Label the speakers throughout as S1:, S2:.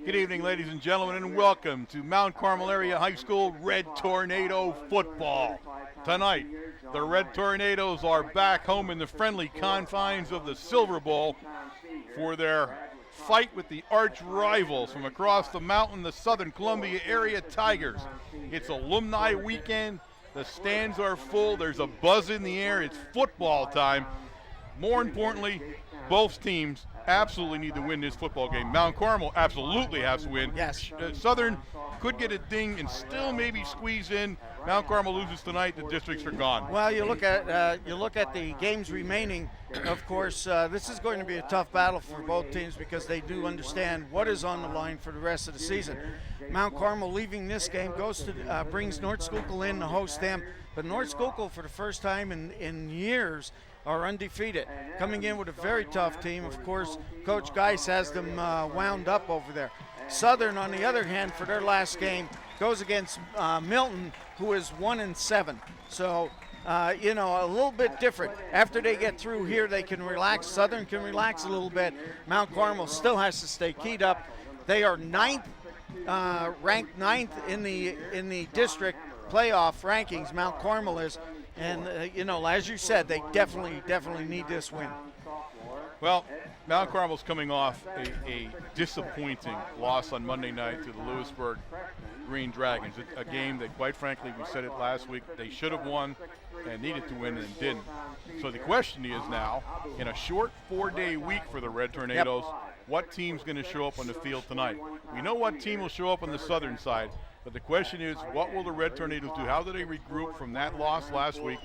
S1: Good evening, ladies and gentlemen, and welcome to Mount Carmel Area High School Red Tornado football. Tonight, the Red Tornadoes are back home in the friendly confines of the Silver Bowl for their fight with the arch rivals from across the mountain, the Southern Columbia Area Tigers. It's alumni weekend. The stands are full. There's a buzz in the air. It's football time. More importantly, both teams absolutely need to win this football game. Mount Carmel absolutely has to win.
S2: Yes.
S1: Southern could get a ding and still maybe squeeze in. Mount Carmel loses tonight, the districts are gone.
S2: Well, you look at the games remaining. Of course, this is going to be a tough battle for both teams because they do understand what is on the line for the rest of the season. Mount Carmel leaving this game brings North Schuylkill in to host them, but North Schuylkill for the first time in years are undefeated, coming in with a very tough team. Of course, Coach Geis has them wound up over there. Southern, on the other hand, for their last game, goes against Milton, who is 1-7. So, a little bit different. After they get through here, they can relax. Southern can relax a little bit. Mount Carmel still has to stay keyed up. They are ranked ninth in the district playoff rankings. Mount Carmel is. And, as you said, they definitely need this win.
S1: Well, Mount Carmel's coming off a disappointing loss on Monday night to the Lewisburg Green Dragons, a game that, quite frankly, we said it last week, they should have won and needed to win and didn't. So the question is now, in a short 4-day week for the Red Tornadoes, what team's going to show up on the field tonight? We know what team will show up on the southern side. But the question is, what will the Red Tornadoes do? How do they regroup from that loss last week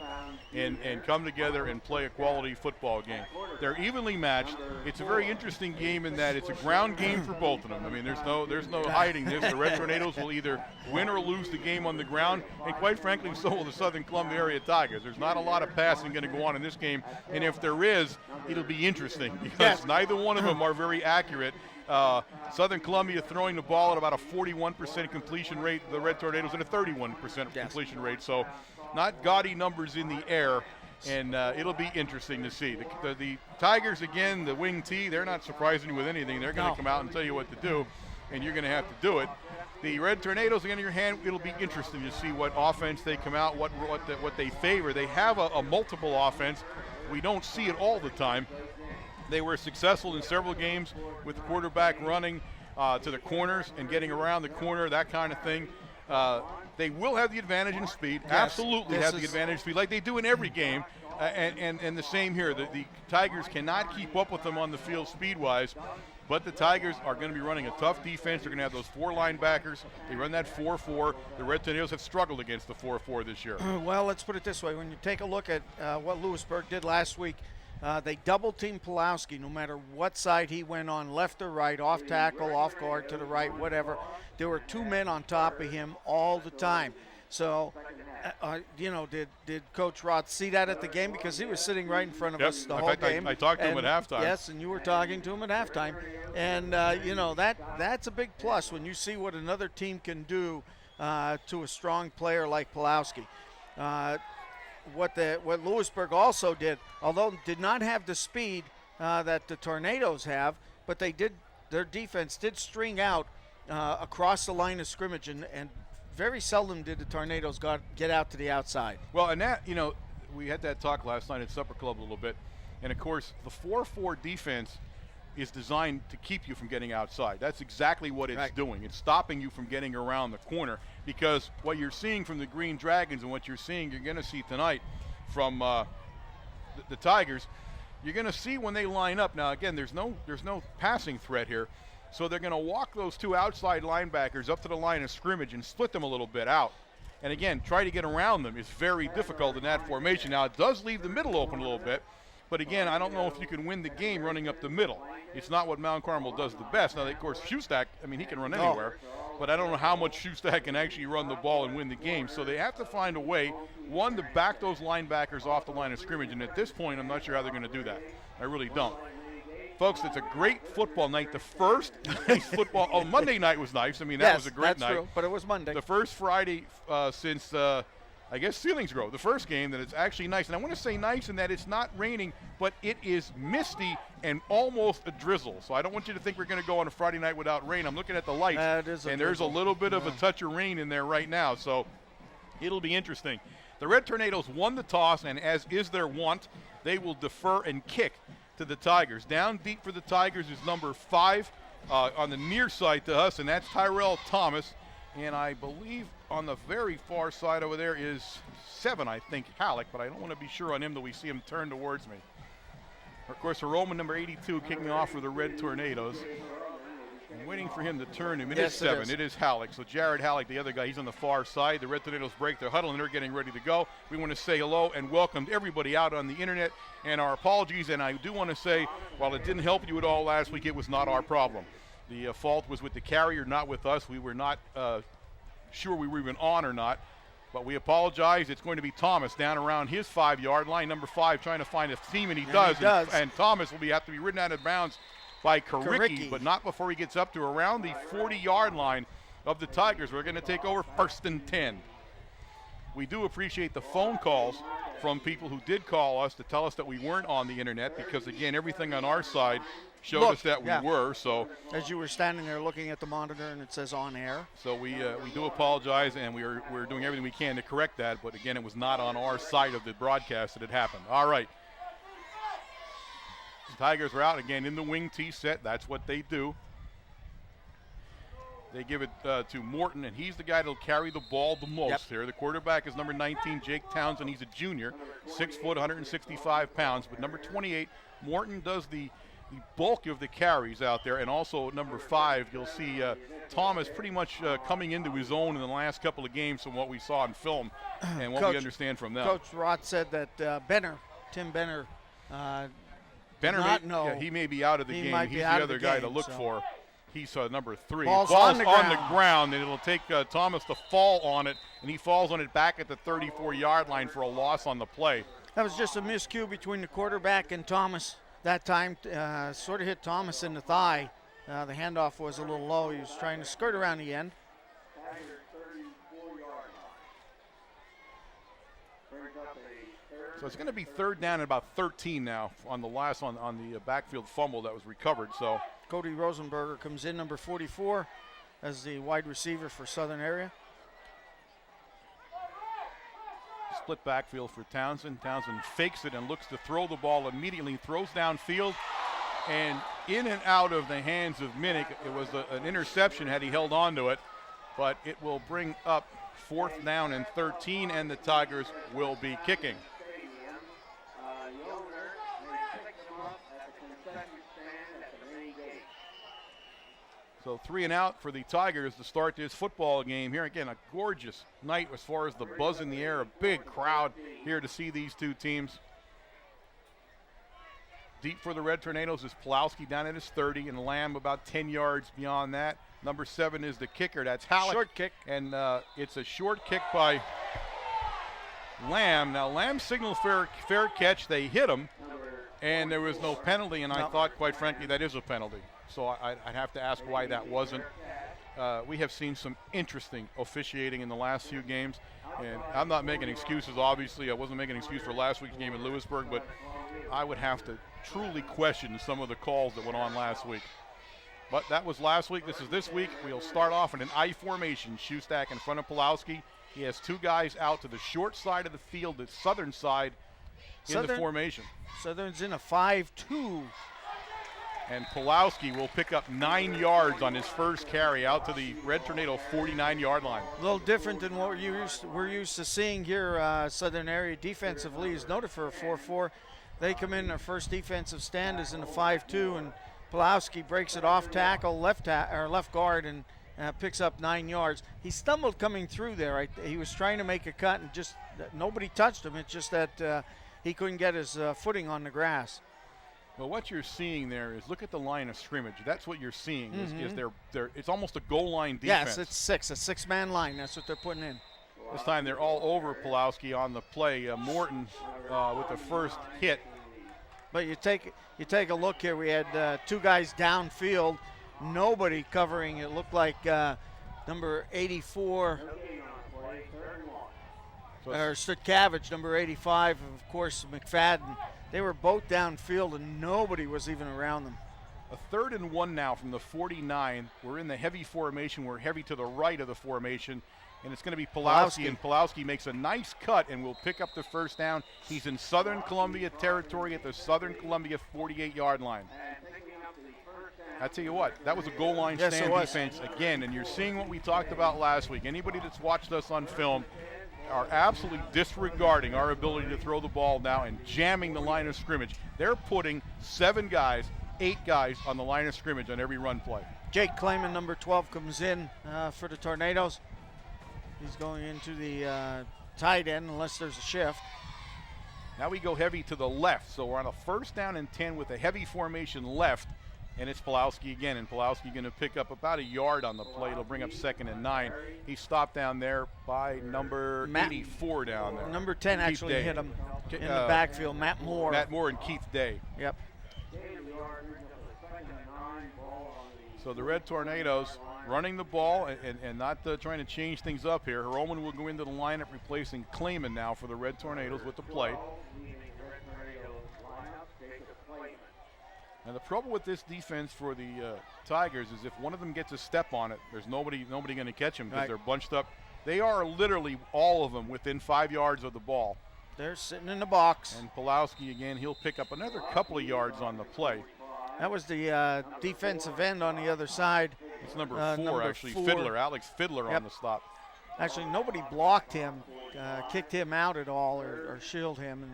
S1: and come together and play a quality football game? They're evenly matched. It's a very interesting game in that it's a ground game for both of them. I mean, there's no hiding this. The Red Tornadoes will either win or lose the game on the ground, and quite frankly, so will the Southern Columbia Area Tigers. There's not a lot of passing going to go on in this game, and if there is, it'll be interesting because neither one of them are very accurate. Southern Columbia throwing the ball at about a 41% completion rate, the Red Tornadoes at a 31% completion rate. So not gaudy numbers in the air, and it'll be interesting to see. The Tigers, again, the wing T, they're not surprising you with anything. They're going to come out and tell you what to do, and you're going to have to do it. The Red Tornadoes, again, in your hand, it'll be interesting to see what offense they come out, what they favor. They have a multiple offense. We don't see it all the time. They were successful in several games with the quarterback running to the corners and getting around the corner, that kind of thing. They will have the advantage in speed, absolutely have the advantage in speed, like they do in every game. And the same here. The Tigers cannot keep up with them on the field speed-wise, but the Tigers are going to be running a tough defense. They're going to have those 4 linebackers. They run that 4-4. The Red Tornadoes have struggled against the 4-4 this year.
S2: Well, let's put it this way. When you take a look at what Lewisburg did last week, they double-teamed Pulowski no matter what side he went on, left or right, off tackle, off guard, to the right, whatever. There were 2 men on top of him all the time. So, did Coach Roth see that at the game? Because he was sitting right in front of us the whole game.
S1: I talked to him at halftime.
S2: Yes, and you were talking to him at halftime. And, that's a big plus when you see what another team can do to a strong player like Pulowski. What Lewisburg also did, although did not have the speed that the Tornadoes have, but their defense did string out across the line of scrimmage, and very seldom did the Tornadoes get out to the outside.
S1: Well, and that, we had that talk last night at Supper Club a little bit, and of course the 4-4 defense is designed to keep you from getting outside. That's exactly what it's doing. It's stopping you from getting around the corner, because what you're seeing from the Green Dragons and what you're going to see tonight from the Tigers, you're going to see when they line up. Now, again, there's no passing threat here, so they're going to walk those 2 outside linebackers up to the line of scrimmage and split them a little bit out. And again, try to get around them is very difficult in that formation. Now, it does leave the middle open a little bit, but again, I don't know if you can win the game running up the middle. It's not what Mount Carmel does the best. Now, of course, Shoestack, he can run anywhere, but I don't know how much Shoestack can actually run the ball and win the game. So they have to find a way, one, to back those linebackers off the line of scrimmage, and at this point, I'm not sure how they're going to do that. I really don't. Folks, it's a great football night. The first nice football. Monday night was nice. That was a great night.
S2: True, but it was Monday.
S1: The first Friday since I guess ceilings grow. The first game that it's actually nice. And I want to say nice in that it's not raining, but it is misty and almost a drizzle. So I don't want you to think we're going to go on a Friday night without rain. I'm looking at the lights, and there's a little bit of a touch of rain in there right now. So it'll be interesting. The Red Tornadoes won the toss, and as is their wont, they will defer and kick to the Tigers. Down deep for the Tigers is number 5 on the near side to us, and that's Tyrell Thomas. And I believe on the very far side over there is 7, I think, Halleck, but I don't want to be sure on him till we see him turn towards me. Of course, Roman number 82 kicking off for the Red Tornadoes. I'm waiting for him to turn him. It is 7. It is Halleck. So Jared Halleck, the other guy, he's on the far side. The Red Tornadoes break their huddle, and they're getting ready to go. We want to say hello and welcome everybody out on the internet, and our apologies. And I do want to say, while it didn't help you at all last week, it was not our problem. The fault was with the carrier, not with us. We were not sure we were even on or not, but we apologize. It's going to be Thomas down around his 5-yard line, number 5, trying to find a seam, and he does. And Thomas will have to be ridden out of bounds by Karicki, but not before he gets up to around the 40-yard line of the Tigers. We're going to take over 1st and 10. We do appreciate the phone calls from people who did call us to tell us that we weren't on the internet, because again, everything on our side showed us that we were. So
S2: as you were standing there looking at the monitor and it says on air.
S1: So we do apologize, and we're doing everything we can to correct that. But again, it was not on our side of the broadcast that it happened. All right. The Tigers are out again in the wing tee set. That's what they do. They give it to Morton, and he's the guy that'll carry the ball the most here. The quarterback is number 19, Jake Townsend. He's a junior, 6 foot, 165 pounds. But number 28, Morton, does the bulk of the carries out there. And also number 5, you'll see Thomas pretty much coming into his own in the last couple of games from what we saw in film and what we understand from them.
S2: Coach Roth said that Tim Benner,
S1: he may be out of the game. He's the other guy to look for. He's number 3.
S2: Ball's on the
S1: ground, and it'll take Thomas to fall on it, and he falls on it back at the 34-yard line for a loss on the play.
S2: That was just a miscue between the quarterback and Thomas. That time sort of hit Thomas in the thigh. The handoff was a little low. He was trying to skirt around the end.
S1: So it's going to be 3rd down and about 13 now on the last on the backfield fumble that was recovered. So
S2: Cody Rosenberger comes in, number 44, as the wide receiver for Southern area.
S1: Split backfield for Townsend. Townsend fakes it and looks to throw the ball immediately, throws downfield, and in and out of the hands of Minnick. It was an interception had he held on to it, but it will bring up 4th down and 13, and the Tigers will be kicking. So 3 and out for the Tigers to start this football game here. Again, a gorgeous night as far as the buzz in the air. A big crowd here to see these two teams. Deep for the Red Tornadoes is Pulowski down at his 30, and Lamb about 10 yards beyond that. Number 7 is the kicker. That's Halleck.
S2: Short kick.
S1: And it's a short kick by Lamb. Now, Lamb signaled fair catch. They hit him, and there was no penalty, and I thought, quite frankly, that is a penalty. So I'd have to ask why that wasn't. We have seen some interesting officiating in the last few games, and I'm not making excuses. Obviously, I wasn't making an excuse for last week's game in Lewisburg, but I would have to truly question some of the calls that went on last week. But that was last week. This is this week. We'll start off in an I formation. Shoestack in front of Pulowski. He has 2 guys out to the short side of the field, the Southern side in the formation.
S2: Southern's in a 5-2.
S1: And Pulowski will pick up 9 yards on his first carry out to the Red Tornado 49-yard line.
S2: A little different than what we're used to seeing here. Southern area defensively is noted for a 4-4. They come in, their first defensive stand is in a 5-2, and Pulowski breaks it off tackle, left guard, and picks up 9 yards. He stumbled coming through there. He was trying to make a cut, and just nobody touched him. It's just that he couldn't get his footing on the grass.
S1: Well, what you're seeing there is, look at the line of scrimmage. That's what you're seeing. Is it's almost a goal line defense.
S2: Yes, it's a 6-man line. That's what they're putting in.
S1: This time they're all over Pulowski on the play. Morton with the first hit.
S2: But you take a look here. We had 2 guys downfield, nobody covering. It looked like number 84.
S1: So
S2: or Stutkavich, number 85, of course, McFadden. They were both downfield, and nobody was even around them.
S1: a 3rd and 1 now from the 49. We're in the heavy formation. We're heavy to the right of the formation, and it's going to be Pulowski. And Pulowski makes a nice cut and will pick up the first down. He's in Southern Columbia territory at the Southern Columbia 48-yard line. I tell you what, that was a goal line stand defense again, and you're seeing what we talked about last week. Anybody that's watched us on film are absolutely disregarding our ability to throw the ball now and jamming the line of scrimmage. They're putting 7 guys, 8 guys on the line of scrimmage on every run play.
S2: Jake Klayman, number 12, comes in for the Tornadoes. He's going into the tight end unless there's a shift.
S1: Now we go heavy to the left, so we're on a 1st down and 10 with a heavy formation left, and it's Pulowski again, and Pulowski going to pick up about a yard on the play. It'll bring up 2nd and 9. He stopped down there by number 84 down there.
S2: Number 10
S1: Keith
S2: actually
S1: Day.
S2: hit him in the backfield, Matt Moore.
S1: Matt Moore and Keith Day.
S2: Yep.
S1: So the Red Tornadoes running the ball and not trying to change things up here. Heroman will go into the lineup replacing Klayman now for the Red Tornadoes with the play. And the trouble with this defense for the Tigers is if one of them gets a step on it, there's nobody going to catch them because they're bunched up. They are literally all of them within 5 yards of the ball.
S2: They're sitting in the box.
S1: And Pulowski again, he'll pick up another couple of yards on the play.
S2: That was the defensive end on the other side.
S1: It's number 4 actually,
S2: 4.
S1: Fiddler, Alex Fiddler on the stop.
S2: Actually, nobody blocked him, kicked him out at all or shielded him.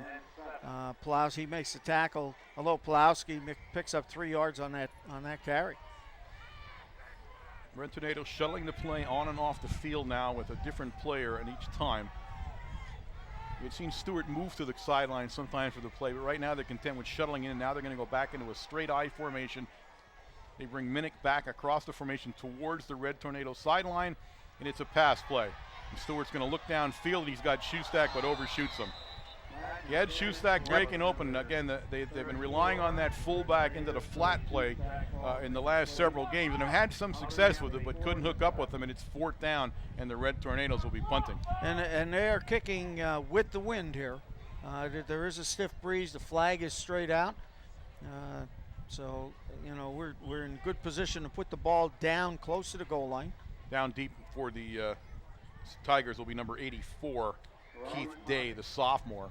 S2: And Pulowski makes the tackle, although Pulowski picks up 3 yards on that carry.
S1: Red Tornadoes shuttling the play on and off the field now with a different player in each time. We've seen Stewart move to the sideline sometimes for the play, but right now they're content with shuttling in. Now they're going to go back into a straight I formation. They bring Minnick back across the formation towards the Red Tornado sideline, and it's a pass play. And Stewart's going to look downfield, and he's got Shoestack, but overshoots him. He had Shoestack breaking open. Again, they've been relying on that fullback into the flat play in the last several games, and have had some success with it, but couldn't hook up with them, and it's 4th down, and the Red Tornadoes will be punting.
S2: And they are kicking with the wind here. There is a stiff breeze. The flag is straight out. So, you know, we're in good position to put the ball down close to the goal line.
S1: Down deep for the Tigers will be number 84, Keith Day, the sophomore.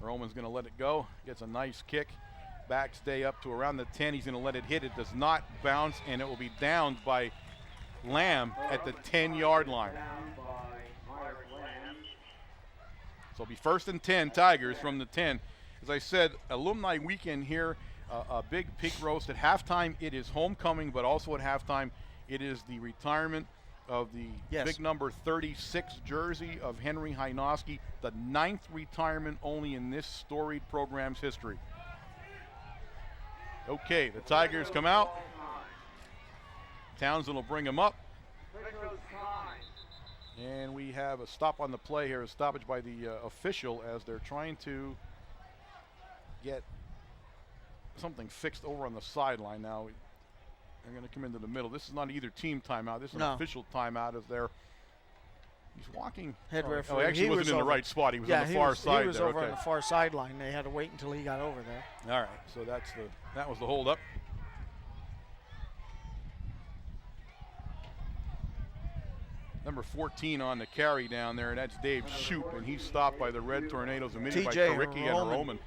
S1: Roman's going to let it go. Gets a nice kick. Backs Day up to around the 10. He's going to let it hit. It does not bounce, and it will be downed by Lamb at the 10-yard line. So it'll be 1st and 10, Tigers from the 10. As I said, alumni weekend here, a big pig roast. At halftime, it is homecoming, but also at halftime, it is the retirement of the big number 36 jersey of Henry Hynoski, the 9th retirement only in this storied program's history. Okay, the Tigers come out. Townsend will bring them up. And we have a stop on the play here, a stoppage by the official as they're trying to get something fixed over on the sideline now. They're going to come into the middle. This is not either team timeout. This is an official timeout as he's walking.
S2: Head referee.
S1: Oh, he actually wasn't in the right spot. He was on the far side.
S2: He was over on the far sideline. They had to wait until he got over there.
S1: All right, so that was the holdup. Number 14 on the carry down there, and that's Dave Shoup, and he's stopped by the Red Tornadoes immediately by Karicki and Roman.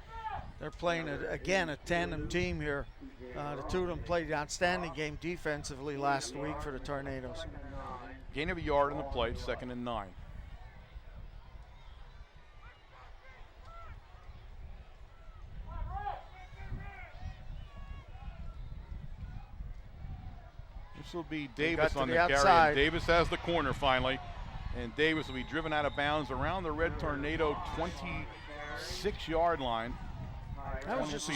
S2: They're playing, again, a tandem team here. The two of them played an outstanding game defensively last week for the Tornadoes.
S1: Gain of a yard on the play, 2nd and 9. This will be Davis on the carry. And Davis has the corner finally. And Davis will be driven out of bounds around the Red Tornado 26-yard line.
S2: That was just a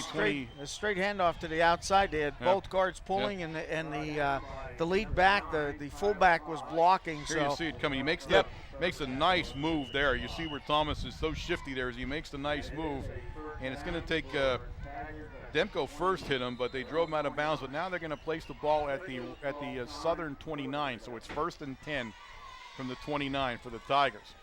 S2: straight handoff to the outside. They had both guards pulling, and the lead back, the fullback was blocking.
S1: Here you see it coming. He makes makes a nice move there. You see where Thomas is so shifty there as he makes the nice move, and it's going to take Demko first hit him, but they drove him out of bounds. But now they're going to place the ball at the Southern 29, so it's 1st and 10 from the 29 for the Tigers.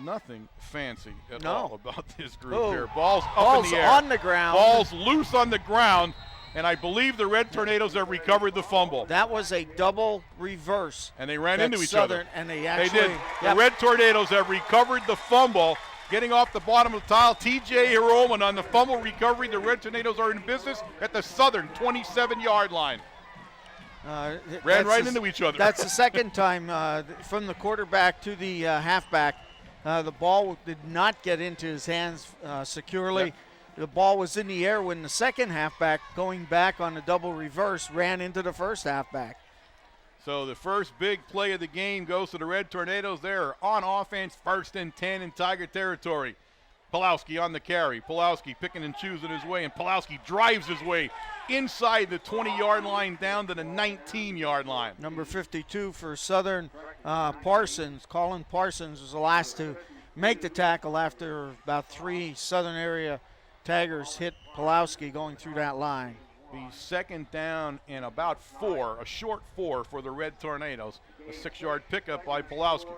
S1: nothing fancy at
S2: No.
S1: all about this group
S2: Oh.
S1: here. Ball's up
S2: Ball's
S1: in the air.
S2: on the ground.
S1: Ball's loose on the ground, and I believe the Red Tornadoes have recovered the fumble.
S2: That was a double reverse.
S1: And they ran
S2: That
S1: into each
S2: Southern,
S1: other.
S2: And they
S1: They
S2: actually.
S1: did.
S2: Yep.
S1: The Red Tornadoes have recovered the fumble. Getting off the bottom of the tile, TJ Hiroman on the fumble recovery. The Red Tornadoes are in business at the Southern 27-yard line. Ran right into each other.
S2: That's the second time from the quarterback to the halfback. The ball did not get into his hands securely.
S1: Yep.
S2: The ball was in the air when the second halfback, going back on the double reverse, ran into the first halfback.
S1: So the first big play of the game goes to the Red Tornadoes. They're on offense, 1st and 10 in Tiger territory. Pulowski on the carry. Pulowski picking and choosing his way, and Pulowski drives his way inside the 20-yard line down to the 19-yard line.
S2: Number 52 for Southern, Parsons. Colin Parsons was the last to make the tackle after about 3 Southern area taggers hit Pulowski going through that line.
S1: The 2nd down and about 4, a short 4 for the Red Tornadoes. A 6-yard pickup by Pulowski.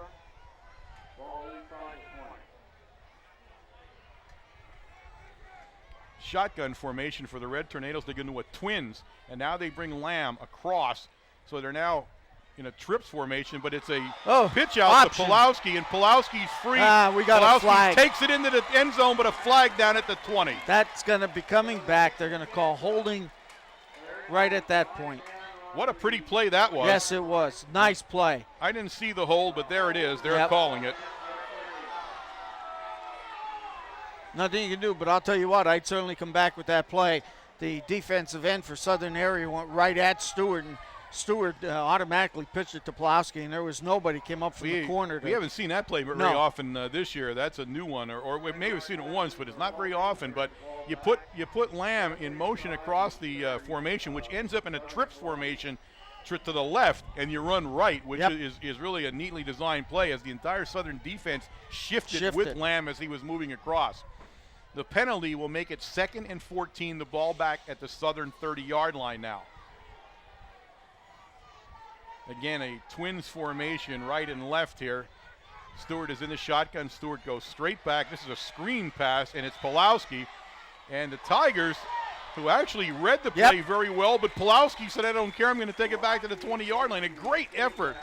S1: Shotgun formation for the Red Tornadoes. They're going to do a twins, and now they bring Lamb across. So they're now in a trips formation, but it's a pitch out
S2: option.
S1: to Pulowski, and Pulowski's free.
S2: We got
S1: Pulowski
S2: a flag.
S1: Takes it into the end zone, but a flag down at the 20.
S2: That's going to be coming back. They're going to call holding right at that point.
S1: What a pretty play that was.
S2: Yes, it was. Nice play.
S1: I didn't see the hold, but there it is. They're
S2: Yep.
S1: calling it.
S2: Nothing you can do, but I'll tell you what, I'd certainly come back with that play. The defensive end for Southern area went right at Stewart, and Stewart automatically pitched it to Pulowski, and there was nobody came up from the corner.
S1: We haven't seen that play very often this year. That's a new one, or we may have seen it once, but it's not very often. But you put Lamb in motion across the formation, which ends up in a trips formation to the left, and you run right, which is really a neatly designed play as the entire Southern defense shifted with Lamb as he was moving across. The penalty will make it 2nd and 14, the ball back at the Southern 30-yard line now. Again, a twins formation right and left here. Stewart is in the shotgun. Stewart goes straight back. This is a screen pass, and it's Pulowski. And the Tigers, who actually read the play very well, but Pulowski said, I don't care, I'm going to take it back to the 20-yard line. A great effort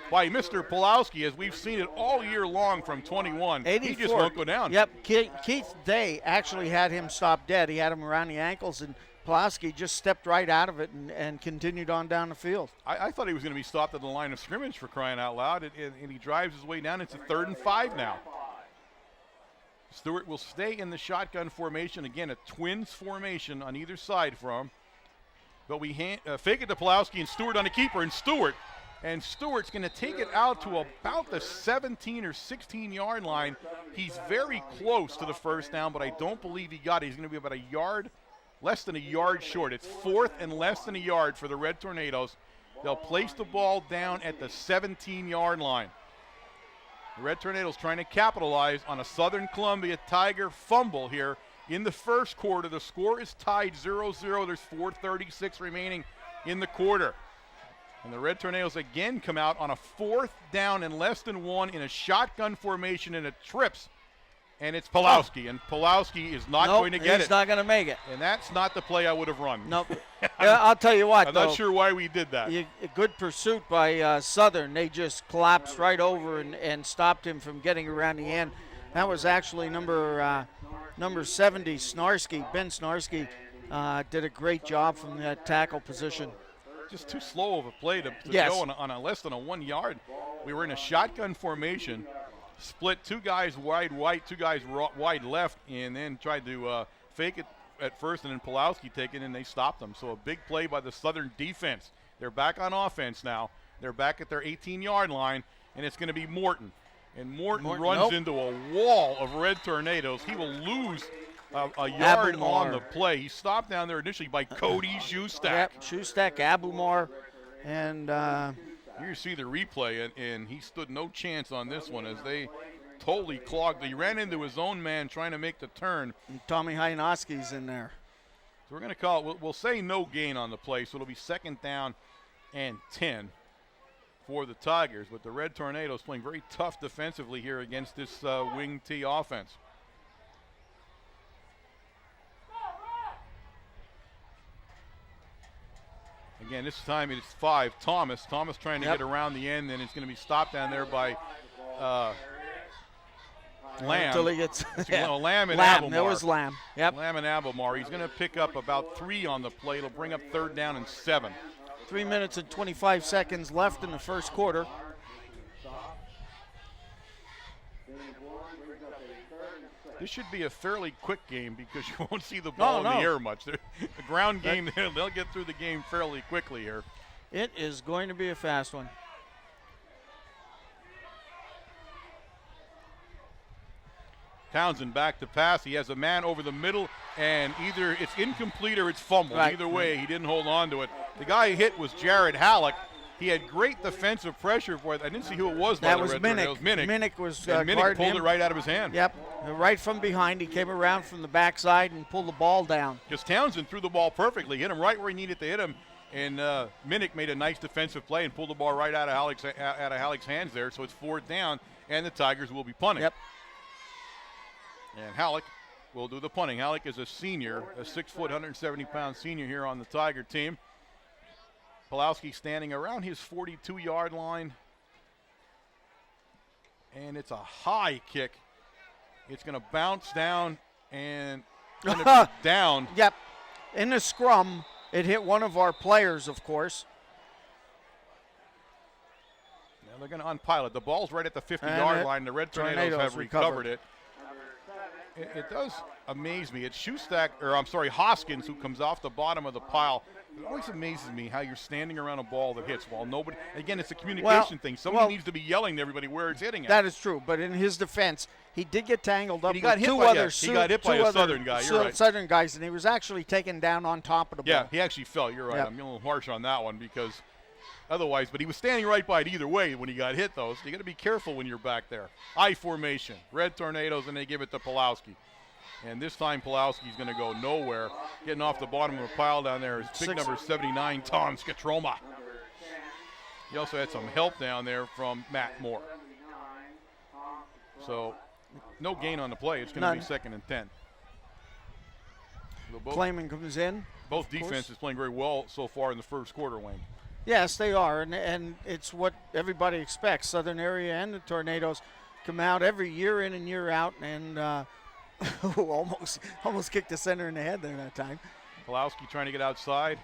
S1: by Mr. Pulowski, as we've seen it all year long from 21.
S2: 84.
S1: He just won't go down.
S2: Yep, Keith Day actually had him stop dead. He had him around the ankles, and Pulowski just stepped right out of it and continued on down the field.
S1: I thought he was going to be stopped at the line of scrimmage, for crying out loud, and he drives his way down. It's a 3rd and 5 now. Stewart will stay in the shotgun formation. Again, a twins formation on either side from. But we fake it to Pulowski and Stewart on the keeper, and Stewart's going to take it out to about the 17 or 16-yard line. He's very close to the first down, but I don't believe he got it. He's going to be about a yard, less than a yard short. It's 4th and less than a yard for the Red Tornadoes. They'll place the ball down at the 17-yard line. The Red Tornadoes trying to capitalize on a Southern Columbia Tiger fumble here in the first quarter. The score is tied 0-0. There's 4:36 remaining in the quarter. And the Red Tornadoes again come out on a 4th down and less than 1 in a shotgun formation in a trips. And it's Pulowski, and Pulowski is not going to get it.
S2: He's not going to make it.
S1: And that's not the play I would have run.
S2: Nope. I'll tell you what,
S1: I'm not sure why we did that.
S2: A good pursuit by Southern. They just collapsed right over and stopped him from getting around the end. That was actually number 70, Snarsky. Ben Snarsky did a great job from that tackle position.
S1: Just too slow of a play to go on a less than a 1 yard. We were in a shotgun formation, split 2 guys wide right, 2 guys wide left, and then tried to fake it at first, and then Pulowski taken, and they stopped them. So a big play by the Southern defense. They're back on offense now. They're back at their 18-yard line, and it's going to be Morton. And Morton runs into a wall of Red Tornadoes. He will lose a yard on the play. He stopped down there initially by Cody Shustak.
S2: Yep, Shustak, Abumar, and
S1: you see the replay, and he stood no chance on this one as they totally clogged. He ran into his own man trying to make the turn.
S2: And Tommy Hynoski's in there.
S1: So we're going to call it, we'll say no gain on the play, so it'll be 2nd down and 10 for the Tigers, but the Red Tornadoes playing very tough defensively here against this wing T offense. Again, this time it's 5. Thomas trying to get around the end, and it's going to be stopped down there by Lamb.
S2: Until he gets
S1: Lamb and Abelmar.
S2: There was Lamb. Yep.
S1: Lamb and Abelmar. He's going to pick up about 3 on the play. It'll bring up 3rd down and 7.
S2: 3 minutes and 25 seconds left in the first quarter.
S1: This should be a fairly quick game because you won't see the ball in the air much. The ground game, they'll get through the game fairly quickly here.
S2: It is going to be a fast one.
S1: Townsend back to pass. He has a man over the middle, and either it's incomplete or it's fumbled.
S2: Right.
S1: Either way, he didn't hold on to it. The guy hit was Jared Halleck. He had great defensive pressure for it. I didn't see who it was.
S2: That
S1: by
S2: was
S1: the Red
S2: Minnick.
S1: Tornadoes. Minnick.
S2: Minnick was
S1: and Minnick
S2: guarding
S1: pulled
S2: him.
S1: it right out of his hand.
S2: Yep, right from behind. He came around from the backside and pulled the ball down.
S1: Because Townsend threw the ball perfectly, hit him right where he needed to hit him, and Minnick made a nice defensive play and pulled the ball right out of Halleck's hands there. So it's 4th down, and the Tigers will be punting.
S2: Yep.
S1: And Halleck will do the punting. Halleck is a senior, a 6 foot, 170-pound senior here on the Tiger team. Pulowski standing around his 42-yard line. And it's a high kick. It's going to bounce down and down.
S2: Yep. In the scrum, it hit one of our players, of course.
S1: Now they're going to unpile it. The ball's right at the 50-yard line. The Red Tornadoes have recovered it. It does amaze me. It's Hoskins who comes off the bottom of the pile. It always amazes me how you're standing around a ball that hits while nobody. Again, it's a communication thing. Somebody needs to be yelling to everybody where it's hitting it.
S2: That is true. But in his defense, he did get tangled up
S1: he
S2: with
S1: got hit
S2: two
S1: by,
S2: other
S1: he got hit by a Southern guy. You're right.
S2: Southern guys, and he was actually taken down on top of the ball.
S1: Yeah, he actually fell. You're right.
S2: Yep.
S1: I'm a little harsh on that one because otherwise, but he was standing right by it either way when he got hit, though. So you got to be careful when you're back there. I formation, Red Tornadoes, and they give it to Pulowski. And this time Pulowski's going to go nowhere. Getting off the bottom of the pile down there is big number 79, Tom Skatroma. He also had some help down there from Matt Moore. So no gain on the play. It's going to be 2nd and 10. So
S2: Clayman comes in.
S1: Both defenses playing very well so far in the first quarter, Wayne.
S2: Yes, they are, and it's what everybody expects. Southern area and the Tornadoes come out every year in and year out, and almost kicked the center in the head there that time.
S1: Pulowski trying to get outside.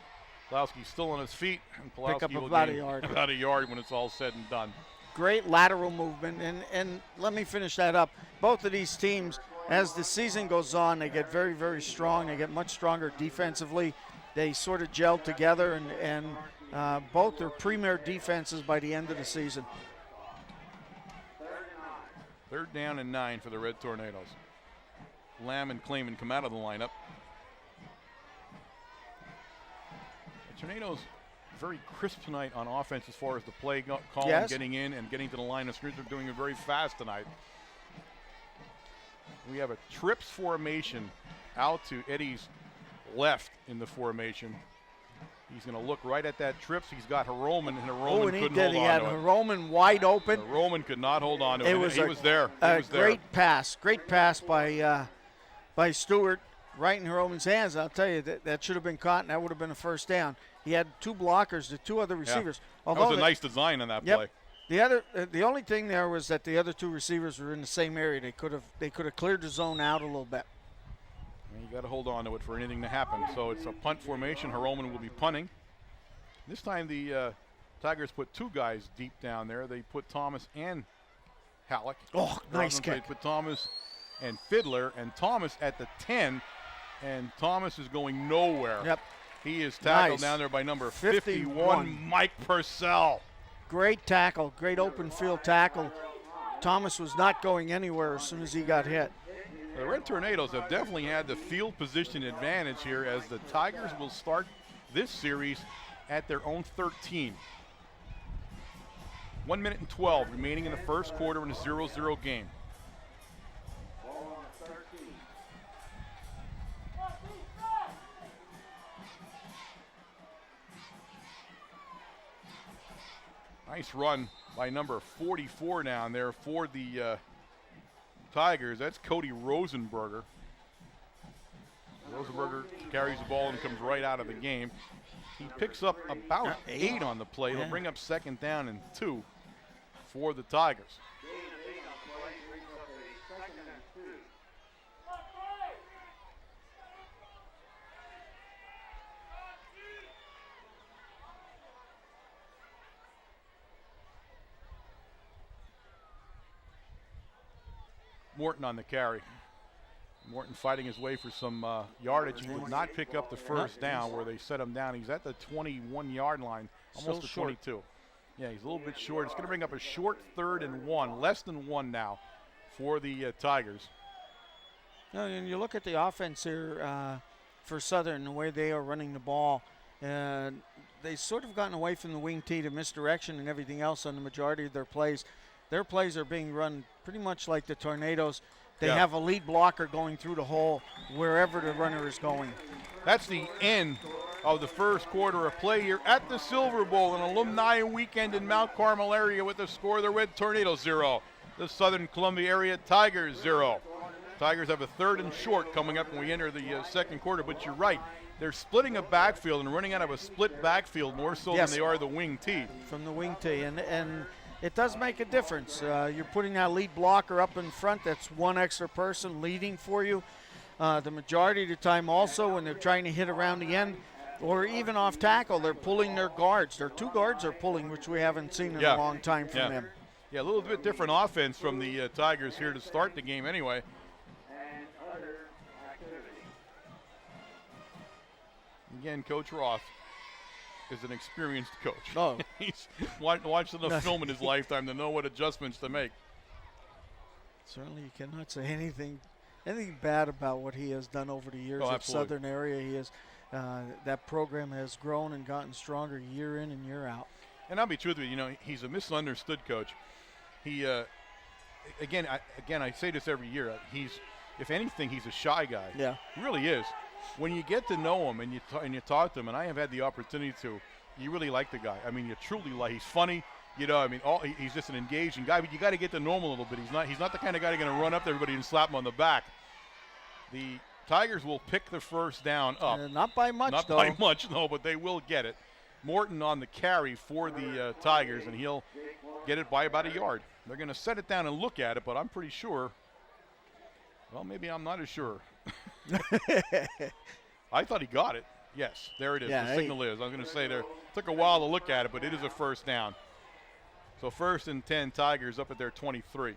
S1: Pulowski's still on his feet, and Pulowski
S2: Pick up
S1: will
S2: about
S1: gain
S2: a yard.
S1: about a yard when it's all said and done.
S2: Great lateral movement, and let me finish that up. Both of these teams, as the season goes on, they get very, very strong. They get much stronger defensively. They sort of gel together, and both are premier defenses by the end of the season.
S1: 3rd down and 9 for the Red Tornadoes. Lamb and Clayman come out of the lineup. The Tornadoes very crisp tonight on offense as far as the play call and getting in and getting to the line of scrimmage. They're doing it very fast tonight. We have a trips formation out to Eddie's left in the formation. He's going to look right at that trips. He's got Hiroman, and Hiroman couldn't hold on to it.
S2: He had Hiroman wide open.
S1: Hiroman could not hold on to it. He was there.
S2: Great pass by Stewart right in Hiroman's hands. I'll tell you, that should have been caught, and that would have been a 1st down. He had 2 blockers, the 2 other receivers.
S1: Yeah. That was a nice design on that play.
S2: The only thing there was that the other 2 receivers were in the same area. They could have cleared the zone out a little bit.
S1: You got to hold on to it for anything to happen. So it's a punt formation. Hiroman will be punting. This time the Tigers put 2 guys deep down there. They put Thomas and Halleck.
S2: Oh, nice kick.
S1: They put Thomas and Fiddler, and Thomas at the 10, and Thomas is going nowhere.
S2: Yep.
S1: He is tackled down there by number 51, Mike Purcell.
S2: Great tackle, great open field tackle. Thomas was not going anywhere as soon as he got hit.
S1: The Red Tornadoes have definitely had the field position advantage here as the Tigers will start this series at their own 13. 1 minute and 12 remaining in the first quarter in a 0-0 game. Nice run by number 44 down there for the Tigers. That's Cody Rosenberger. Rosenberger carries the ball and comes right out of the game. He picks up about 8 on the play. He'll bring up 2nd down and 2 for the Tigers. Morton on the carry. Morton fighting his way for some yardage. He did not pick up the first down where they set him down. He's at the 21-yard line, almost the 22. Yeah, he's a little bit short. It's going to bring up a short 3rd and 1, less than 1 now for the Tigers.
S2: And you look at the offense here for Southern, the way they are running the ball. They've sort of gotten away from the wing tee to misdirection and everything else on the majority of their plays. Their plays are being run pretty much like the Tornadoes. They have a lead blocker going through the hole wherever the runner is going.
S1: That's the end of the first quarter of play here at the Silver Bowl, an alumni weekend in Mount Carmel area with the score: the Red Tornadoes 0, the Southern Columbia area Tigers 0. Tigers have a 3rd and short coming up when we enter the second quarter, but you're right. They're splitting a backfield and running out of a split backfield more so than they are the wing tee.
S2: From the wing tee, and it does make a difference. You're putting that lead blocker up in front. That's one extra person leading for you. The majority of the time also when they're trying to hit around the end or even off tackle, they're pulling their guards. Their 2 guards are pulling, which we haven't seen in a long time from them.
S1: Yeah, a little bit different offense from the Tigers here to start the game anyway. Again, Coach Roth is an experienced coach.
S2: Oh.
S1: He's watched enough film in his lifetime to know what adjustments to make.
S2: Certainly you cannot say anything bad about what he has done over the years at Southern area. He has that program has grown and gotten stronger year in and year out.
S1: And I'll be truthful, he's a misunderstood coach. He again I say this every year. If anything, he's a shy guy.
S2: Yeah,
S1: he really is. When you get to know him and you talk to him, and I have had the opportunity to, you really like the guy. I mean, you truly like. He's funny. He's just an engaging guy. But you got to get to know him a little bit. He's not the kind of guy that's going to run up to everybody and slap him on the back. The Tigers will pick the first down up.
S2: Not by much,
S1: Not by much, no, but they will get it. Morton on the carry for the Tigers, and he'll get it by about a yard. They're going to set it down and look at it, but I'm pretty sure. Well, maybe I'm not as sure. I thought he got it. Yes, there it is. The signal is. I was going to say there took a while to look at it, but it is a first down. So 1st and 10, Tigers up at their 23.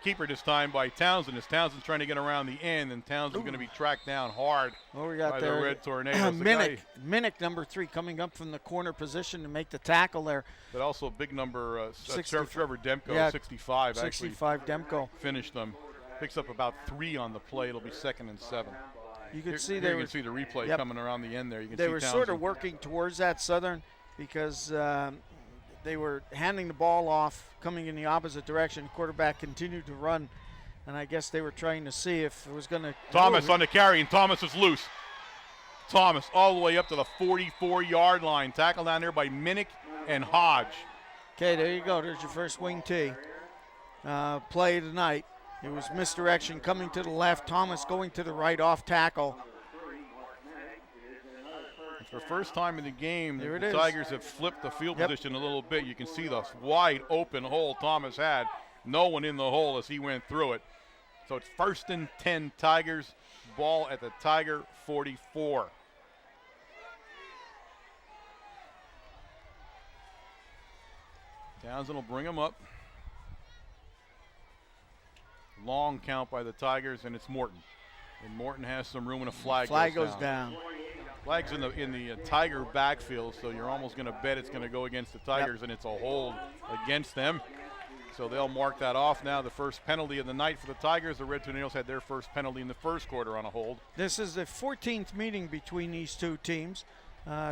S1: Keeper this time by Townsend. As Townsend's trying to get around the end, and Townsend's going to be tracked down hard by the Red Tornadoes.
S2: Minnick, number 3, coming up from the corner position to make the tackle there.
S1: But also a big number, Trevor Demko, 65.
S2: 65 Demko.
S1: Finished them. Picks up about 3 on the play. It'll be 2nd and 7.
S2: You can see
S1: you can see the replay coming around the end there. You can
S2: they
S1: see
S2: were
S1: Townsend.
S2: sort of working towards that Southern because they were handing the ball off, coming in the opposite direction. Quarterback continued to run, and I guess they were trying to see if it was going to.
S1: Thomas on the carry, and Thomas is loose. Thomas all the way up to the 44-yard line. Tackle down there by Minnick and Hodge.
S2: Okay, there you go. There's your first wing tee play tonight. It was misdirection coming to the left. Thomas going to the right off tackle.
S1: For the first time in the game, the Tigers have flipped the field position a little bit. You can see the wide open hole Thomas had. No one in the hole as he went through it. So it's 1st and 10 Tigers. Ball at the Tiger 44. Townsend will bring him up. Long count by the Tigers, and it's Morton. And Morton has some room, and a flag
S2: goes down.
S1: Flag's in the Tiger backfield, so you're almost going to bet it's going to go against the Tigers, and it's a hold against them. So they'll mark that off now. The first penalty of the night for the Tigers. The Red Tornadoes had their first penalty in the first quarter on a hold.
S2: This is the 14th meeting between these two teams.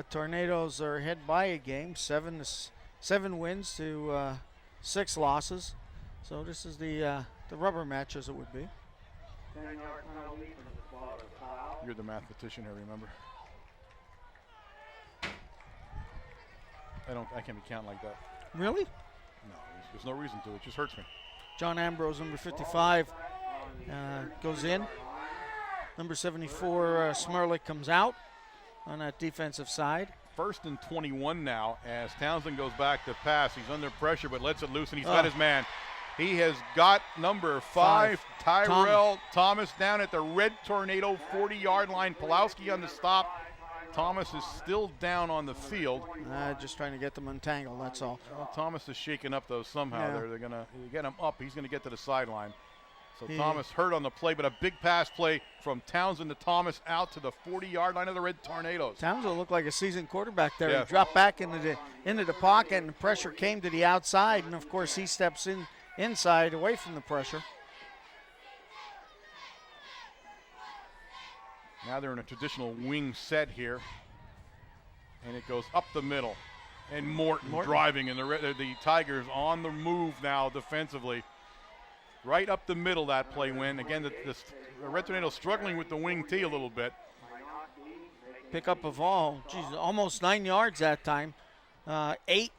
S2: Tornadoes are ahead by a game, 7 wins to 6 losses. So this is the rubber match, as it would be.
S1: You're the mathematician here, remember? I can't be counting like that.
S2: Really?
S1: No, there's no reason to. It just hurts me.
S2: John Ambrose, number 55, goes in. Number 74, Smirlik, comes out on that defensive side.
S1: 1st and 21 now as Townsend goes back to pass. He's under pressure but lets it loose, and he's got his man. He has got number 5, Tyrell Thomas, down at the Red Tornado 40-yard line. Pulowski on the stop. Thomas is still down on the field.
S2: Just trying to get them untangled, that's all.
S1: Well, Thomas is shaken up, though, somehow.
S2: Yeah.
S1: They're going to get him up. He's going to get to the sideline. So Thomas hurt on the play, but a big pass play from Townsend to Thomas out to the 40-yard line of the Red Tornadoes.
S2: Townsend looked like a seasoned quarterback there.
S1: Yeah.
S2: He dropped back into the pocket, and the pressure came to the outside, and, of course, he steps inside away from the pressure.
S1: Now they're in a traditional wing set here, and it goes up the middle. And Morton driving, and the Tigers on the move now defensively. Right up the middle that play went. Again, the Red Tornadoes struggling with the wing tee a little bit.
S2: Pickup of all, almost 9 yards that time. 8.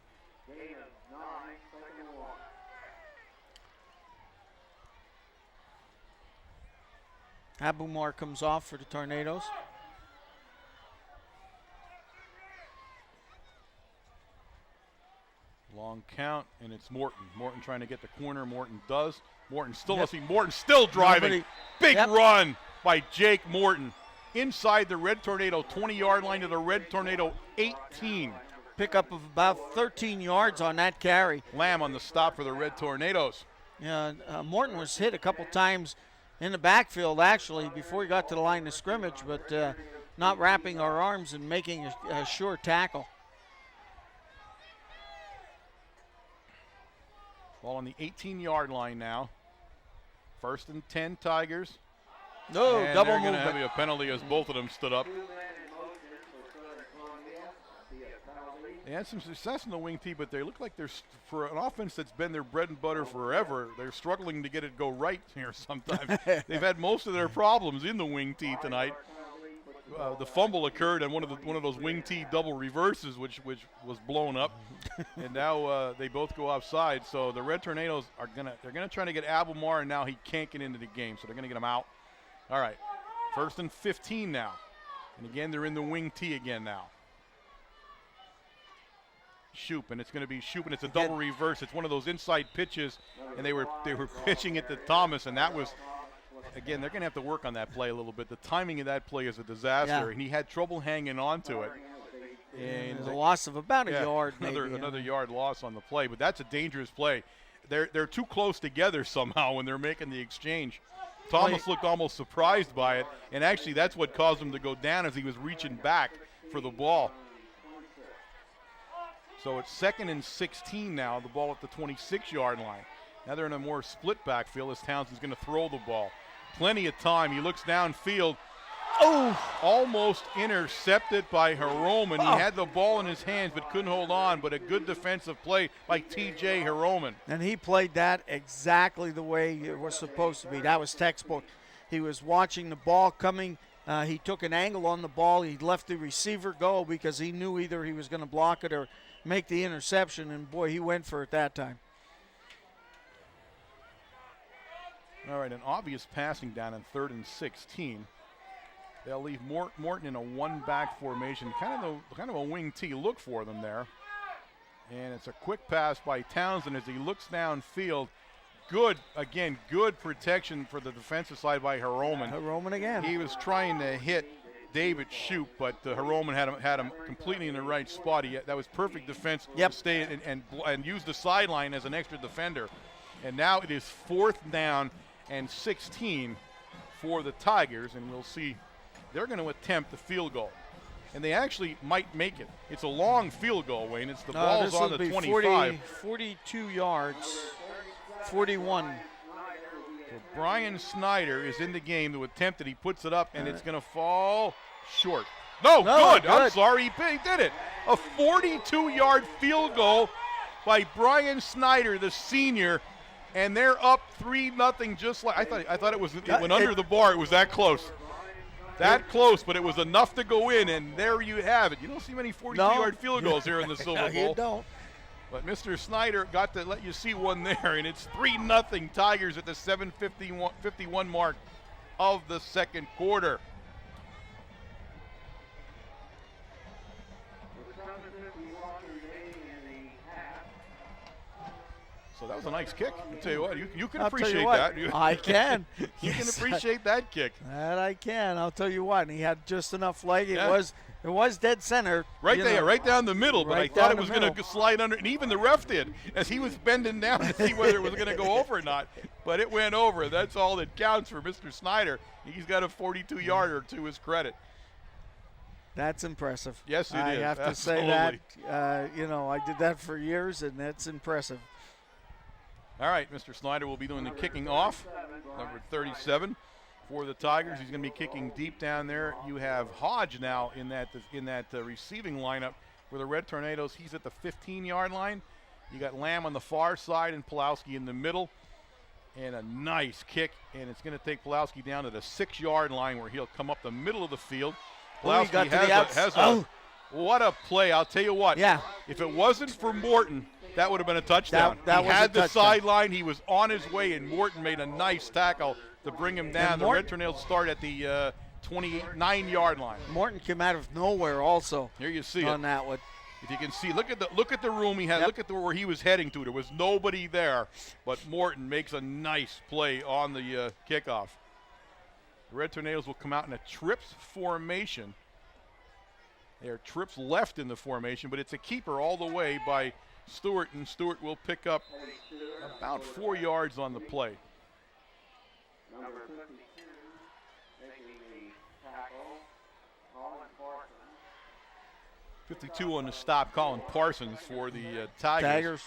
S2: Abumar comes off for the Tornadoes.
S1: Long count, and it's Morton. Morton trying to get the corner. Morton does. Morton still Morton still driving. Big run by Jake Morton. Inside the Red Tornado 20-yard line to the Red Tornado 18.
S2: Pickup of about 13 yards on that carry.
S1: Lamb on the stop for the Red Tornadoes.
S2: Yeah, Morton was hit a couple times in the backfield, actually, before he got to the line of scrimmage, but not wrapping our arms and making a sure tackle.
S1: Ball on the 18-yard line now. 1st and 10 Tigers.
S2: No,
S1: and
S2: double
S1: they're
S2: move.
S1: Going to have a penalty as both of them stood up. They had some success in the wing tee, but they look like for an offense that's been their bread and butter forever, they're struggling to get it go right here sometimes. They've had most of their problems in the wing tee tonight. The fumble occurred on one of those wing tee double reverses, which was blown up, and now they both go offside. So the Red Tornadoes they're gonna try to get Abelmar, and now he can't get into the game, so they're gonna get him out. All right, 1st and 15 now, and again they're in the wing tee again now. Shoop, and it's going to be Shoop, and it's a double reverse. It's one of those inside pitches, and they were pitching it to Thomas, and that was. Again, they're going to have to work on that play a little bit. The timing of that play is a disaster, and he had trouble hanging on to it. And
S2: there's a loss of about a yard,
S1: another yard loss on the play, but that's a dangerous play. They're too close together somehow when they're making the exchange. Thomas looked almost surprised by it, and actually that's what caused him to go down as he was reaching back for the ball. So it's 2nd and 16 now, the ball at the 26-yard line. Now they're in a more split backfield as Townsend's going to throw the ball. Plenty of time. He looks downfield. Oh! Almost intercepted by Hiroman. He had the ball in his hands but couldn't hold on, but a good defensive play by T.J. Hiroman.
S2: And he played that exactly the way it was supposed to be. That was textbook. He was watching the ball coming. He took an angle on the ball. He let the receiver go because he knew either he was going to block it or make the interception, and, boy, he went for it that time.
S1: All right, an obvious passing down in 3rd and 16. They'll leave Morton in a one-back formation, kind of a wing tee look for them there. And it's a quick pass by Townsend as he looks downfield. Good protection for the defensive side by Hiroman.
S2: Hiroman again.
S1: He was trying to hit David Shoop, but Hiroman had him completely in the right spot. That was perfect defense to stay and use the sideline as an extra defender. And now it is 4th down and 16 for the Tigers, and we'll see. They're going to attempt the field goal, and they actually might make it. It's a long field goal, Wayne. It's the ball's on the 25.
S2: 42 yards, 41.
S1: So Brian Snyder is in the game to attempt it. He puts it up, and it's going to fall short. No, good. I'm sorry, he did it. A 42-yard field goal by Brian Snyder, the senior. and they're up 3-0. Just like I thought it was. It went under the bar. It was that close. That close, but it was enough to go in, and there you have it. You don't see many 42-yard field goals here in the Silver Bowl.
S2: You don't.
S1: But Mr. Snyder got to let you see one there, and it's 3-0 Tigers at the 7:51 mark of the second quarter. So that was a nice kick. I'll tell you what, you can appreciate that.
S2: I can.
S1: You can appreciate that kick.
S2: That I can. I'll tell you what. And he had just enough leg. It was dead center.
S1: Right there, right down the middle. But I thought it was going to slide under, and even the ref did, as he was bending down to see whether it was going to go over or not. But it went over. That's all that counts for Mr. Snyder. He's got a 42-yarder to his credit.
S2: That's impressive.
S1: Yes, it is.
S2: I have to say that. I did that for years, and that's impressive.
S1: All right, Mr. Snyder will be doing the kicking off, number 37 for the Tigers. He's going to be kicking deep down there. You have Hodge now in that receiving lineup for the Red Tornadoes. He's at the 15-yard line. You got Lamb on the far side and Pulowski in the middle. And a nice kick, and it's going to take Pulowski down to the 6-yard line where he'll come up the middle of the field. Pulowski has what a play. I'll tell you what.
S2: Yeah.
S1: If it wasn't for Morton, that would have been a touchdown.
S2: That
S1: he
S2: was
S1: had
S2: a
S1: the
S2: touchdown.
S1: sideline. He was on his way, and Morton made a nice tackle to bring him down. The Red Tornadoes start at the 29-yard line.
S2: Morton came out of nowhere also.
S1: Here you see
S2: on that one.
S1: If you can see, look at the room he had. Yep. Look at where he was heading to. There was nobody there, but Morton makes a nice play on the kickoff. The Red Tornadoes will come out in a trips formation. They are trips left in the formation, but it's a keeper all the way by Stewart, and Stewart will pick up about 4 yards on the play.
S3: Number 52, making the tackle, Colin Parsons.
S1: 52 on the stop, Colin Parsons for the Tigers.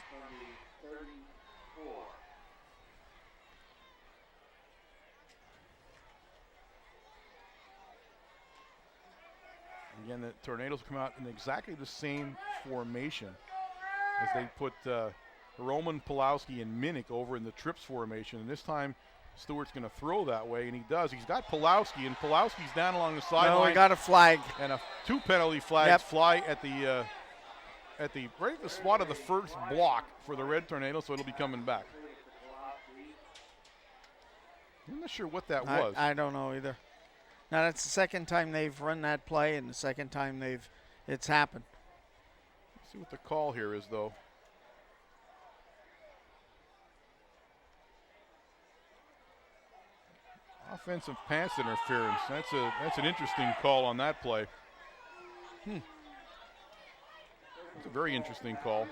S1: Again, the Tornadoes come out in exactly the same formation as they put Roman, Pulowski, and Minnick over in the trips formation. And this time, Stewart's going to throw that way, and he does. He's got Pulowski, and Pulowski's down along the sideline.
S2: No, he got a flag.
S1: And two penalty flags fly at the right at the spot of the first block for the Red Tornadoes, so it'll be coming back. I'm not sure what that was.
S2: I don't know either. Now that's the second time they've run that play, and the second time it's happened.
S1: Let's see what the call here is, though. Offensive pass interference. That's an interesting call on that play. That's a very interesting call.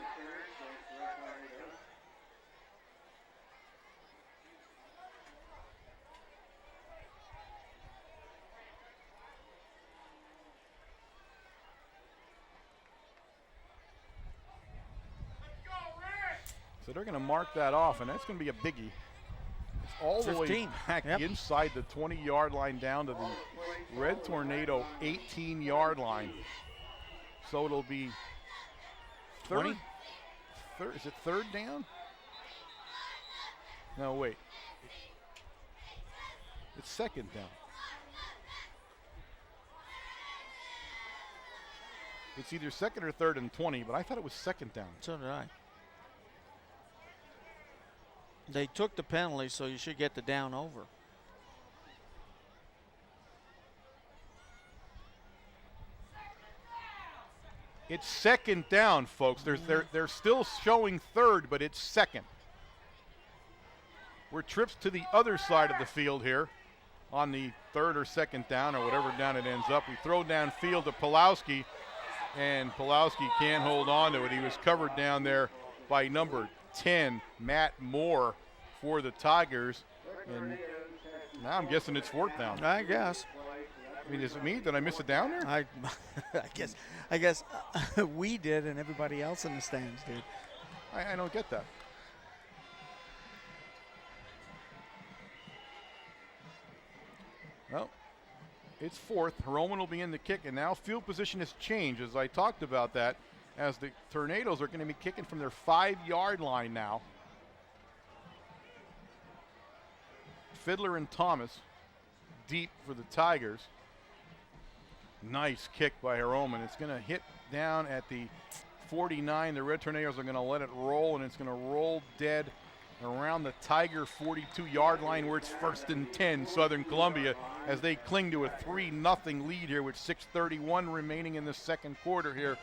S1: So they're going to mark that off, and that's going to be a biggie. It's all 15. The way back inside the 20-yard line down to the Red Tornado 18-yard line. So it'll be
S2: 20.
S1: Is it third down? No, wait. It's second down. It's either second or third and 20, but I thought it was second down.
S2: So did I. They took the penalty, so you should get the down over.
S1: It's second down, folks. They're still showing third, but it's second. We're trips to the other side of the field here on the third or second down or whatever down it ends up. We throw downfield to Pulowski, and Pulowski can't hold on to it. He was covered down there by number 10, Matt Moore, for the Tigers. And now I'm guessing it's fourth down.
S2: I guess.
S1: I mean, is it me? Did I miss a down there?
S2: I guess we did, and everybody else in the stands did.
S1: I don't get that. Well, it's fourth. Roman will be in the kick, and now field position has changed, as I talked about that, as the Tornadoes are going to be kicking from their 5-yard line now. Fiddler and Thomas deep for the Tigers. Nice kick by Hiroman. It's going to hit down at the 49. The Red Tornadoes are going to let it roll, and it's going to roll dead around the Tiger 42-yard line where it's 1st and 10, Southern Columbia, as they cling to a 3-0 lead here with 6:31 remaining in the second quarter here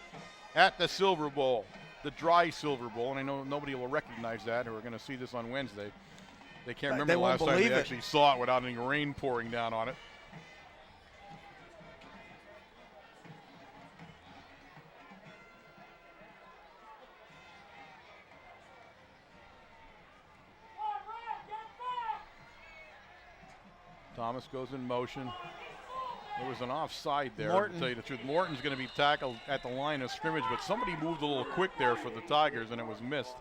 S1: at the Silver Bowl, the dry Silver Bowl. And I know nobody will recognize that who are going to see this on Wednesday. They can't remember the last time they actually saw it without any rain pouring down on it. Thomas goes in motion. There was an offside there, to tell you the truth. Morton's going to be tackled at the line of scrimmage, but somebody moved a little quick there for the Tigers, and it was missed.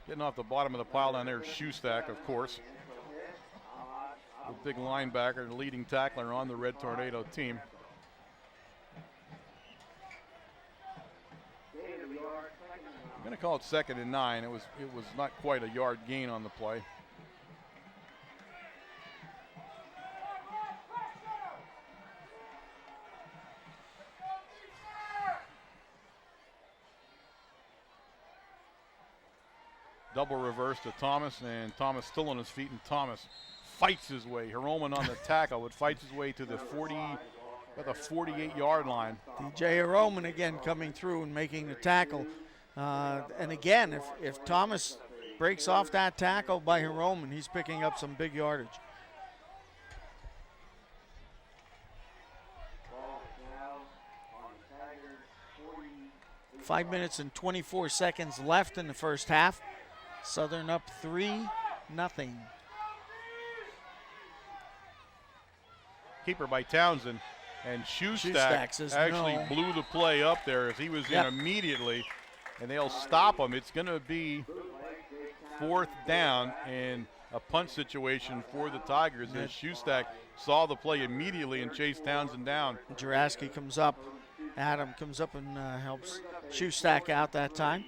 S1: Getting off the bottom of the pile down there is Shoestack, of course. The big linebacker, the leading tackler on the Red Tornado team. I'm going to call it 2nd and 9. It was not quite a yard gain on the play. Double reverse to Thomas, and Thomas still on his feet, and Thomas fights his way. Hiroman on the tackle, but fights his way to the 48-yard line.
S2: DJ Hiroman again coming through and making the tackle. And again, if Thomas breaks off that tackle by Hiroman, he's picking up some big yardage. 5 minutes and 24 seconds left in the first half. Southern up 3-0.
S1: Keeper by Townsend, and Shoestack actually blew the play up there as he was in immediately, and they'll stop him. It's going to be 4th down and a punt situation for the Tigers as Shoestack saw the play immediately and chased Townsend down.
S2: Juraski comes up. Adam comes up and helps Shoestack out that time.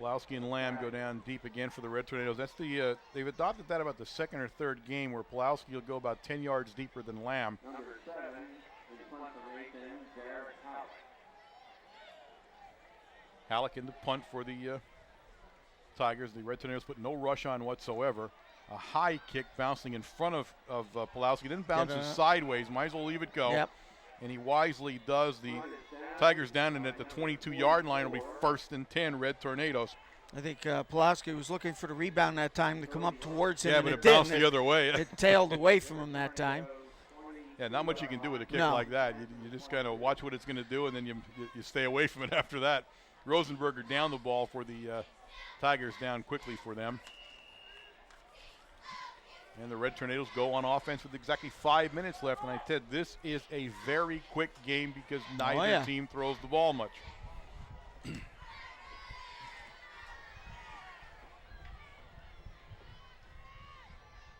S1: Pulowski and Lamb go down deep again for the Red Tornadoes. That's the they've adopted that about the 2nd or 3rd game where Pulowski will go about 10 yards deeper than Lamb. Halleck in the punt for the Tigers. The Red Tornadoes put no rush on whatsoever. A high kick bouncing in front of Pulowski, then bounces sideways. Might as well leave it go.
S2: Yep.
S1: And he wisely does. The Tigers down and at the 22-yard line will be 1st and 10, Red Tornadoes.
S2: I think Pulowski was looking for the rebound that time to come up towards him.
S1: Yeah, but it bounced the other way.
S2: It tailed away from him that time.
S1: Yeah, not much you can do with a kick like that. You just kind of watch what it's going to do, and then you stay away from it after that. Rosenberger down the ball for the Tigers, down quickly for them. And the Red Tornadoes go on offense with exactly 5 minutes left. And I said this is a very quick game because neither team throws the ball much.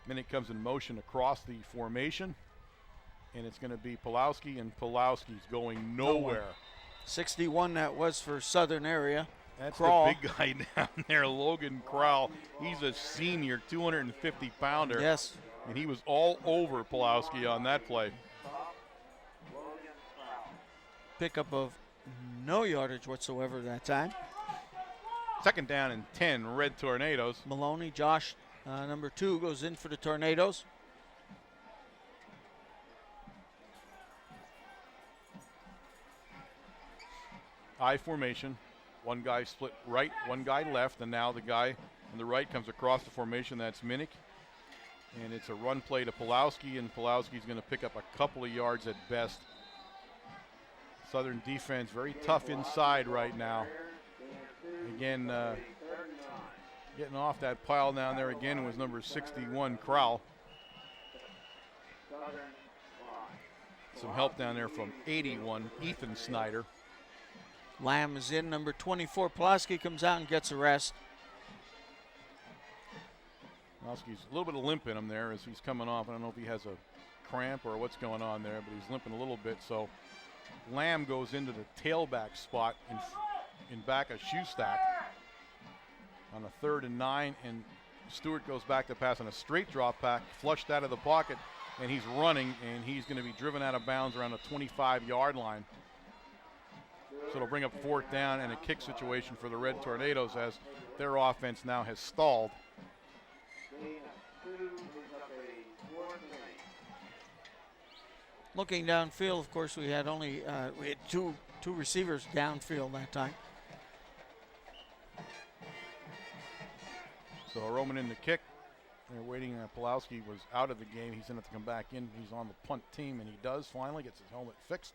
S1: Minute comes in motion across the formation. And it's going to be Pulowski, and Pulowski's going nowhere.
S2: 61 that was for Southern area.
S1: That's
S2: Crawl.
S1: the big guy down there, Logan Crowell. He's a senior, 250-pounder.
S2: Yes.
S1: And he was all over Pulowski on that play.
S2: Pickup of no yardage whatsoever that time.
S1: 2nd down and 10, Red Tornadoes.
S2: Maloney, Josh, number 2, goes in for the Tornadoes.
S1: I formation. One guy split right, one guy left, and now the guy on the right comes across the formation. That's Minnick. And it's a run play to Pulowski, and Pulowski's going to pick up a couple of yards at best. Southern defense very tough inside right now. Again, getting off that pile down there again was number 61, Crowell. Some help down there from 81, Ethan Snyder.
S2: Lamb is in, number 24. Pulaski comes out and gets a rest.
S1: Pulowski's a little bit of limp in him there as he's coming off. I don't know if he has a cramp or what's going on there, but he's limping a little bit. So Lamb goes into the tailback spot in back of Shoestack on a 3rd and 9, and Stewart goes back to pass on a straight drop back, flushed out of the pocket, and he's running, and he's going to be driven out of bounds around the 25-yard line. So it'll bring up 4th down and a kick situation for the Red Tornadoes as their offense now has stalled.
S2: Looking downfield, of course, we had two receivers downfield that time.
S1: So Roman in the kick. They're waiting. Pulowski was out of the game. He's going to have to come back in. He's on the punt team, and he does finally. Gets his helmet fixed.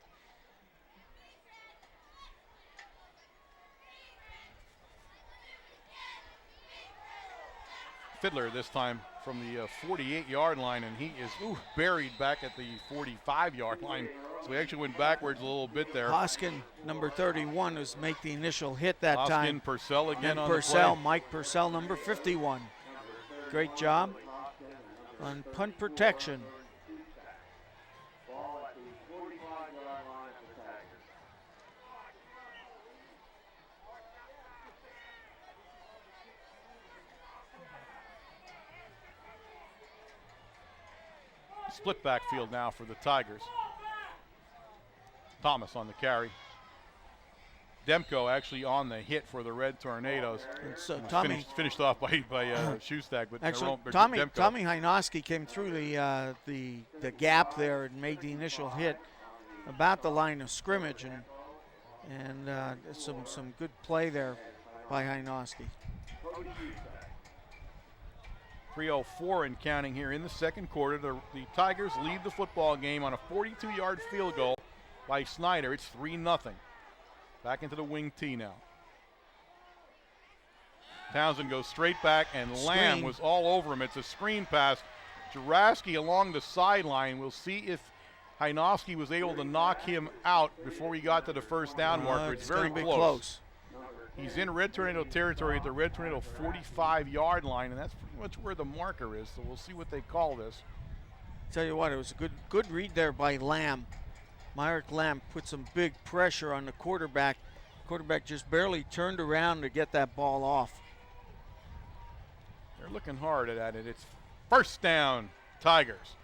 S1: Fiddler this time from the 48-yard line, and he is buried back at the 45-yard line. So he actually went backwards a little bit there.
S2: Hoskin, number 31, was make the initial hit that
S1: Hoskin,
S2: time.
S1: Purcell again
S2: and
S1: on
S2: Purcell,
S1: the play.
S2: Mike Purcell, number 51. Great job on punt protection.
S3: Ball at the 45-yard line for the Tigers.
S1: Split backfield now for the Tigers. Thomas on the carry. Demko actually on the hit for the Red Tornadoes.
S2: And so Tommy
S1: Finished off by Schustak, but
S2: actually
S1: Demko.
S2: Tommy Hynoski came through the gap there and made the initial hit about the line of scrimmage, and some good play there by Hynoski.
S1: 3:04 and counting here in the second quarter. The Tigers lead the football game on a 42-yard field goal by Snyder. It's 3-0. Back into the wing tee now. Townsend goes straight back, and Lamb was all over him. It's a screen pass. Juraski along the sideline. We'll see if Hynoski was able to knock him out before we got to the first down marker. It's very close. He's in Red Tornado territory at the Red Tornado 45-yard line, and that's pretty much where the marker is, so we'll see what they call this.
S2: Tell you what, it was a good read there by Lamb. Myrick Lamb put some big pressure on the quarterback. Quarterback just barely turned around to get that ball off.
S1: They're looking hard at it. It's first down, Tigers.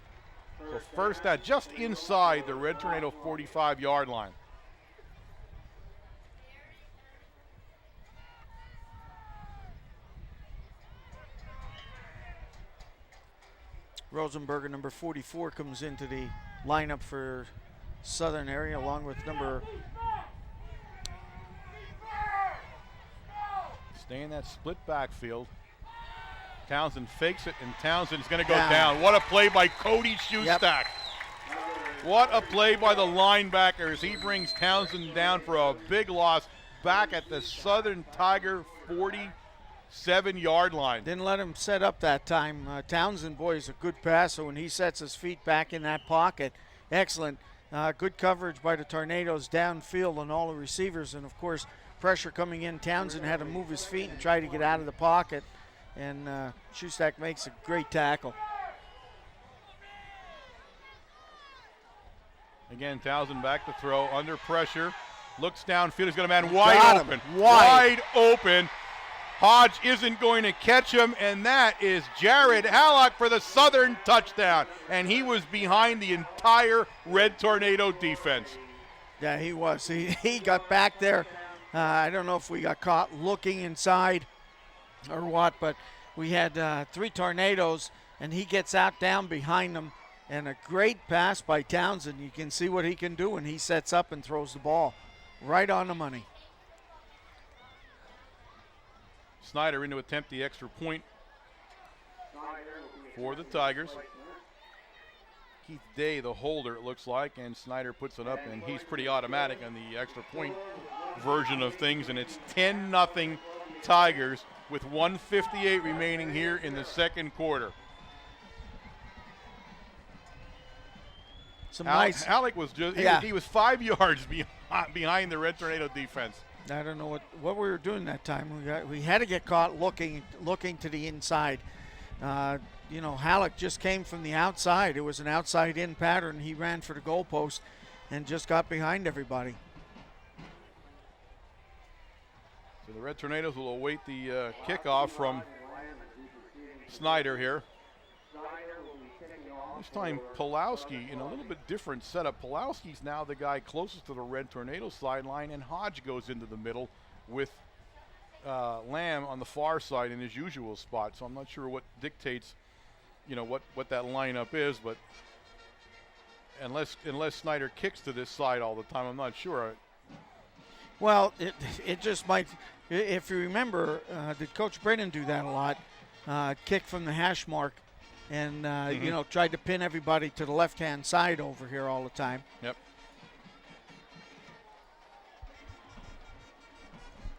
S1: So first down, just inside the Red Tornado 45-yard line.
S2: Rosenberger, number 44, comes into the lineup for Southern area along with number.
S1: Stay in that split backfield. Townsend fakes it, and Townsend's going to go down. What a play by Cody Schustak. Yep. What a play by the linebackers. He brings Townsend down for a big loss back at the Southern Tiger 47-yard line.
S2: Didn't let him set up that time. Townsend, boy, is a good passer when he sets his feet back in that pocket. Excellent. Good coverage by the Tornadoes downfield on all the receivers, and of course pressure coming in. Townsend had to move his feet and try to get out of the pocket, and Schustak makes a great tackle.
S1: Again, Townsend back to throw, under pressure, looks downfield, he's got a man wide open. Wide open. Hodge isn't going to catch him, and that is Jared Hallock for the Southern touchdown. And he was behind the entire Red Tornado defense.
S2: Yeah, he was. He got back there. I don't know if we got caught looking inside or what, but we had 3 Tornadoes, and he gets out down behind them. And a great pass by Townsend. You can see what he can do, and he sets up and throws the ball right on the money.
S1: Snyder in to attempt the extra point for the Tigers. Keith Day, the holder, it looks like, and Snyder puts it up, and he's pretty automatic on the extra point version of things, and it's 10-0 Tigers with 1:58 remaining here in the second quarter. Halleck was just, he was 5 yards behind the Red Tornado defense.
S2: I don't know what we were doing that time. We had to get caught looking to the inside. Halleck just came from the outside. It was an outside-in pattern. He ran for the goalpost and just got behind everybody.
S1: So the Red Tornadoes will await the kickoff from Snyder here.
S3: Snyder will be kicking off.
S1: This time Pulowski in a little bit different setup. Pulowski's now the guy closest to the Red Tornado sideline, and Hodge goes into the middle with Lamb on the far side in his usual spot. So I'm not sure what dictates, what that lineup is, but unless Snyder kicks to this side all the time, I'm not sure.
S2: Well, it just might. If you remember, did Coach Brennan do that a lot? Kick from the hash mark, and tried to pin everybody to the left-hand side over here all the time.
S1: Yep.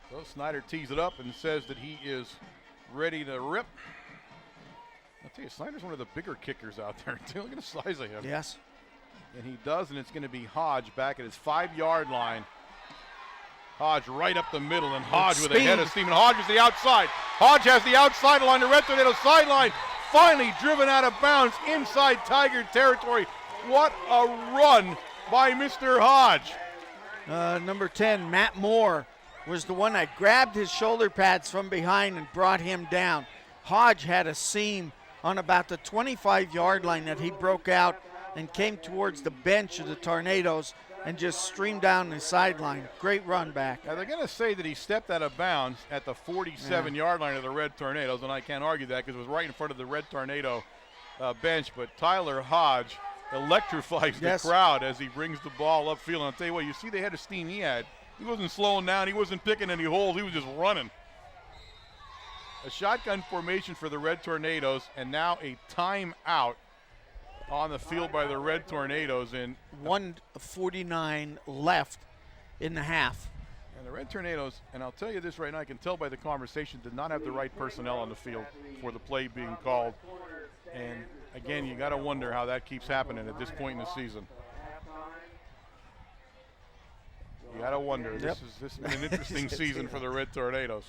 S1: So Snyder tees it up and says that he is ready to rip. I'll tell you, Snyder's one of the bigger kickers out there. Look at the size of him.
S2: Yes.
S1: And he does, and it's going to be Hodge back at his 5-yard line. Hodge right up the middle, and Hodge with a head of steam. And Hodge is the outside. Hodge has the outside along the Red Tornado sideline. Finally driven out of bounds inside Tiger territory. What a run by Mr. Hodge.
S2: Number 10, Matt Moore, was the one that grabbed his shoulder pads from behind and brought him down. Hodge had a seam on about the 25-yard line that he broke out and came towards the bench of the Tornadoes and just streamed down the sideline. Great run back.
S1: Now they're going to say that he stepped out of bounds at the 47-yard line of the Red Tornadoes, and I can't argue that because it was right in front of the Red Tornado bench. But Tyler Hodge electrifies the crowd as he brings the ball upfield. And I'll tell you what, you see the head of steam he had. He wasn't slowing down. He wasn't picking any holes. He was just running. A shotgun formation for the Red Tornadoes, and now a timeout on the field by the Red Tornadoes. And
S2: 1:49 left in the half.
S1: And the Red Tornadoes, and I'll tell you this right now, I can tell by the conversation, did not have the right personnel on the field for the play being called. And again, you got to wonder how that keeps happening at this point in the season. You got to wonder.
S2: Yep.
S1: This has been an interesting season for the Red Tornadoes.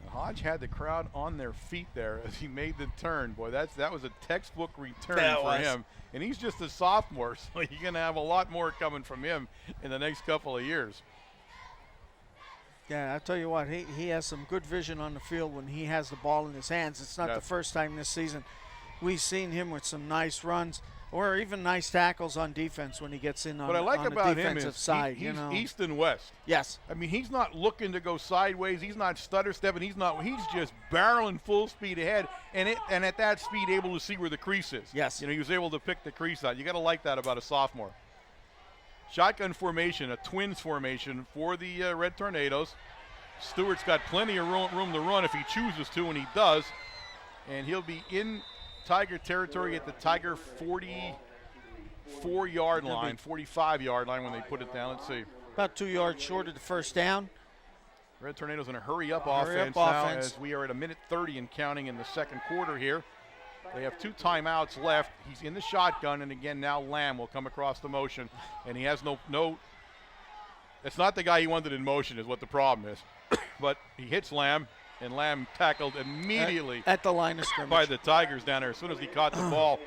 S1: Hodge had the crowd on their feet there as he made the turn. Boy, that was a textbook return for him. And he's just a sophomore, so you're going to have a lot more coming from him in the next couple of years.
S2: Yeah, I'll tell you what, he has some good vision on the field when he has the ball in his hands. It's not the first time this season we've seen him with some nice runs or even nice tackles on defense when he gets in on,
S1: what I like
S2: on
S1: about
S2: the defensive
S1: him is
S2: side.
S1: he's east and west.
S2: Yes.
S1: I mean, he's not looking to go sideways. He's not stutter stepping. He's just barreling full speed ahead, and at that speed able to see where the crease is.
S2: Yes.
S1: He was able to pick the crease out. You got to like that about a sophomore. Shotgun formation, a twins formation for the Red Tornadoes. Stewart's got plenty of room to run if he chooses to, and he does. And he'll be in Tiger territory at the Tiger 44-yard line, 45-yard line when they put it down. Let's see.
S2: About 2 yards short of the first down.
S1: Red Tornadoes in a hurry-up offense now as we are at 1:30 and counting in the second quarter here. They have 2 timeouts left. He's in the shotgun, and again now Lamb will come across the motion, and he has no. It's not the guy he wanted in motion is what the problem is, but he hits Lamb, and Lamb tackled immediately
S2: at the line of scrimmage
S1: by the Tigers down there as soon as he caught the ball.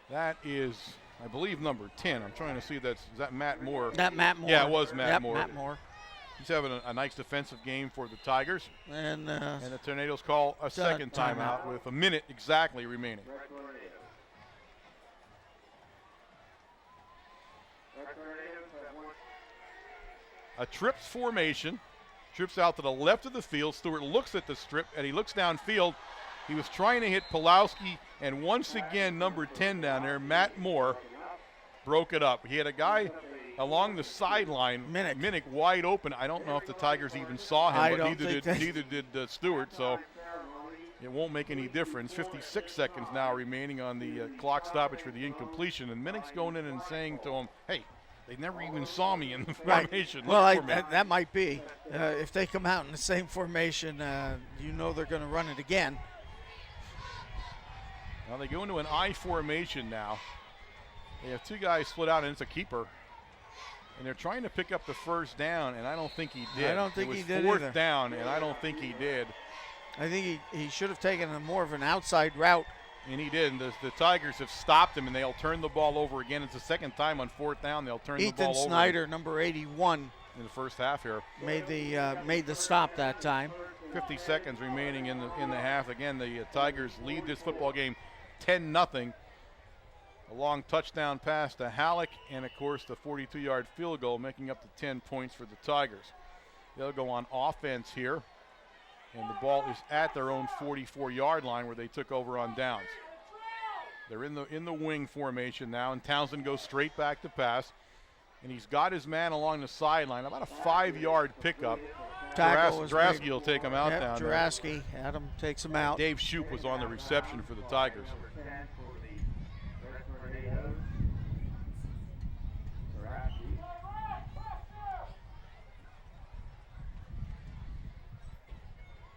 S1: That is, I believe, number 10. I'm trying to see is that Matt Moore?
S2: That Matt Moore.
S1: Yeah, it was Matt Moore.
S2: Matt Moore.
S1: He's having a nice defensive game for the Tigers.
S2: And
S1: the Tornadoes call a second timeout with a minute exactly remaining. A trips formation. Trips out to the left of the field. Stewart looks at the strip, and he looks downfield. He was trying to hit Pulowski, and once again, number 10 down there, Matt Moore, broke it up. He had a guy along the sideline, Minnick wide open. I don't know if the Tigers even saw him, but neither did Stewart, so it won't make any difference. 56 seconds now remaining on the clock stoppage for the incompletion, and Minnick's going in and saying to him, hey, they never even saw me in the formation.
S2: Well, that might be. If they come out in the same formation, you know they're going to run it again.
S1: Now they go into an I formation now. They have 2 guys split out, and it's a keeper. And they're trying to pick up the first down, and I don't think he did.
S2: I don't think he did
S1: It was
S2: either.
S1: 4th down, and I don't think he did.
S2: I think he should have taken more of an outside route.
S1: And he did. And the Tigers have stopped him, and they'll turn the ball over again. It's the second time on 4th down they'll turn the ball over.
S2: Ethan Snyder, number 81,
S1: in the first half here.
S2: Made the stop that time.
S1: 50 seconds remaining in the half. Again, the Tigers lead this football game 10-0. A long touchdown pass to Halleck, and of course the 42-yard field goal, making up the 10 points for the Tigers. They'll go on offense here, and the ball is at their own 44-yard line where they took over on downs. They're in the wing formation now, and Townsend goes straight back to pass, and he's got his man along the sideline, about a 5-yard pickup. Juraski will take him out down there.
S2: Juraski, Adam takes him out.
S1: Dave Shoup was on the reception for the Tigers.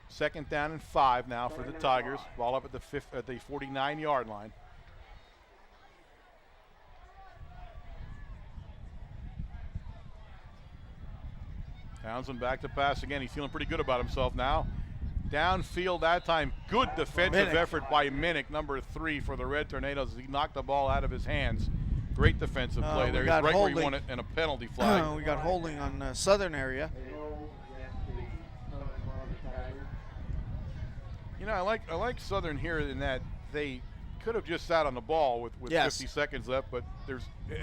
S1: Second down and 5 now for the Tigers. Ball up at the 49-yard line. Townsend back to pass again. He's feeling pretty good about himself now. Downfield that time. Good defensive effort by Minnick, number 3 for the Red Tornadoes. He knocked the ball out of his hands. Great defensive play there. He's right where he won it, and a penalty flag.
S2: We got holding on the southern area.
S1: You know, I like Southern here in that they could have just sat on the ball with 50 seconds left, but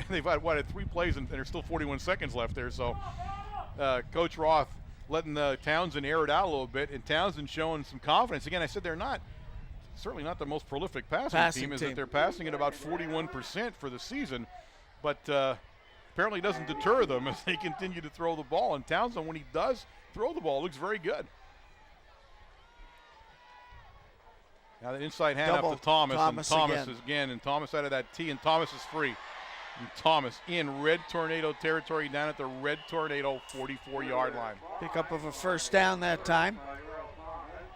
S1: they've had 3 plays and there's still 41 seconds left there. So Coach Roth letting Townsend air it out a little bit, and Townsend showing some confidence. Again, I said they're certainly not the most prolific passing team. Is that they're passing at about 41% for the season, but apparently doesn't deter them as they continue to throw the ball. And Townsend, when he does throw the ball, looks very good. Now the inside hand up to Thomas, and Thomas is again, and Thomas out of that tee, and Thomas is free. And Thomas in Red Tornado territory down at the Red Tornado 44-yard line.
S2: Pickup of a first down that time.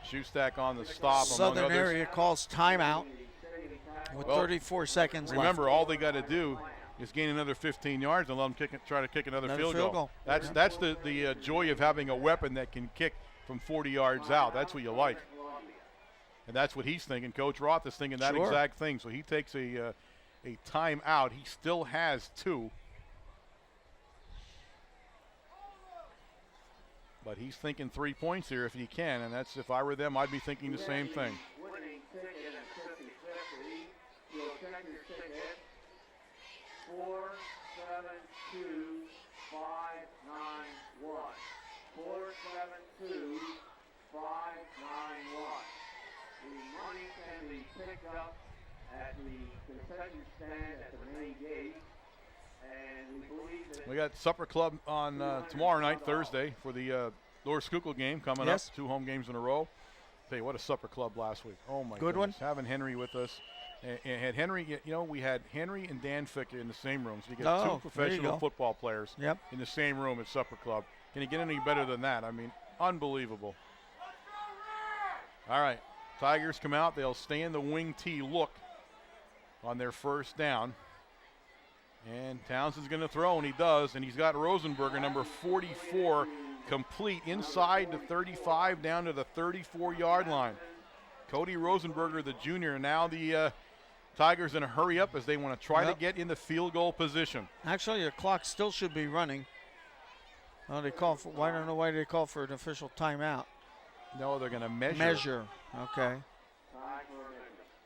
S1: Shoestack on the stop.
S2: Southern area calls timeout with 34 seconds left.
S1: Remember, all they got to do is gain another 15 yards and let them try to kick another field goal. That's the joy of having a weapon that can kick from 40 yards out. That's what you like. And that's what he's thinking. Coach Roth is thinking that exact thing. So he takes a timeout. He still has 2. But he's thinking 3 points here if he can, and that's, if I were them, I'd be thinking the same thing.
S3: The money can be picked up at the concession stand at the main gate, and we believe that
S1: we got Supper Club on tomorrow night, Thursday, for the Lower Schuylkill game coming up. 2 home games in a row. Tell you what, a Supper Club last week. Oh my
S2: good
S1: goodness.
S2: One.
S1: Having Henry with us, and had Henry. We had Henry and Dan Fick in the same room, so you get 2 professional football players in the same room at Supper Club. Can you get any better than that? I mean, unbelievable. All right. Tigers come out. They'll stay in the wing tee look on their first down. And Townsend's going to throw, and he does. And he's got Rosenberger, number 44, complete inside the 35 down to the 34-yard line. Cody Rosenberger, the junior. Now the Tigers in a hurry up as they want to try to get in the field goal position.
S2: Actually, the clock still should be running. Oh, I don't know why they call for an official timeout.
S1: No, they're going to
S2: measure. Okay.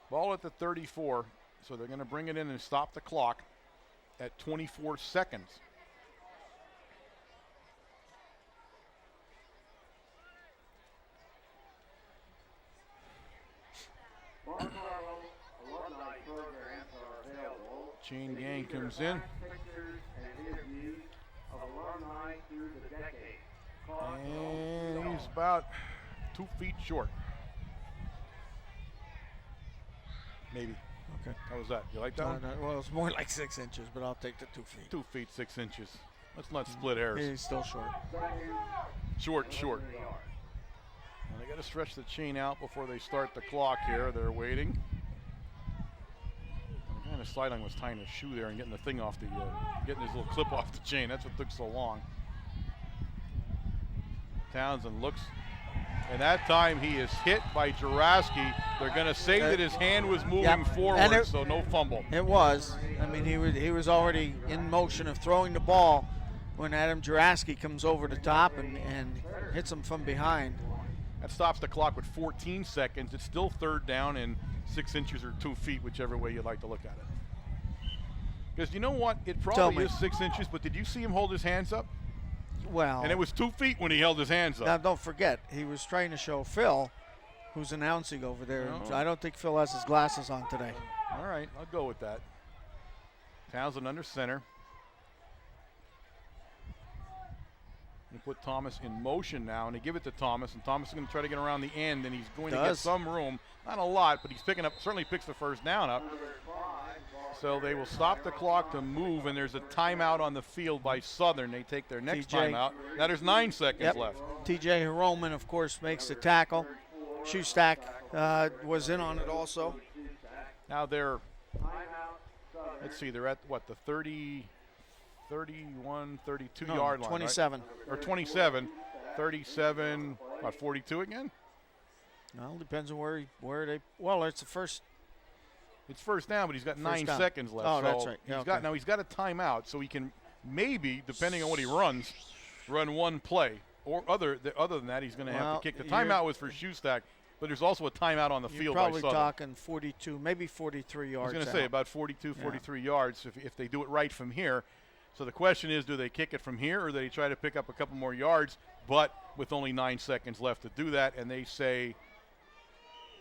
S1: Ball at the 34, so they're going to bring it in and stop the clock at 24 seconds. Chain gang comes in. And he's about 2 feet short. Maybe.
S2: Okay.
S1: How was that? You like that one?
S2: Well, it's more like 6 inches, but I'll take the 2 feet.
S1: 2 feet, 6 inches. Let's not split hairs.
S2: He's still short.
S1: Short. And they got to stretch the chain out before they start the clock here. They're waiting. The guy on the sideline was tying a shoe there and getting the thing off getting his little clip off the chain. That's what took so long. Townsend looks, and that time he is hit by Juraski. They're going to say that his hand was moving forward, so no fumble.
S2: It was. I mean, he was already in motion of throwing the ball, when Adam Juraski comes over the top and hits him from behind.
S1: That stops the clock with 14 seconds. It's still 3rd down and 6 inches or 2 feet, whichever way you'd like to look at it. Because you know what? It probably is 6 inches, but did you see him hold his hands up?
S2: Well.
S1: And it was 2 feet when he held his hands up.
S2: Now, don't forget, he was trying to show Phil, who's announcing over there.
S1: No.
S2: I don't think Phil has his glasses on today.
S1: All right, I'll go with that. Townsend under center. They put Thomas in motion now, and they give it to Thomas, and Thomas is going to try to get around the end, and he's going to get some room. Not a lot, but he's picking up, certainly picks the 1st down up. So they will stop the clock to move, and there's a timeout on the field by Southern. They take their next timeout. Now there's 9 seconds left.
S2: TJ Heroman, of course, makes the tackle. Shoestack was in on it also.
S1: Now they're, let's see, they're at what, the 30, 31, 32 yard line,
S2: 27.
S1: Right? Or 27, 37, what, 42 again?
S2: Well, depends on where they, well, it's the first.
S1: It's 1st down, but he's got 9
S2: down.
S1: seconds left.
S2: Oh,
S1: so
S2: that's right. Yeah,
S1: now he's got a timeout, so he can maybe, depending on what he runs, run one play. Or other than that, he's going to have to kick. The timeout was for Shoestack, but there's also a timeout on the field by Southern.
S2: Probably talking 42, maybe 43 yards.
S1: I was going to say about 42, 43 yards if they do it right from here. So the question is, do they kick it from here, or do they try to pick up a couple more yards, but with only 9 seconds left to do that? And they say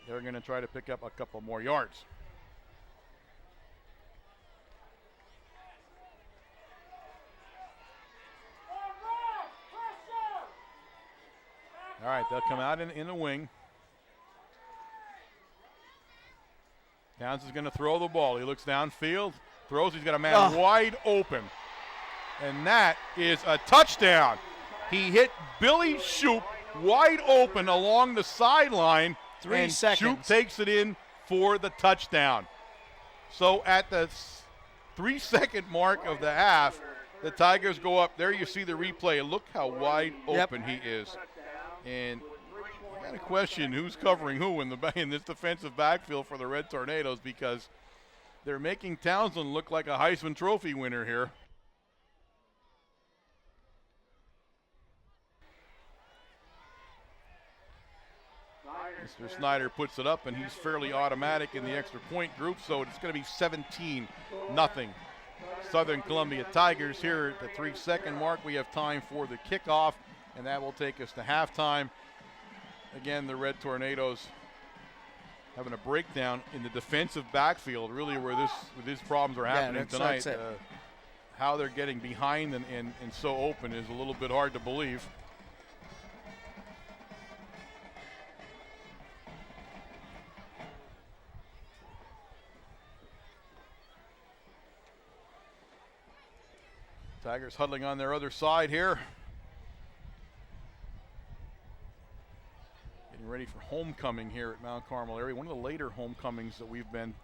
S1: they're going to try to pick up a couple more yards. All right, they'll come out in the wing. Towns is going to throw the ball. He looks downfield, throws. He's got a man wide open. And that is a touchdown. He hit Billy Shoup wide open along the sideline.
S2: 3 seconds.
S1: Shoup takes it in for the touchdown. So at the 3-second mark of the half, the Tigers go up. There you see the replay. Look how wide open he is. And I got to question who's covering who in this defensive backfield for the Red Tornadoes, because they're making Townsend look like a Heisman Trophy winner here. Mr. Snyder puts it up, and he's fairly automatic in the extra point group, so it's going to be 17-0. Southern Columbia Tigers here at the 3-second mark. We have time for the kickoff, and that will take us to halftime. Again, the Red Tornadoes having a breakdown in the defensive backfield, really where these problems are happening tonight. How they're getting behind and so open is a little bit hard to believe. Tigers huddling on their other side here. Getting ready for homecoming here at Mount Carmel area. One of the later homecomings that we've been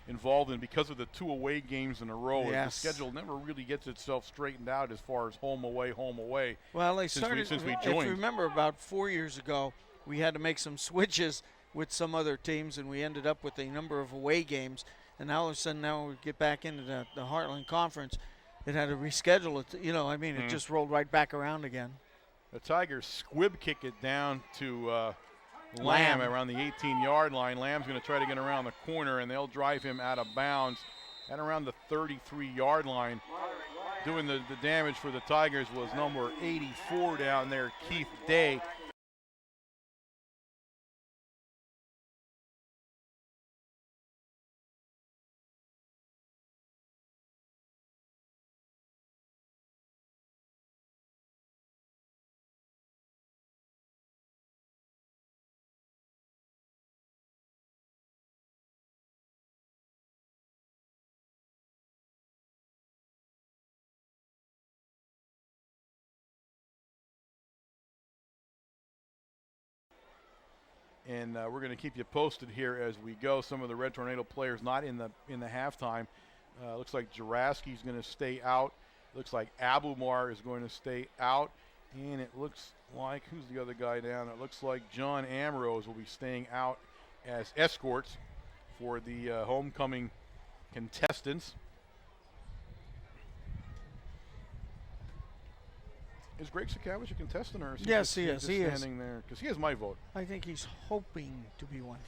S1: involved in because of the 2 away games in a row.
S2: Yes.
S1: The schedule never really gets itself straightened out as far as home away.
S2: Well, they started,
S1: since we joined.
S2: if you remember, about 4 years ago, we had to make some switches with some other teams, and we ended up with a number of away games. And now all of a sudden, now we get back into the Heartland Conference. It had to reschedule it. It just rolled right back around again.
S1: The Tigers squib kick it down to Lamb around the 18-yard line. Lamb's going to try to get around the corner, and they'll drive him out of bounds at around the 33-yard line. Doing the damage for the Tigers was number 84 down there, Keith Day. And we're going to keep you posted here as we go. Some of the Red Tornado players not in the halftime. Looks like Juraski's going to stay out. Looks like Abumar is going to stay out. And it looks like, who's the other guy down? It looks like John Ambrose will be staying out as escorts for the homecoming contestants. Is Greg Sakavich a contestant, or is he
S2: Yes,
S1: just,
S2: he is.
S1: just
S2: He is.
S1: standing there? Because he has my vote.
S2: I think he's hoping to be one.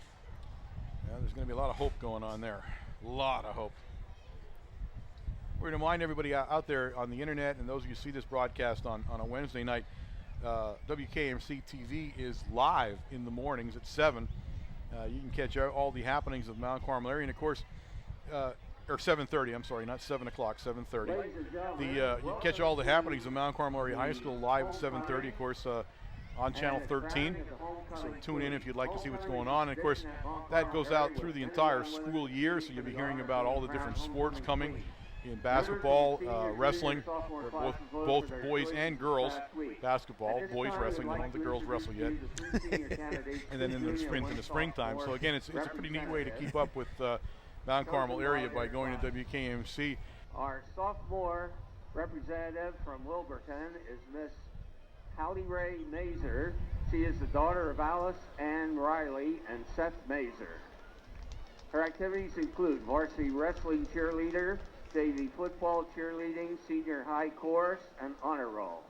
S1: Yeah, there's going to be a lot of hope going on there. A lot of hope. We're going to remind everybody out there on the internet, and those of you who see this broadcast on a Wednesday night, WKMC TV is live in the mornings at 7. You can catch all the happenings of Mount Carmel area, and of course, or 7:30. I'm sorry, not 7 o'clock. 7:30. You catch all the happenings of Mount Carmel Area High School live at 7:30. Of course, on Channel 13. So tune in if you'd like to see what's going on. And of course, that goes out through the entire school year. So you'll be hearing about all the different sports coming in basketball, wrestling, both boys and girls basketball, boys wrestling. They don't have the girls wrestle yet. And then in the springtime. So again, it's a pretty neat way to keep up with Mount Carmel area by going to WKMC.
S3: Our sophomore representative from Wilburton is Miss Hallie Ray Mazer. She is the daughter of Alice Ann Riley and Seth Mazer. Her activities include varsity wrestling cheerleader, JV football cheerleading, senior high chorus, and honor roll.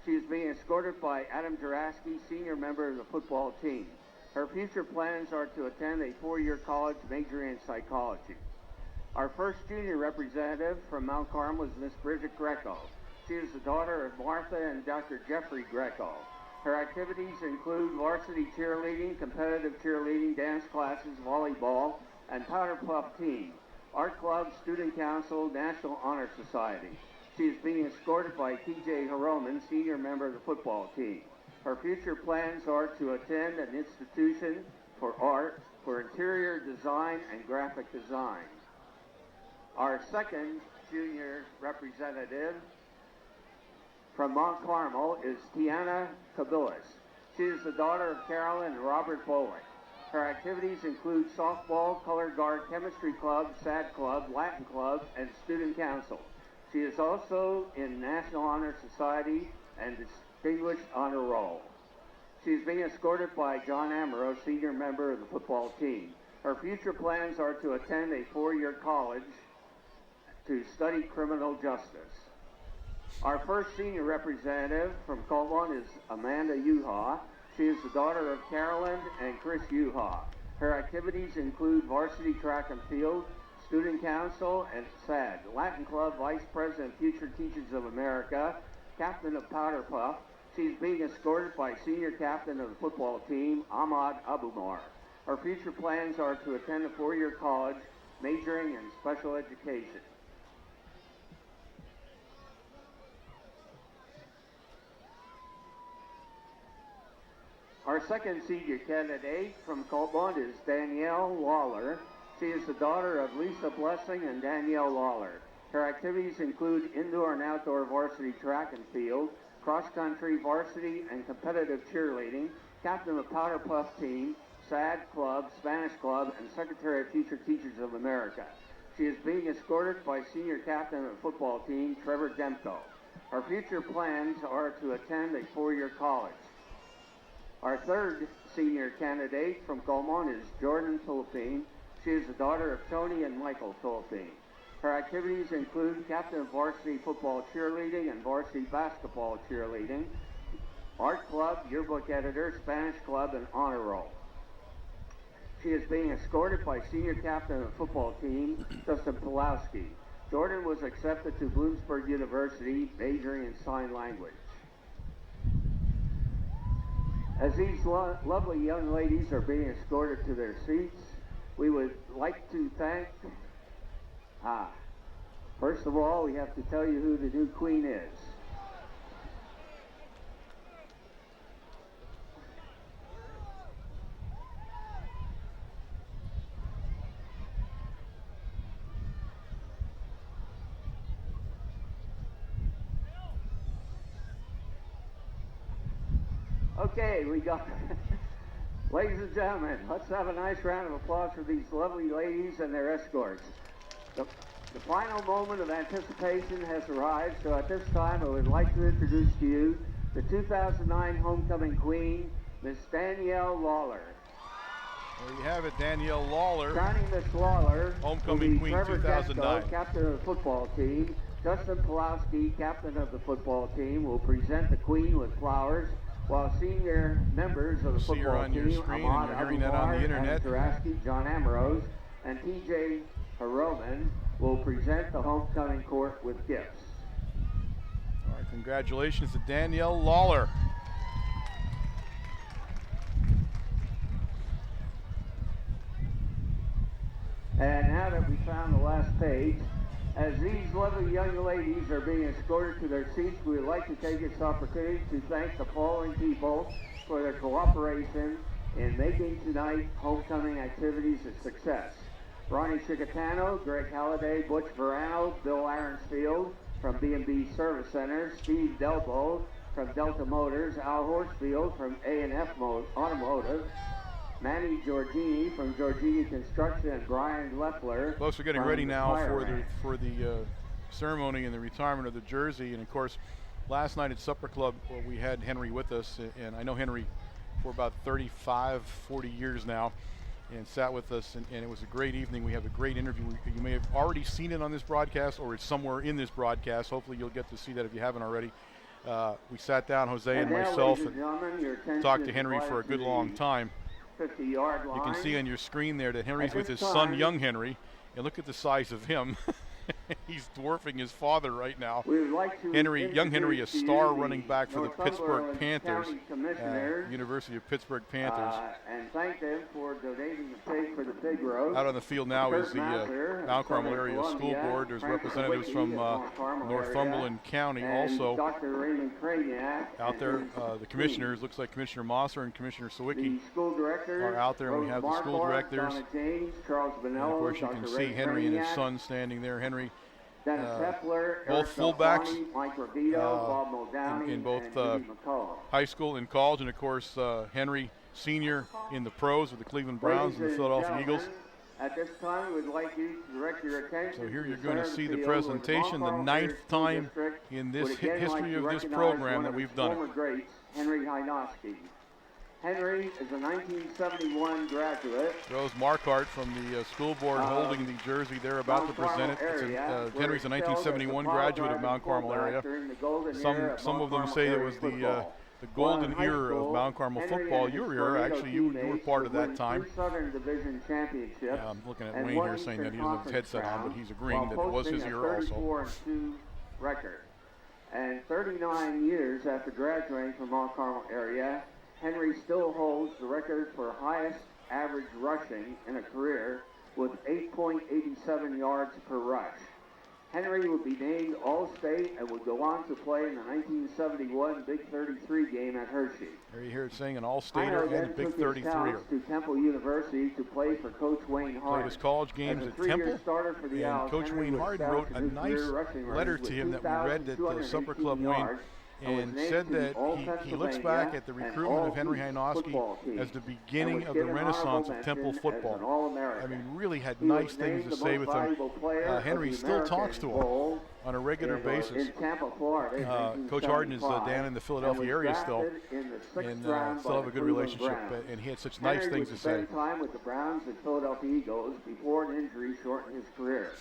S3: She is being escorted by Adam Juraski, senior member of the football team. Her future plans are to attend a 4-year college majoring in psychology. Our first junior representative from Mount Carmel is Miss Bridget Greco. She is the daughter of Martha and Dr. Jeffrey Greco. Her activities include varsity cheerleading, competitive cheerleading, dance classes, volleyball, and powder puff team, art club, student council, National Honor Society. She is being escorted by TJ Hiroman, senior member of the football team. Her future plans are to attend an institution for art, for interior design and graphic design. Our second junior representative from Mount Carmel is Tiana Cabillas. She is the daughter of Carolyn and Robert Bowling. Her activities include softball, color guard, chemistry club, SAD club, Latin club, and student council. She is also in National Honor Society and Distinguished Honor Roll. She is being escorted by John Amaro, senior member of the football team. Her future plans are to attend a 4-year college to study criminal justice. Our first senior representative from Colbon is Amanda Uha. She is the daughter of Carolyn and Chris Uha. Her activities include varsity track and field, student council, and SAD, Latin Club, vice president, Future Teachers of America, captain of Powder Puff. She's being escorted by senior captain of the football team, Ahmad Abumar. Her future plans are to attend a 4-year college, majoring in special education. Our second senior candidate from Colbon is Danielle Lawler. She is the daughter of Lisa Blessing and Danielle Lawler. Her activities include indoor and outdoor varsity track and field, cross-country, varsity, and competitive cheerleading, captain of Powder Puff team, SAD club, Spanish club, and secretary of Future Teachers of America. She is being escorted by senior captain of the football team, Trevor Demko. Her future plans are to attend a 4-year college. Our third senior candidate from Colmon is Jordan Philippine. She is the daughter of Tony and Michael Philippine. Her activities include captain of varsity football cheerleading and varsity basketball cheerleading, art club, yearbook editor, Spanish club, and honor roll. She is being escorted by senior captain of the football team, Justin Pulowski. Jordan was accepted to Bloomsburg University, majoring in sign language. As these lovely young ladies are being escorted to their seats, we would like to thank, first of all, we have to tell you who the new queen is. Okay, we got, ladies and gentlemen, let's have a nice round of applause for these lovely ladies and their escorts. The final moment of anticipation has arrived, so at this time I would like to introduce to you the 2009 homecoming queen, Miss Danielle Lawler.
S1: There you have it, Danielle Lawler.
S3: Crowning Miss Lawler,
S1: homecoming queen
S3: Trevor
S1: 2009.
S3: Demko, captain of the football team, Justin Pulowski, captain of the football team, will present the Queen with flowers, while senior members of the
S1: See her
S3: football
S1: on your
S3: team,
S1: screen, and
S3: Ahmad
S1: you're hearing that on the
S3: Abubakar,
S1: internet.
S3: Adam Zaraski, John Amorose, and TJ Haroman will present the homecoming court with gifts.
S1: All right, congratulations to Danielle Lawler.
S3: And now that we found the last page, as these lovely young ladies are being escorted to their seats, we would like to take this opportunity to thank the following people for their cooperation in making tonight homecoming activities a success. Ronnie Chicatano, Greg Halliday, Butch Verano, Bill Aronsfield from B&B Service Center, Steve Delpo from Delta Motors, Al Horsfield from A&F Automotive, Manny Giorgini from Giorgini Construction, and Brian Leffler.
S1: Folks, we're getting ready now for the ceremony and the retirement of the jersey. And of course, last night at Supper Club, we had Henry with us, and I know Henry for about 35, 40 years now, and sat with us, and it was a great evening. We have a great interview. You may have already seen it on this broadcast, or it's somewhere in this broadcast. Hopefully you'll get to see that if you haven't already. We sat down, Jose and myself, and talked to Henry for a good long time.
S3: 50-yard line.
S1: You can see on your screen there that Henry's with his son, young Henry, and look at the size of him. He's dwarfing his father right now. Young Henry, a star running back for the Pittsburgh Panthers, University of Pittsburgh Panthers.
S3: And thank them for donating the pig for the pig roast.
S1: Out on the field now is the Mount Carmel Area School Board. There's representatives from Northumberland County also
S3: Dr. Raymond Craniac.
S1: out there. The commissioners, looks like Commissioner Mosser and Commissioner Sawicki are out there, and we have the school directors.
S3: James, Charles
S1: And of course, you can see Henry and his son standing there. Henry,
S3: Dennis Heffler,
S1: both
S3: Eric
S1: fullbacks
S3: Belfani, Mike Ravito, Bob Muldowney,
S1: in both
S3: and Jimmy McCullough.
S1: high school and college, and of course Henry Sr. in the pros with the Cleveland Browns and the Philadelphia Eagles.
S3: At this time, we'd like you to direct your attention.
S1: So here
S3: to
S1: you're going to see the
S3: field
S1: presentation, the
S3: where
S1: 9th time
S3: District
S1: in
S3: would
S1: this
S3: again like
S1: history
S3: to
S1: of this
S3: recognize
S1: program
S3: one
S1: that
S3: of
S1: we've
S3: its
S1: done
S3: former
S1: it.
S3: greats, Henry Hynoski. Henry is a 1971 graduate.
S1: Rose Marquardt from the school board holding the jersey. They're about to present it. Henry's a 1971 graduate of Mount Carmel area. Some of them say it was the golden era of Mount Carmel football. Your era, actually, you were part of that time.
S3: Southern Division Championships.
S1: Yeah, I'm looking at Wayne here saying that he doesn't have his headset on, but he's agreeing that it was his era also.
S3: 34-2 record. And 39 years after graduating from Mount Carmel area, Henry still holds the record for highest average rushing in a career with 8.87 yards per rush. Henry would be named All-State and would go on to play in the 1971 Big 33 game at Hershey.
S1: There you hear it saying an All-Stater and a Big 33er.
S3: To Temple University to play for Coach Wayne Hardin.
S1: Played his college games at Temple, and Coach Wayne Hardin wrote a nice letter to him that we read at the Supper Club, Wayne, and said that he looks back at the recruitment of Henry Hynoski as the beginning of the renaissance of Temple football. I mean, really had nice things to say with him. Henry still talks to him on a regular basis. Coach Hardin is down in the Philadelphia area still, and still have a good relationship, and he had such nice things to say.
S3: Henry would spend time with the Browns and Philadelphia Eagles before an injury shortened his career.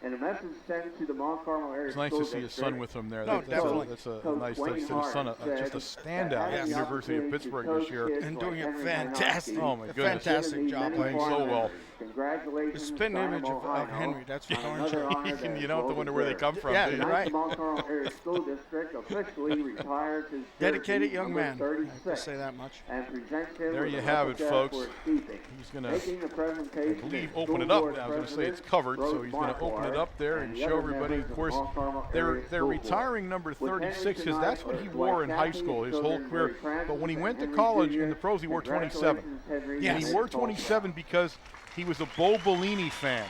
S3: And a message sent to the Mount Carmel area.
S1: It's nice to see his son with him there. That's a nice touch to his son, just a standout at the University of Pittsburgh this year.
S2: And doing a fantastic,
S1: fantastic
S2: job.
S1: Playing so well.
S3: Congratulations.
S2: The spin image of Henry, that's for darn sure.
S1: You don't have to wonder where they come from.
S2: Yeah,
S1: do you?
S2: you're right.
S3: The Mount Carmel area school district officially retires his
S2: Dedicated young
S3: number
S2: man.
S3: 36,
S2: I have to say that much.
S3: and presents him
S1: There
S3: with
S1: you
S3: a
S1: have it,
S3: replica
S1: folks.
S3: for his keeping.
S1: He's going to,
S3: Making the presentation
S1: I believe,
S3: is
S1: open it
S3: school
S1: up.
S3: board
S1: I was going to say it's
S3: president
S1: covered, so
S3: Rose
S1: he's going to open it
S3: Marquardt
S1: up there and
S3: the
S1: show
S3: other
S1: everybody.
S3: members
S1: Of course,
S3: Mount Carmel
S1: they're
S3: area school board.
S1: retiring number
S3: With
S1: 36
S3: Henry
S1: because that's what he
S3: tonight,
S1: wore in
S3: Dwight
S1: high
S3: Kathy,
S1: school, his whole
S3: children
S1: career.
S3: Henry Francis
S1: But when he
S3: and
S1: went to
S3: Henry
S1: college
S3: Jr.,
S1: in the pros, he wore 27.
S3: congratulations, Henry,
S2: Yes.
S1: And he
S3: and
S1: wore
S3: his
S1: 27 because he was a Bo Bellini fan.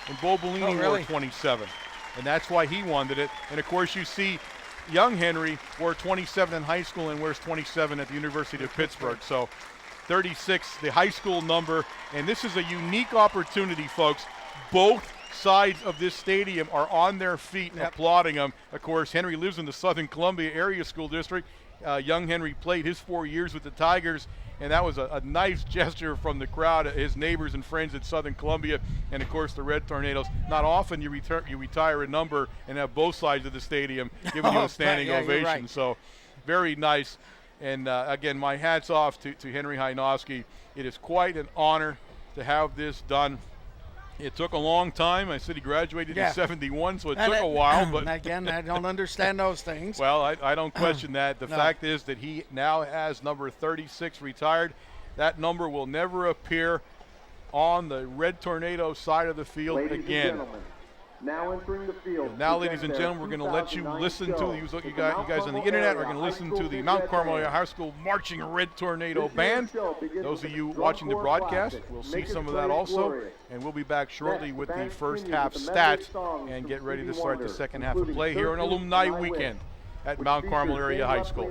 S1: And Bo Bellini wore
S2: really?
S1: 27. And that's why he wanted it. And of course, you see young Henry wore 27 in high school and wears 27 at the University of Pittsburgh. So 36, the high school number. And this is a unique opportunity, folks. Both sides of this stadium are on their feet applauding him. Of course, Henry lives in the Southern Columbia Area School District. Young Henry played his 4 years with the Tigers, And that was a nice gesture from the crowd, his neighbors and friends at Southern Columbia, and of course the Red Tornadoes. Not often you retire a number and have both sides of the stadium giving you a standing ovation.
S2: Right.
S1: So very nice. And again, my hat's off to Henry Hajnowski. It is quite an honor to have this done. It took a long time. I said he graduated in 71, so it took a while. But
S2: again, I don't understand those things.
S1: Well, I don't question that. The fact is that he now has number 36 retired. That number will never appear on the Red Tornado side of the field again.
S4: Now entering the field.
S1: And now, ladies and gentlemen, we're going to let you listen to you guys on the internet are going to listen to the Mount Carmel Area High School Marching Red Tornado Band. Those of you watching the broadcast will see some of that also. And we'll be back shortly with the first half stats and get ready to start the second half of play here on Alumni Weekend at Mount Carmel Area High School.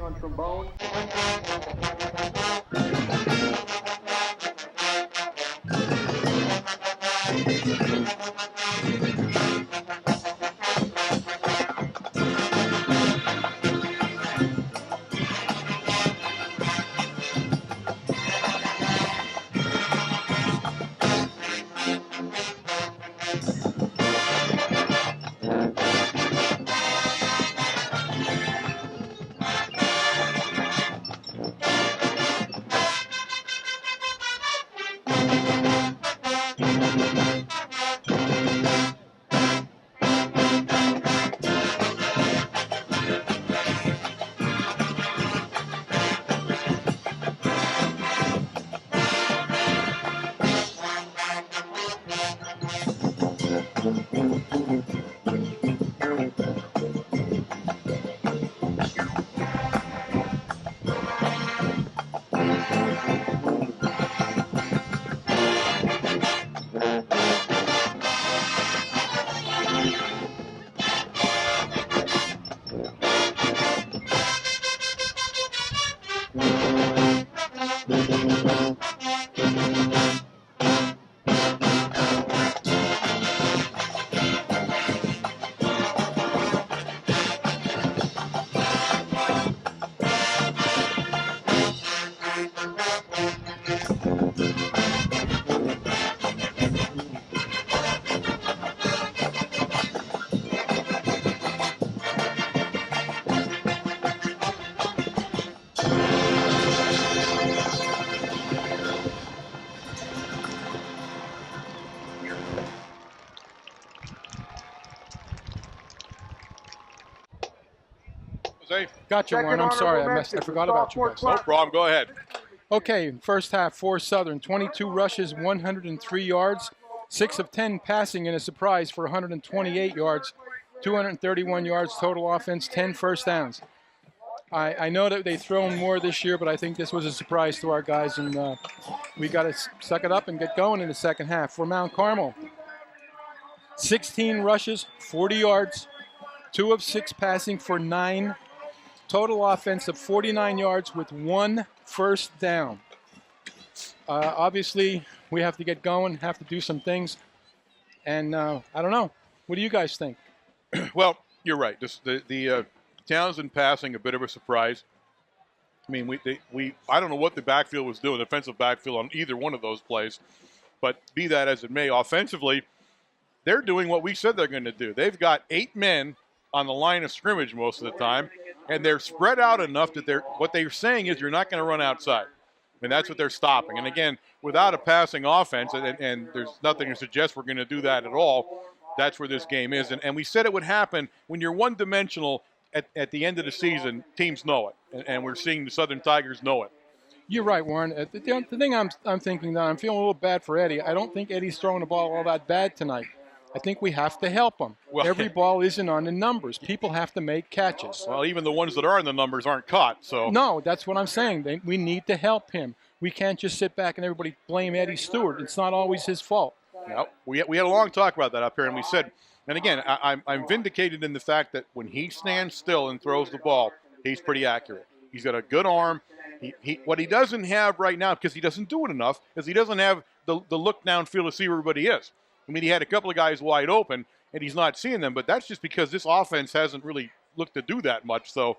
S5: Gotcha, Warren. I'm sorry. I forgot about you guys.
S1: No problem. Go ahead.
S5: Okay, first half for Southern. 22 rushes, 103 yards, 6 of 10 passing, and a surprise for 128 yards, 231 yards total offense, 10 first downs. I know that they've thrown more this year, but I think this was a surprise to our guys, and we got to suck it up and get going in the second half. For Mount Carmel, 16 rushes, 40 yards, 2 of 6 passing for 9. Total offense of 49 yards with 1 first down. Obviously, we have to get going, have to do some things. And I don't know. What do you guys think?
S1: Well, you're right. The Townsend passing, a bit of a surprise. I mean, I don't know what the backfield was doing, defensive backfield on either one of those plays. But be that as it may, offensively, they're doing what we said they're going to do. They've got 8 men on the line of scrimmage most of the time, and they're spread out enough that what they're saying is you're not going to run outside. And that's what they're stopping. And again, without a passing offense, and there's nothing to suggest we're going to do that at all, that's where this game is. And we said it would happen when you're one-dimensional at the end of the season. Teams know it, and we're seeing the Southern Tigers know it.
S5: You're right, Warren. The thing I'm thinking now, I'm feeling a little bad for Eddie. I don't think Eddie's throwing the ball all that bad tonight. I think we have to help him. Well, every ball isn't on the numbers. People have to make catches.
S1: Well, even the ones that are in the numbers aren't caught. So
S5: no, that's what I'm saying. We need to help him. We can't just sit back and everybody blame Eddie Stewart. It's not always his fault.
S1: No, we had a long talk about that up here, and we said, and again, I'm vindicated in the fact that when he stands still and throws the ball, he's pretty accurate. He's got a good arm. What he doesn't have right now, because he doesn't do it enough, is he doesn't have the look downfield to see where everybody is. I mean, he had a couple of guys wide open, and he's not seeing them, but that's just because this offense hasn't really looked to do that much. So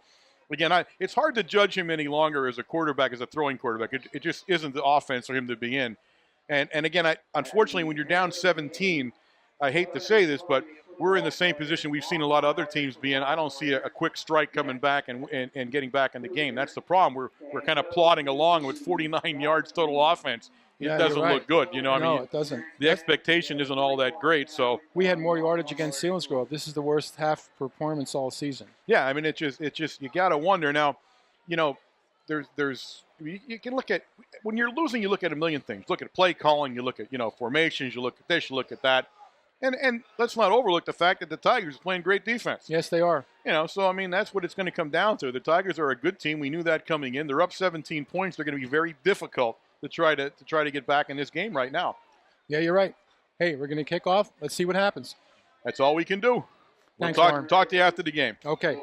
S1: again, it's hard to judge him any longer as a quarterback, as a throwing quarterback. It just isn't the offense for him to be in. And again, unfortunately, when you're down 17, I hate to say this, but we're in the same position we've seen a lot of other teams be in. I don't see a quick strike coming back and getting back in the game. That's the problem. We're kind of plodding along with 49 yards total offense. It doesn't look good, you know. I mean,
S5: it doesn't.
S1: The expectation isn't all that great. So
S5: we had more yardage against Selinsgrove. This is the worst half performance all season.
S1: Yeah, I mean, it just you got to wonder now. You know, you can look at, when you're losing, you look at a million things. Look at play calling. You look at formations. You look at this. You look at that. And let's not overlook the fact that the Tigers are playing great defense.
S5: Yes, they are.
S1: So I mean, that's what it's going to come down to. The Tigers are a good team. We knew that coming in. They're up 17 points. They're going to be very difficult to try to get back in this game right now.
S5: Yeah, you're right. Hey, we're going to kick off. Let's see what happens.
S1: That's all we can do. We'll
S5: Thanks,
S1: talk to you after the game.
S5: Okay.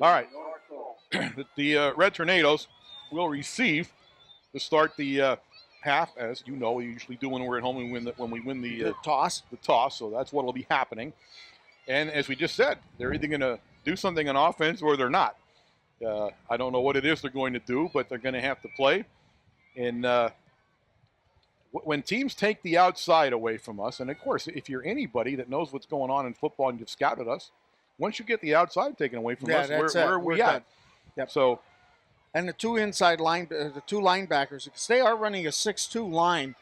S1: All right. The Red Tornadoes will receive to start the half, as you know we usually do when we're at home. When we win the
S2: toss.
S1: The toss. So that's what will be happening. And as we just said, they're either going to do something on offense or they're not. I don't know what it is they're going to do, but they're going to have to play. And when teams take the outside away from us, and of course, if you're anybody that knows what's going on in football and you've scouted us, once you get the outside taken away from us, where are we at?
S2: Yep.
S1: So,
S2: and the two linebackers, because they are running a 6-2 line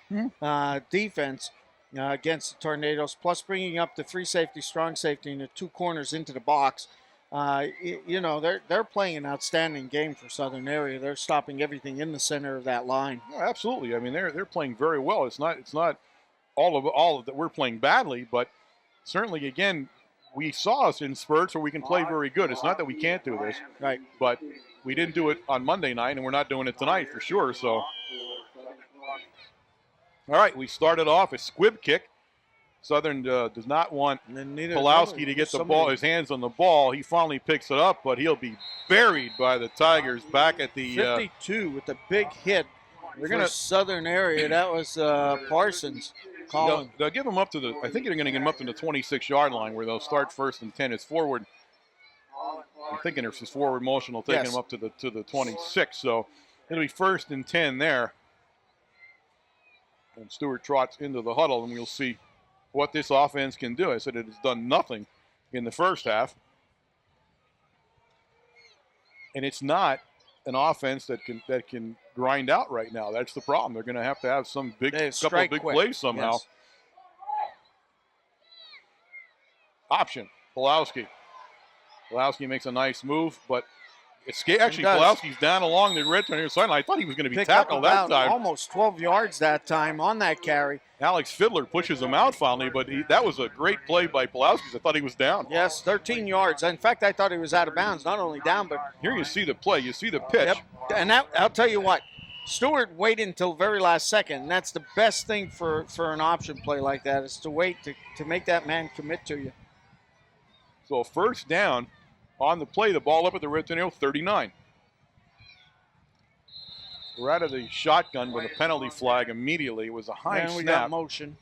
S2: defense against the Tornadoes, plus bringing up the free safety, strong safety, and the two corners into the box. They're playing an outstanding game for Southern Area. They're stopping everything in the center of that line.
S1: Oh, absolutely. I mean, they're playing very well. It's not all of that we're playing badly, but certainly, again, we saw us in spurts where we can play very good. It's not that we can't do this,
S2: right?
S1: But we didn't do it on Monday night, and we're not doing it tonight for sure. So, all right, we started off a squib kick. Southern does not want Pulowski to get his hands on the ball. He finally picks it up, but he'll be buried by the Tigers back at the
S2: 52 with a big hit. They're going to Southern Area. That was Parsons.
S1: They'll give him up to I think they're going to get him up to the 26-yard line where they'll start first and 10. It's forward. I'm thinking it's his forward motion will take him up to the 26. So it'll be first and 10 there. And Stewart trots into the huddle, and we'll see what this offense can do. I said it has done nothing in the first half. And it's not an offense that can grind out right now. That's the problem. They're going to have some couple of big plays somehow.
S2: Yes.
S1: Option, Pulowski. Pulowski makes a nice move, but Pulowski's down along the Red Tornado sideline. I thought he was going to be tackled that time.
S2: Almost 12 yards that time on that carry.
S1: Alex Fiddler pushes him out finally, but that was a great play by Pulowski. I thought he was down.
S2: Yes, 13 yards. In fact, I thought he was out of bounds. Not only down, but
S1: here you see the play. You see the pitch.
S2: Yep. And I'll tell you what, Stewart waited until very last second. And that's the best thing for an option play like that, is to wait to make that man commit to you.
S1: So first down on the play, the ball up at the Red Tornado 39. We're out of the shotgun with a penalty flag immediately. It was a high snap.
S2: And we got motion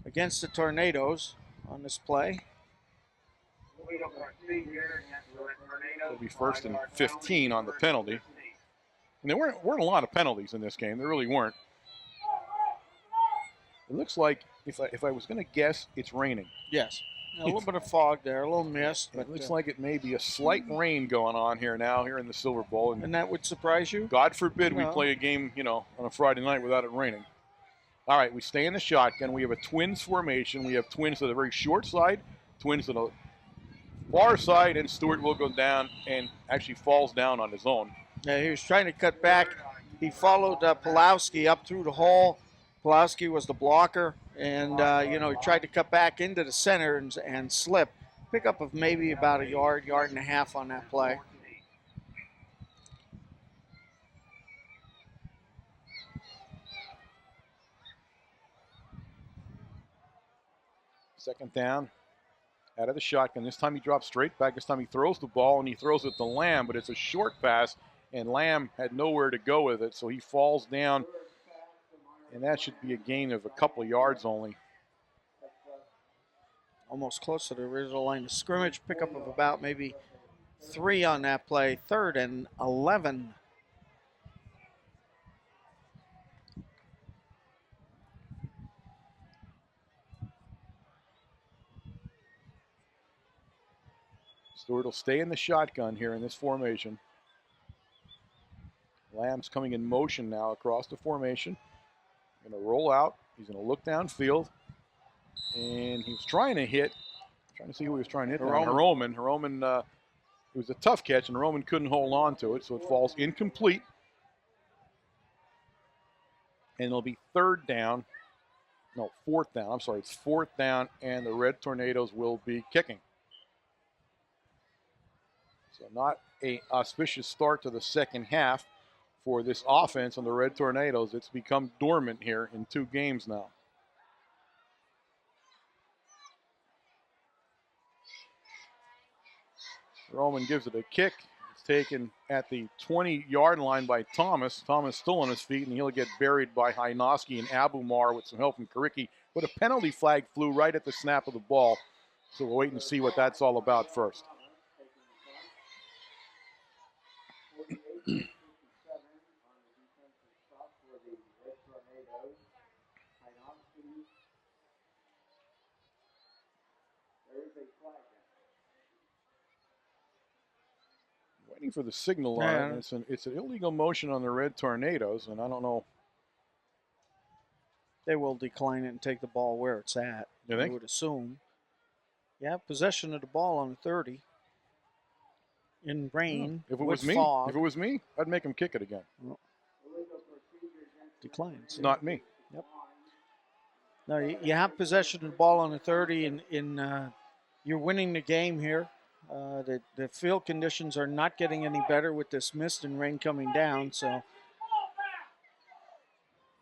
S2: against the Tornadoes on this play.
S1: It'll be first and 15 on the penalty. And there weren't a lot of penalties in this game. There really weren't. It looks like, if I was going to guess, it's raining.
S2: Yes. A little bit of fog there, a little mist. But
S1: it looks like it may be a slight rain going on here in the Silver Bowl.
S2: And that would surprise you?
S1: God forbid we play a game, on a Friday night without it raining. All right, we stay in the shotgun. We have a twins formation. We have twins to the very short side, twins to the far side, and Stewart will go down and actually falls down on his own.
S2: Yeah, he was trying to cut back. He followed Pulowski up through the hole. Pulowski was the blocker. And, he tried to cut back into the center and slip. Pickup of maybe about a yard and a half on that play.
S1: Second down, out of the shotgun. This time he drops straight back. This time he throws the ball, and he throws it to Lamb, but it's a short pass, and Lamb had nowhere to go with it, so he falls down. And that should be a gain of a couple of yards only
S2: almost close to the original line of scrimmage. Pickup of about maybe 3 on that play. 3rd and 11.
S1: Stewart will stay in the shotgun here in this formation. Lamb's coming in motion now across the formation. Going to roll out. He's going to look downfield. And he was trying to hit. Trying to see who he was trying to hit. Heroman. Heroman, it was a tough catch, and Heroman couldn't hold on to it, so it falls incomplete. And it'll be 4th down. I'm sorry, it's 4th down, and the Red Tornadoes will be kicking. So not an auspicious start to the second half for this offense on the Red Tornadoes. It's become dormant here in 2 games now. Roman gives it a kick. It's taken at the 20-yard line by Thomas. Thomas still on his feet, and he'll get buried by Hynoski and Abumar with some help from Karicki. But a penalty flag flew right at the snap of the ball. So we'll wait and see what that's all about first. Waiting for the signal line. Yeah. It's an illegal motion on the Red Tornadoes, and I don't know.
S2: They will decline it and take the ball where it's at.
S1: You think?
S2: I would assume. You have possession of the ball on the 30. In rain.
S1: If it was me, I'd make him kick it again. Well,
S2: declines.
S1: It's not me.
S2: Yep. No, you have possession of the ball on the 30, and you're winning the game here. The field conditions are not getting any better with this mist and rain coming down. So,
S1: all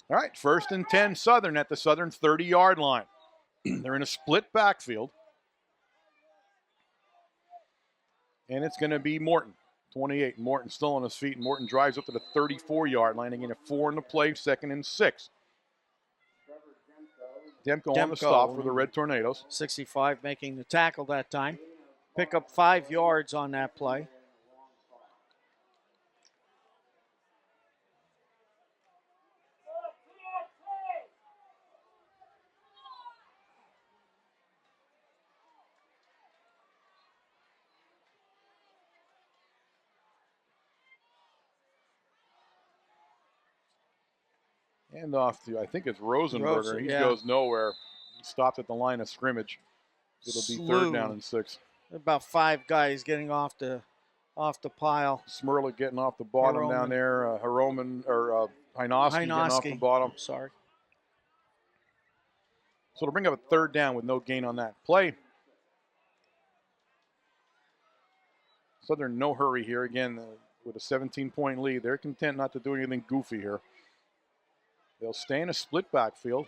S1: right, 1st and 10 Southern at the Southern 30-yard line. They're in a split backfield. And it's going to be Morton, 28. Morton still on his feet. And Morton drives up to the 34-yard line. Again, a 4 in the play, 2nd and 6. Demko on the stop for the Red Tornadoes.
S2: 65 making the tackle that time. Pick up 5 yards on that play.
S1: And off to, I think it's Rosenberger. He goes nowhere. He stopped at the line of scrimmage. It'll be 3rd down and 6.
S2: About 5 guys getting off the pile.
S1: Smurley getting off the bottom down there. Hynoski getting off the bottom.
S2: Sorry.
S1: So to bring up a 3rd down with no gain on that play. Southern no hurry here. Again, with a 17-point lead. They're content not to do anything goofy here. They'll stay in a split backfield.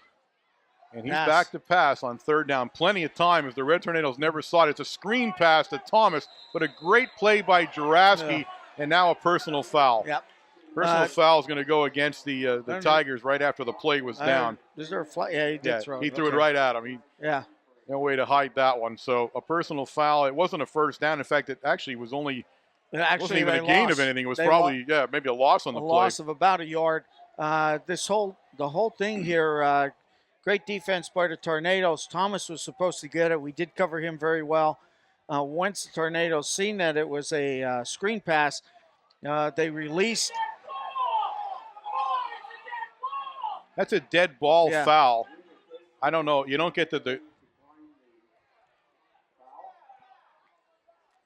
S1: And he's back to pass on 3rd down. Plenty of time if the Red Tornadoes never saw it. It's a screen pass to Thomas, but a great play by Juraski, and now a personal foul.
S2: Yep.
S1: Personal foul is going to go against the Tigers right after the play was down.
S2: Is there a flag? Yeah, he did throw it.
S1: He threw it right at him. No way to hide that one. So a personal foul. It wasn't a 1st down. In fact, it actually was only wasn't even a gain of anything. It was probably maybe a loss on the play.
S2: A loss of about a yard. The whole thing here, great defense by the Tornadoes. Thomas was supposed to get it. We did cover him very well. Once the Tornadoes seen that it was a screen pass, they released.
S1: That's a dead ball foul. I don't know. You don't get the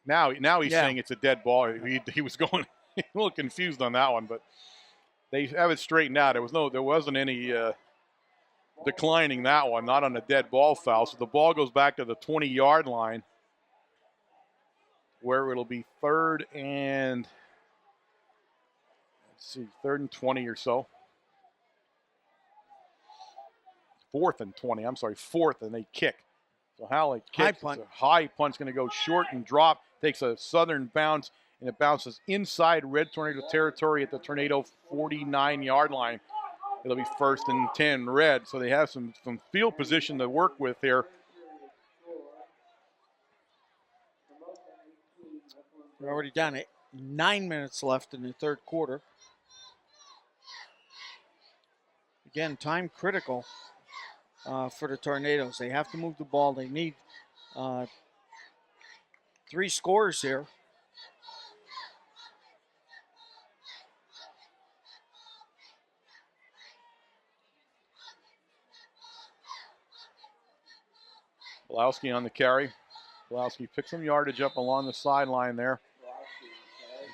S1: now he's saying it's a dead ball. He was going a little confused on that one, but they have it straightened out. There wasn't any declining that one, not on a dead ball foul. So the ball goes back to the 20-yard line, where it'll be 3rd and 20 or so. 4th and 20. I'm sorry, 4th, and they kick. So Halley kicks. It's a high punt's going to go short and drop. Takes a Southern bounce, and it bounces inside Red Tornado territory at the Tornado 49-yard line. It'll be 1st and 10 Red. So they have some field position to work with here.
S2: We're already down to 9 minutes left in the third quarter. Again, time critical for the Tornadoes. They have to move the ball. They need 3 scores here.
S1: Pulowski on the carry. Pulowski picks some yardage up along the sideline there.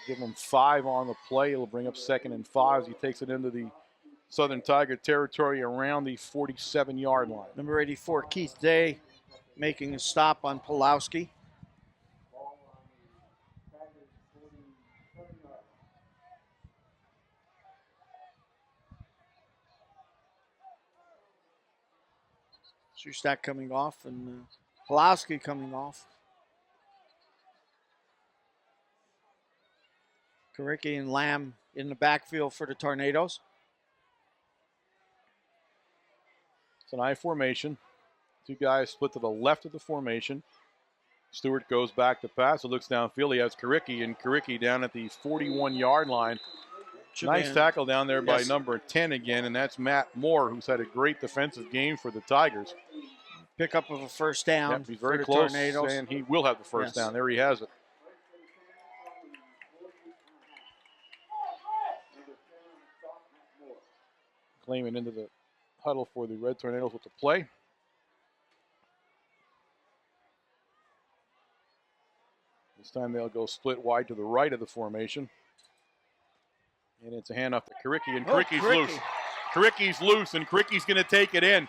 S1: Give him 5 on the play. He'll bring up 2nd and 5 as he takes it into the Southern Tiger territory around the 47-yard line.
S2: Number 84, Keith Day, making a stop on Pulowski. Shustak coming off and Pulowski coming off. Karicki and Lamb in the backfield for the Tornadoes.
S1: It's an I formation. 2 guys split to the left of the formation. Stewart goes back to pass. It looks downfield. He has Karicki, and Karicki down at the 41-yard line. Nice tackle down there by number 10 again, and that's Matt Moore, who's had a great defensive game for the Tigers.
S2: Pickup of a first down.
S1: Yep, he's very close,
S2: Tornadoes.
S1: and he will have the first down. There he has it. Claiming into the huddle for the Red Tornadoes with the play. This time they'll go split wide to the right of the formation. And it's a handoff to Karicki, and Karicki's loose. Karicki's loose, and Karicki's going to take it in.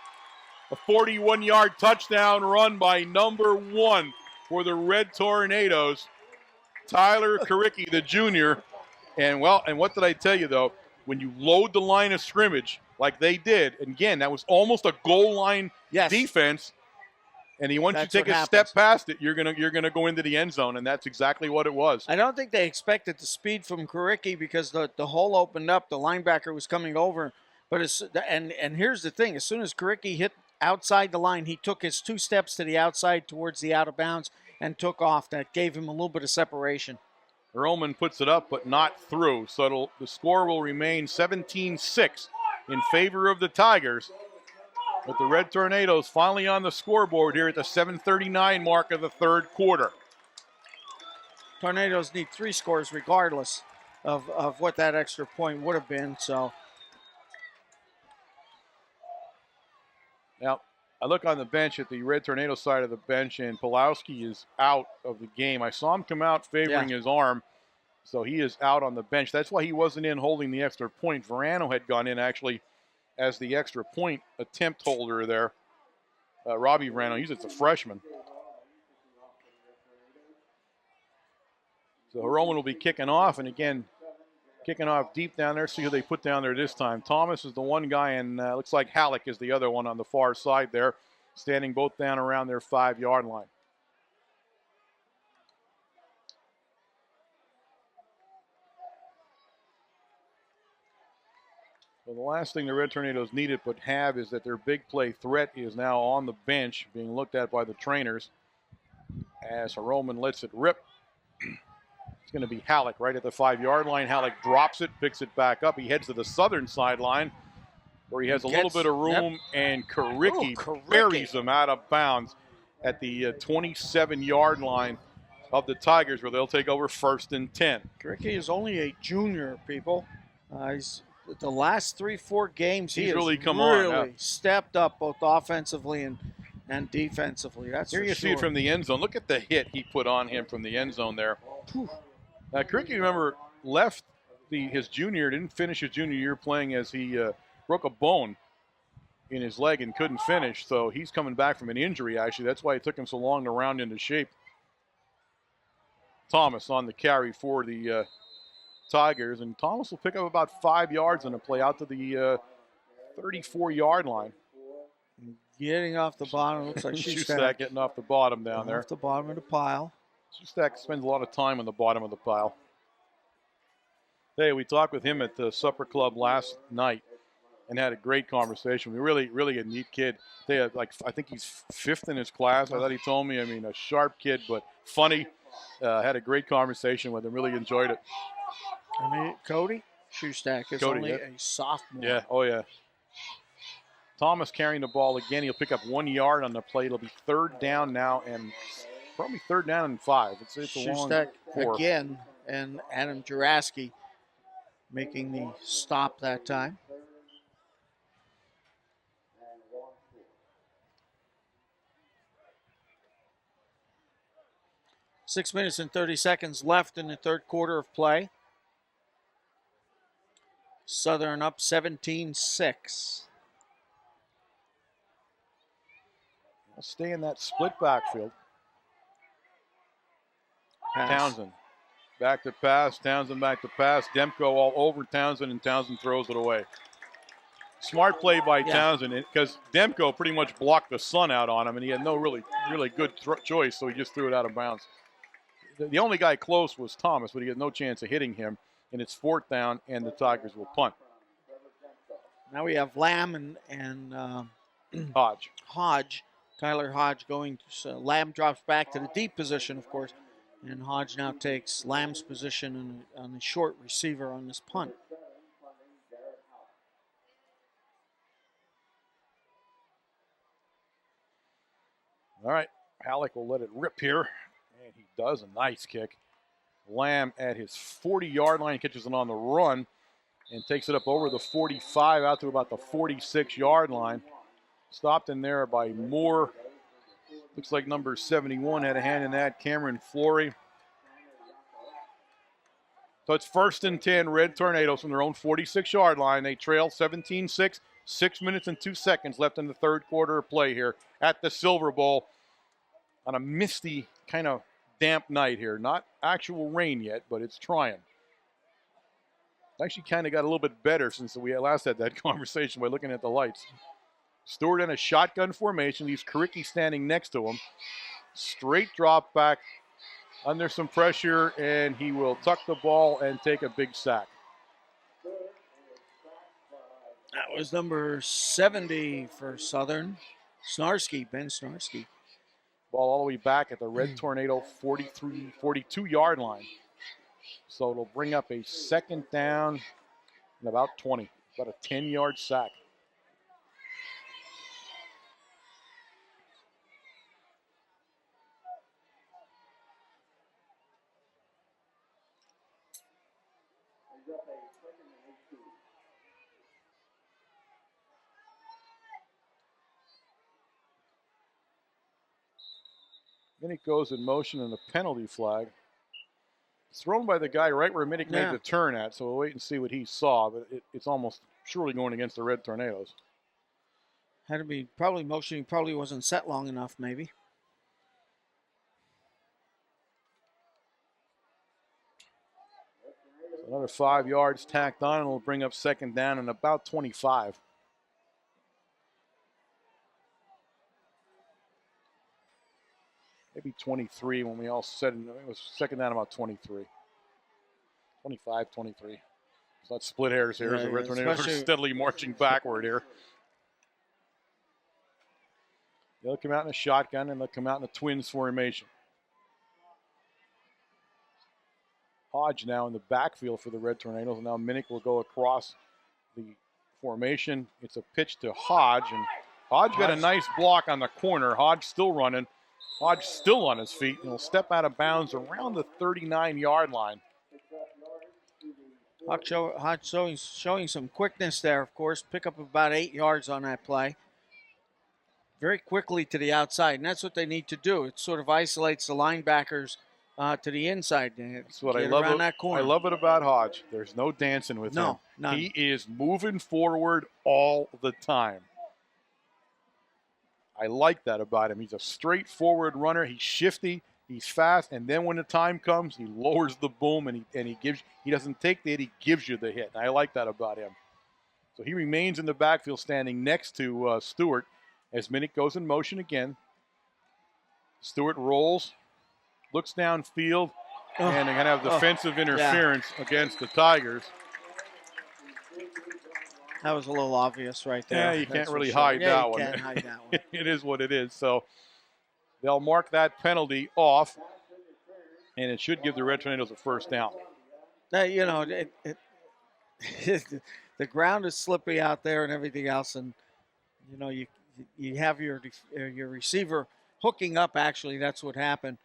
S1: A 41-yard touchdown run by number 1 for the Red Tornadoes, Tyler Karicki, the junior. And what did I tell you, though? When you load the line of scrimmage like they did, and again, that was almost a goal line defense. And once you take a step past it, you're gonna go into the end zone, and that's exactly what it was.
S2: I don't think they expected the speed from Karicki because the hole opened up. The linebacker was coming over, but and here's the thing: as soon as Karicki hit outside the line, he took his 2 steps to the outside towards the out of bounds and took off. That gave him a little bit of separation.
S1: Roman puts it up, but not through. So the score will remain 17-6 in favor of the Tigers. With the Red Tornadoes finally on the scoreboard here at the 7:39 mark of the third quarter.
S2: Tornadoes need 3 scores regardless of what that extra point would have been. So
S1: now I look on the bench at the Red Tornado side of the bench, and Pulowski is out of the game. I saw him come out favoring his arm, so he is out on the bench. That's why he wasn't in holding the extra point. Verano had gone in actually as the extra point attempt holder there. Robbie Verano, he's a freshman. So Roman will be kicking off, and again, kicking off deep down there. See who they put down there this time. Thomas is the one guy, and looks like Halleck is the other one on the far side there, standing both down around their 5-yard line. So the last thing the Red Tornadoes needed but have is that their big play threat is now on the bench, being looked at by the trainers. As Roman lets it rip. It's going to be Halleck right at the 5-yard line. Halleck drops it, picks it back up. He heads to the southern sideline where he has a little bit of room, and Karicki buries him out of bounds at the 27-yard line of the Tigers, where they'll take over 1st and 10.
S2: Karicki is only a junior, people. He's the last 3-4 games
S1: he's really come
S2: on. Stepped up both offensively and defensively. That's
S1: here. You see it from the end zone. Look at the hit he put on him from the end zone there. Karicki, remember, left his junior, didn't finish his junior year playing as he broke a bone in his leg and couldn't finish. So he's coming back from an injury, actually. That's why it took him so long to round into shape. Thomas on the carry for the Tigers, and Thomas will pick up about 5 yards on a play out to the 34-yard line.
S2: Getting off the bottom, looks like
S1: Shustak getting off the bottom down there.
S2: Off the bottom of the pile.
S1: Shustak spends a lot of time on the bottom of the pile. Hey, we talked with him at the supper club last night and had a great conversation. We really a neat kid. They had, I think he's 5th in his class. I thought he told me. I mean, a sharp kid, but funny. Had a great conversation with him. Really enjoyed it.
S2: I mean, Cody Shoestack is
S1: Cody,
S2: only
S1: yeah.
S2: a sophomore.
S1: Yeah. Oh yeah. Thomas carrying the ball again. He'll pick up 1 yard on the play. It'll be 3rd down now, and probably 3rd down and 5. It's a long
S2: Shoestack
S1: 4.
S2: again, and Adam Juraski making the stop that time. Six minutes and 30 seconds left in the third quarter of play. Southern up 17-6.
S1: I'll stay in that split backfield.
S2: Pass.
S1: Townsend. Back to pass. Townsend back to pass. Demko all over Townsend, and Townsend throws it away. Smart play by Townsend, because Demko pretty much blocked the sun out on him, and he had no really good choice, so he just threw it out of bounds. The only guy close was Thomas, but he had no chance of hitting him, and it's 4th down, and the Tigers will punt.
S2: Now we have Lamb and
S1: Hodge.
S2: Tyler Hodge going to, so Lamb drops back to the deep position, of course, and Hodge now takes Lamb's position on the short receiver on this punt.
S1: All right, Halleck will let it rip here, and he does. A nice kick. Lamb at his 40-yard line catches it on the run and takes it up over the 45 out to about the 46-yard line. Stopped in there by Moore. Looks like number 71 had a hand in that, Cameron Flory. So it's 1st and 10, Red Tornadoes from their own 46-yard line. They trail 17-6, 6 minutes and 2 seconds left in the third quarter of play here at the Silver Bowl on a misty, kind of damp night here. Not actual rain yet, but it's trying. Actually kind of got a little bit better since we last had that conversation by looking at the lights. Stewart in a shotgun formation. Leaves Karicki standing next to him. Straight drop back under some pressure, and he will tuck the ball and take a big sack.
S2: That was number 70 for Southern. Snarsky, Ben Snarsky.
S1: Ball all the way back at the Red Tornado 42-yard line. So it'll bring up a 2nd down and about 20. About a 10-yard sack. Then it goes in motion and a penalty flag. It's thrown by the guy right where Minnick made the turn at, so we'll wait and see what he saw, but it's almost surely going against the Red Tornadoes.
S2: Had to be probably motion. He probably wasn't set long enough, maybe.
S1: So another 5 yards tacked on, and it'll bring up 2nd down and about 25. Maybe 23 when we all said it. It was 2nd down about 23. 25, 23. It's not split hairs here. The Red Tornadoes are steadily marching backward here. They'll come out in a shotgun, and they'll come out in a twins formation. Hodge now in the backfield for the Red Tornadoes. And now Minnick will go across the formation. It's a pitch to Hodge, and Hodge got a nice block on the corner. Hodge still running. Hodge still on his feet, and he'll step out of bounds around the 39-yard line.
S2: Hodge showing some quickness there, of course. Pick up about 8 yards on that play. Very quickly to the outside, and that's what they need to do. It sort of isolates the linebackers to the inside.
S1: That's what I love. I love it about Hodge. There's no dancing with him.
S2: None.
S1: He is moving forward all the time. I like that about him. He's a straightforward runner. He's shifty. He's fast. And then when the time comes, he lowers the boom and he doesn't take the hit. He gives you the hit. And I like that about him. So he remains in the backfield standing next to Stewart as Minnick goes in motion again. Stewart rolls, looks downfield, and they're going to have defensive interference against the Tigers.
S2: That was a little obvious right there.
S1: Yeah, you can't really hide that one.
S2: Can't hide that one.
S1: It is what it is. So they'll mark that penalty off. And it should give the Red Tornadoes a first down.
S2: You know, the ground is slippy out there and everything else, and you know you have your receiver hooking up. Actually, that's what happened.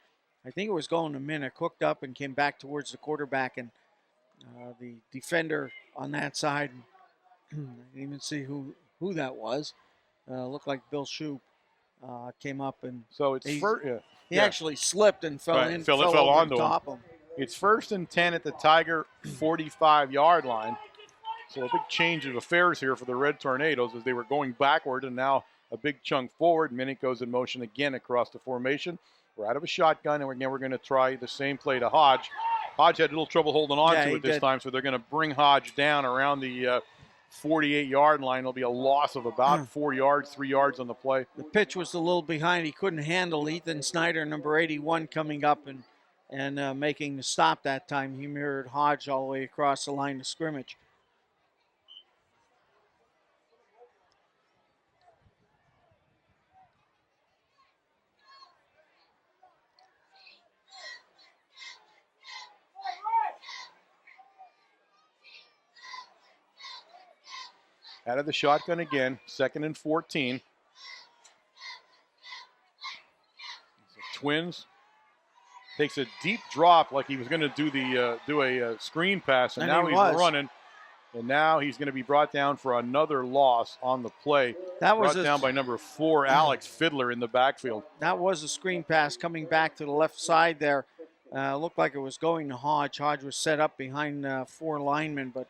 S2: I think it was going a minute, hooked up and came back towards the quarterback, and the defender on that side. I didn't even see who that was. Looked like Bill Shoup came up, and
S1: so it's
S2: he actually slipped and fell
S1: right.
S2: in,
S1: fell
S2: over
S1: onto
S2: top him.
S1: It's 1st and 10 at the Tiger 45-yard line. So a big change of affairs here for the Red Tornadoes as they were going backward and now a big chunk forward. Minnick goes in motion again across the formation. We're out of a shotgun, and again we're going to try the same play to Hodge. Hodge had a little trouble holding on to it this time, so they're going to bring Hodge down around the 48-yard line. It'll be a loss of about 4 yards, 3 yards on the play.
S2: The pitch was a little behind. He couldn't handle Ethan Snyder, number 81, coming up and making the stop that time. He mirrored Hodge all the way across the line of scrimmage.
S1: Out of the shotgun again, 2nd and 14. The Twins takes a deep drop like he was going to do a screen pass, and now he's running. And now he's going to be brought down for another loss on the play.
S2: That was
S1: brought down by number 4, Alex Fiddler, in the backfield.
S2: That was a screen pass coming back to the left side there. Looked like it was going to Hodge. Hodge was set up behind 4 linemen, but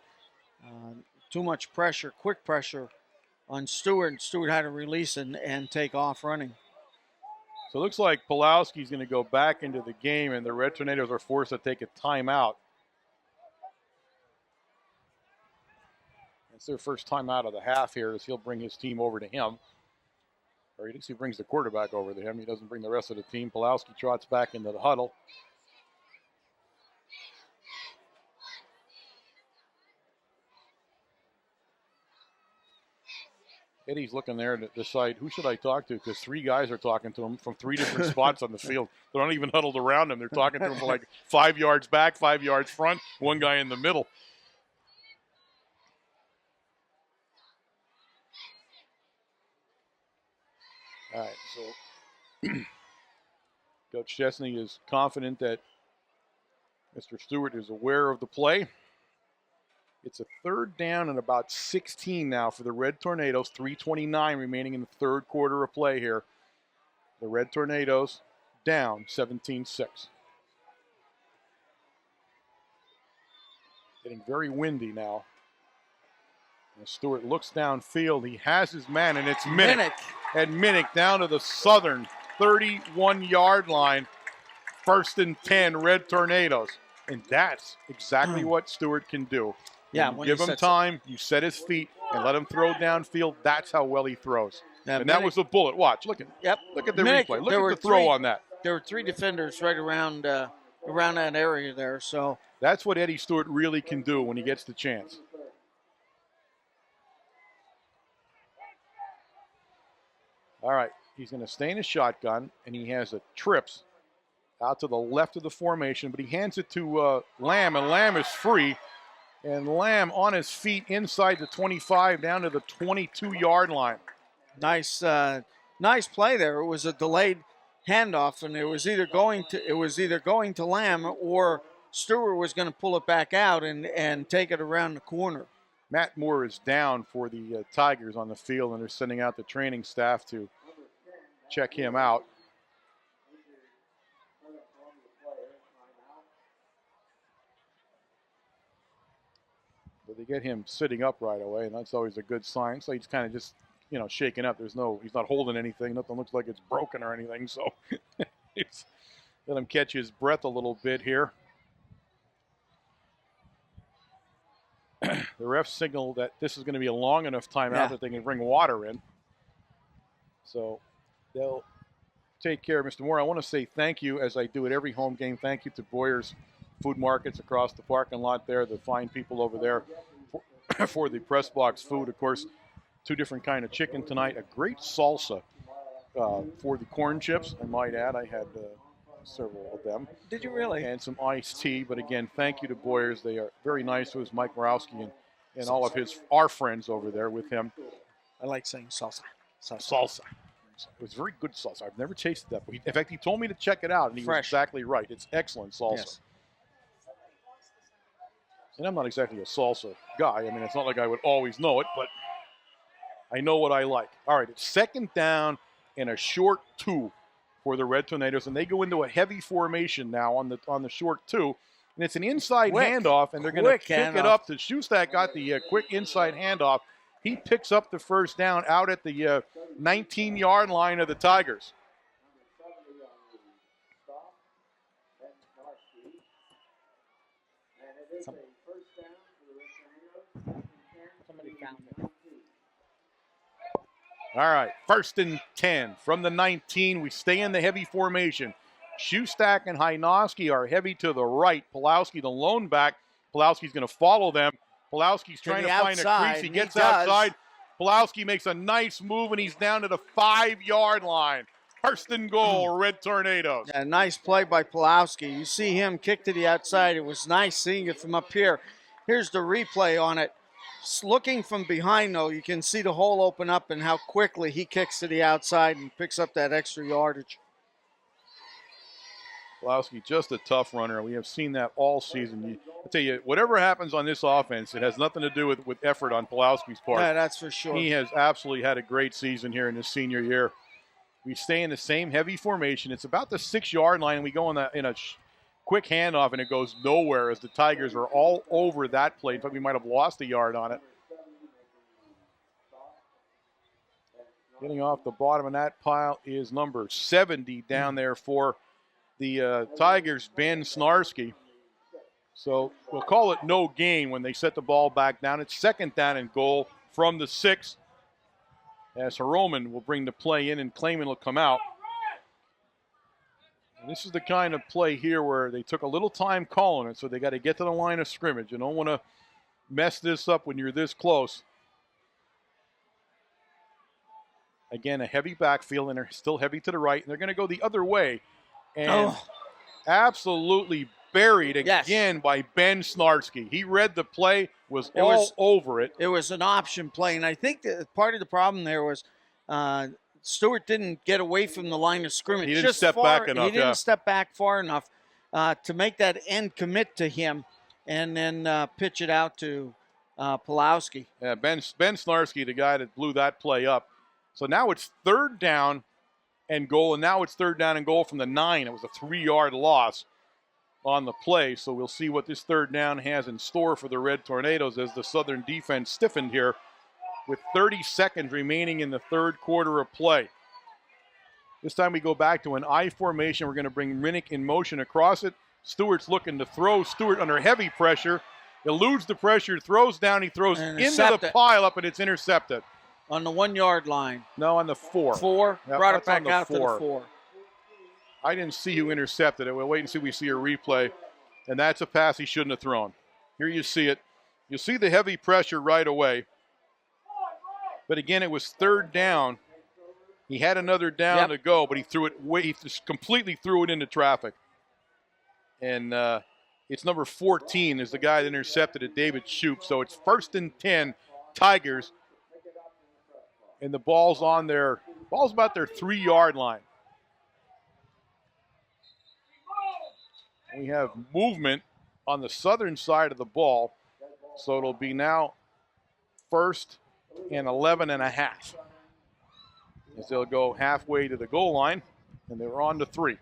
S2: too much pressure, quick pressure on Stewart. Stewart had to release and take off running.
S1: So it looks like Pulowski's going to go back into the game, and the Red Tornadoes are forced to take a timeout. It's their first timeout of the half here, as he'll bring his team over to him. Or at least he brings the quarterback over to him. He doesn't bring the rest of the team. Pulowski trots back into the huddle. Eddie's looking there to decide who should I talk to, because 3 guys are talking to him from 3 different spots on the field. They're not even huddled around him. They're talking to him from like 5 yards back, 5 yards front, 1 guy in the middle. All right, so Coach Chesney is confident that Mr. Stewart is aware of the play. It's a 3rd down and about 16 now for the Red Tornadoes. 3:29 remaining in the 3rd quarter of play here. The Red Tornadoes down 17-6. Getting very windy now. And Stewart looks downfield. He has his man, and it's Minnick. And Minnick down to the southern 31-yard line. 1st and 10, Red Tornadoes. And that's exactly what Stewart can do.
S2: Yeah,
S1: when you give him time, you set his feet and let him throw downfield. That's how well he throws.
S2: Yeah,
S1: and that was a bullet. Watch, look at the
S2: Minnick,
S1: replay. Look at the throw on that.
S2: There were 3 defenders right around that area there. So
S1: that's what Eddie Stewart really can do when he gets the chance. All right, he's going to stay in his shotgun, and he has a trips out to the left of the formation, but he hands it to Lamb, and Lamb is free. And Lamb on his feet inside the 25 down to the 22-yard line.
S2: Nice play there. It was a delayed handoff, and it was either going to Lamb or Stewart was going to pull it back out and take it around the corner.
S1: Matt Moore is down for the Tigers on the field, and they're sending out the training staff to check him out. But they get him sitting up right away, and that's always a good sign. So he's kind of just, shaken up. He's not holding anything. Nothing looks like it's broken or anything. So let him catch his breath a little bit here. The refs signal that this is going to be a long enough timeout that they can bring water in. So they'll take care of Mr. Moore. I want to say thank you, as I do at every home game. Thank you to Boyer's Food Markets across the parking lot there, the fine people over there for the press box food. Of course, 2 different kind of chicken tonight. A great salsa for the corn chips, I might add. I had several of them,
S2: Did you really?
S1: and some iced tea. But again, thank you to Boyers. They are very nice to us, Mike Morawski and all of our friends over there with him.
S2: I like saying salsa.
S1: Salsa. It was very good salsa. I've never tasted that. But in fact, he told me to check it out, and he was
S2: Fresh.
S1: exactly right. It's excellent salsa.
S2: Yes.
S1: And I'm not exactly a salsa guy. I mean, it's not like I would always know it, but I know what I like. All right, it's second down and a short 2 for the Red Tornadoes, and they go into a heavy formation now on the short 2. And it's an inside handoff, and they're going to pick it up. To Shustak got the quick inside handoff. He picks up the first down out at the 19-yard line of the Tigers.
S2: Somebody found it.
S1: All right, 1st and 10 from the 19. We stay in the heavy formation. Shustak and Hynoski are heavy to the right. Pulowski, the lone back. Pulowski's going to follow them. Pulowski's trying to find a crease. He gets outside. Pulowski makes a nice move, and he's down to the 5-yard line. 1st and goal, Red Tornadoes.
S2: Yeah, nice play by Pulowski. You see him kick to the outside. It was nice seeing it from up here. Here's the replay on it. Looking from behind, though, you can see the hole open up and how quickly he kicks to the outside and picks up that extra yardage.
S1: Pulowski, just a tough runner. We have seen that all season. I tell you, whatever happens on this offense, it has nothing to do with effort on Pulowski's part.
S2: Yeah, that's for sure.
S1: He has absolutely had a great season here in his senior year. We stay in the same heavy formation. It's about the 6-yard line, and we go in a quick handoff, and it goes nowhere as the Tigers are all over that play. In fact, we might have lost a yard on it. Getting off the bottom of that pile is number 70 down there for the Tigers, Ben Snarski. So we'll call it no gain when they set the ball back down. It's 2nd down and goal from the 6. As Hiroman will bring the play in and Clayman will come out. And this is the kind of play here where they took a little time calling it, so they got to get to the line of scrimmage. You don't want to mess this up when you're this close. Again, a heavy backfield, and they're still heavy to the right, and they're going to go the other way. And absolutely buried again by Ben Snarski. He read the play, was all over it.
S2: It was an option play, and I think that part of the problem there was Stewart didn't get away from the line of scrimmage.
S1: He didn't step back enough.
S2: He didn't step back far enough to make that end commit to him and then pitch it out to Pulowski.
S1: Yeah, Ben Snarski, the guy that blew that play up. So now it's 3rd down and goal, and now it's 3rd down and goal from the 9. It was a 3-yard loss on the play, so we'll see what this 3rd down has in store for the Red Tornadoes as the Southern defense stiffened here with 30 seconds remaining in the 3rd quarter of play. This time we go back to an I formation. We're going to bring Rinnick in motion across it. Stewart's looking to throw. Stewart under heavy pressure. Eludes the pressure, throws down. He throws into the pile up, and it's intercepted.
S2: On the 1-yard line.
S1: No, on the 4.
S2: 4?
S1: Yep,
S2: brought it back out to the 4.
S1: I didn't see who intercepted it. We'll wait and see. We see a replay. And that's a pass he shouldn't have thrown. Here you see it. You see the heavy pressure right away. But again, it was 3rd down. He had another down to go, but he threw it he just completely threw it into traffic. And it's number 14 is the guy that intercepted it, David Shoup. So it's 1st and 10, Tigers. And the ball's about their 3-yard line. We have movement on the southern side of the ball. So it'll be now 1st and 11 and a half. As they'll go halfway to the goal line, and they're on to 3.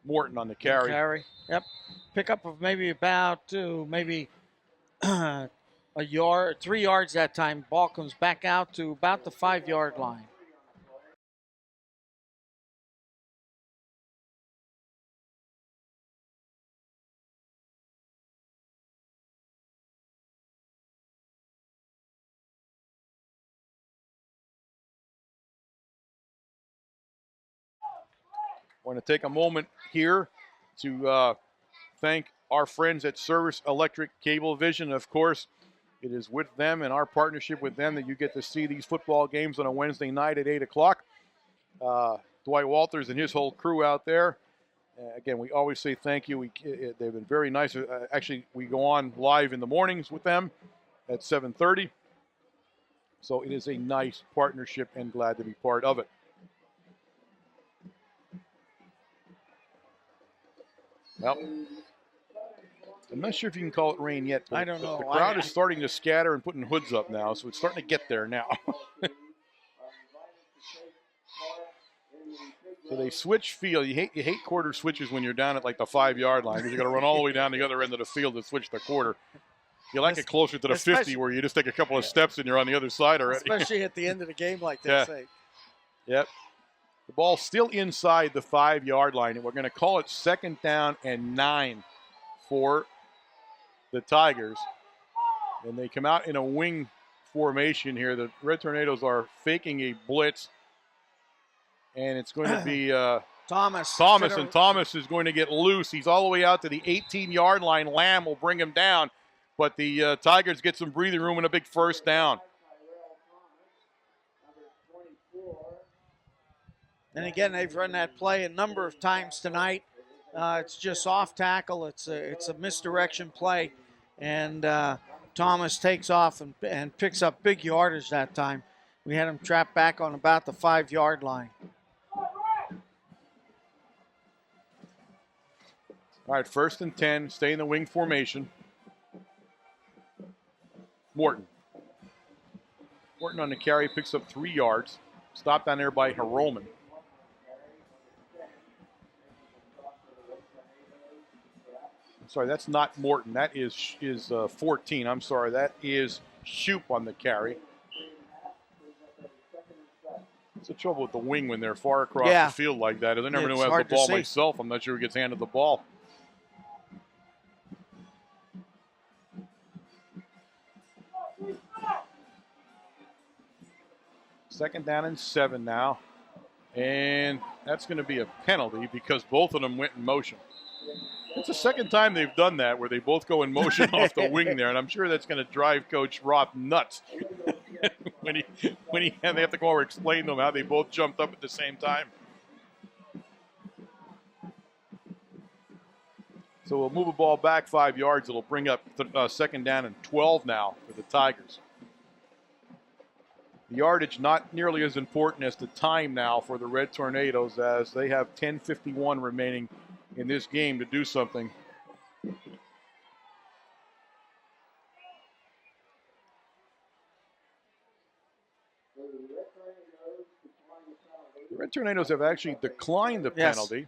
S1: Morton on the carry.
S2: Yep. Pickup of maybe about a yard, 3 yards that time. Ball comes back out to about the 5-yard line.
S1: want to take a moment here to thank our friends at Service Electric Cablevision. Of course, it is with them and our partnership with them that you get to see these football games on a Wednesday night at 8 o'clock. Dwight Walters and his whole crew out there. Again, we always say thank you. They've been very nice. Actually, we go on live in the mornings with them at 7:30. So it is a nice partnership and glad to be part of it. Well, I'm not sure if you can call it rain yet, but
S2: I don't know.
S1: the crowd is starting to scatter and putting hoods up now, so it's starting to get there now. So they switch field. You hate quarter switches when you're down at like the 5-yard line because you got to run all the way down the other end of the field to switch the quarter. You like it closer to the 50 where you just take a couple of steps and you're on the other side already.
S2: Especially at the end of the game like this.
S1: Yeah. Yep. The ball's still inside the 5-yard line, and we're going to call it 2nd down and 9 for the Tigers. And they come out in a wing formation here. The Red Tornadoes are faking a blitz. And it's going to be
S2: Thomas,
S1: and Thomas is going to get loose. He's all the way out to the 18-yard line. Lamb will bring him down, but the Tigers get some breathing room and a big 1st down.
S2: And again, they've run that play a number of times tonight. It's just off tackle. It's a misdirection play, and Thomas takes off and picks up big yardage that time. We had him trapped back on about the 5-yard line.
S1: All right, 1st and 10, stay in the wing formation. Morton on the carry picks up 3 yards. Stopped down there by Heroman. I'm sorry, that's not Morton. That is 14. I'm sorry, that is Shoup on the carry. It's the trouble with the wing when they're far across the field like that. I never know who has the ball myself. I'm not sure who gets handed the ball. Second down and 7 now. And that's going to be a penalty because both of them went in motion. It's the second time they've done that where they both go in motion off the wing there, and I'm sure that's going to drive Coach Roth nuts when they have to go over and explain to them how they both jumped up at the same time. So we'll move the ball back 5 yards. It'll bring up 2nd down and 12 now for the Tigers. The yardage not nearly as important as the time now for the Red Tornadoes as they have 10:51 remaining in this game to do something. The Red Tornadoes have actually declined the penalty.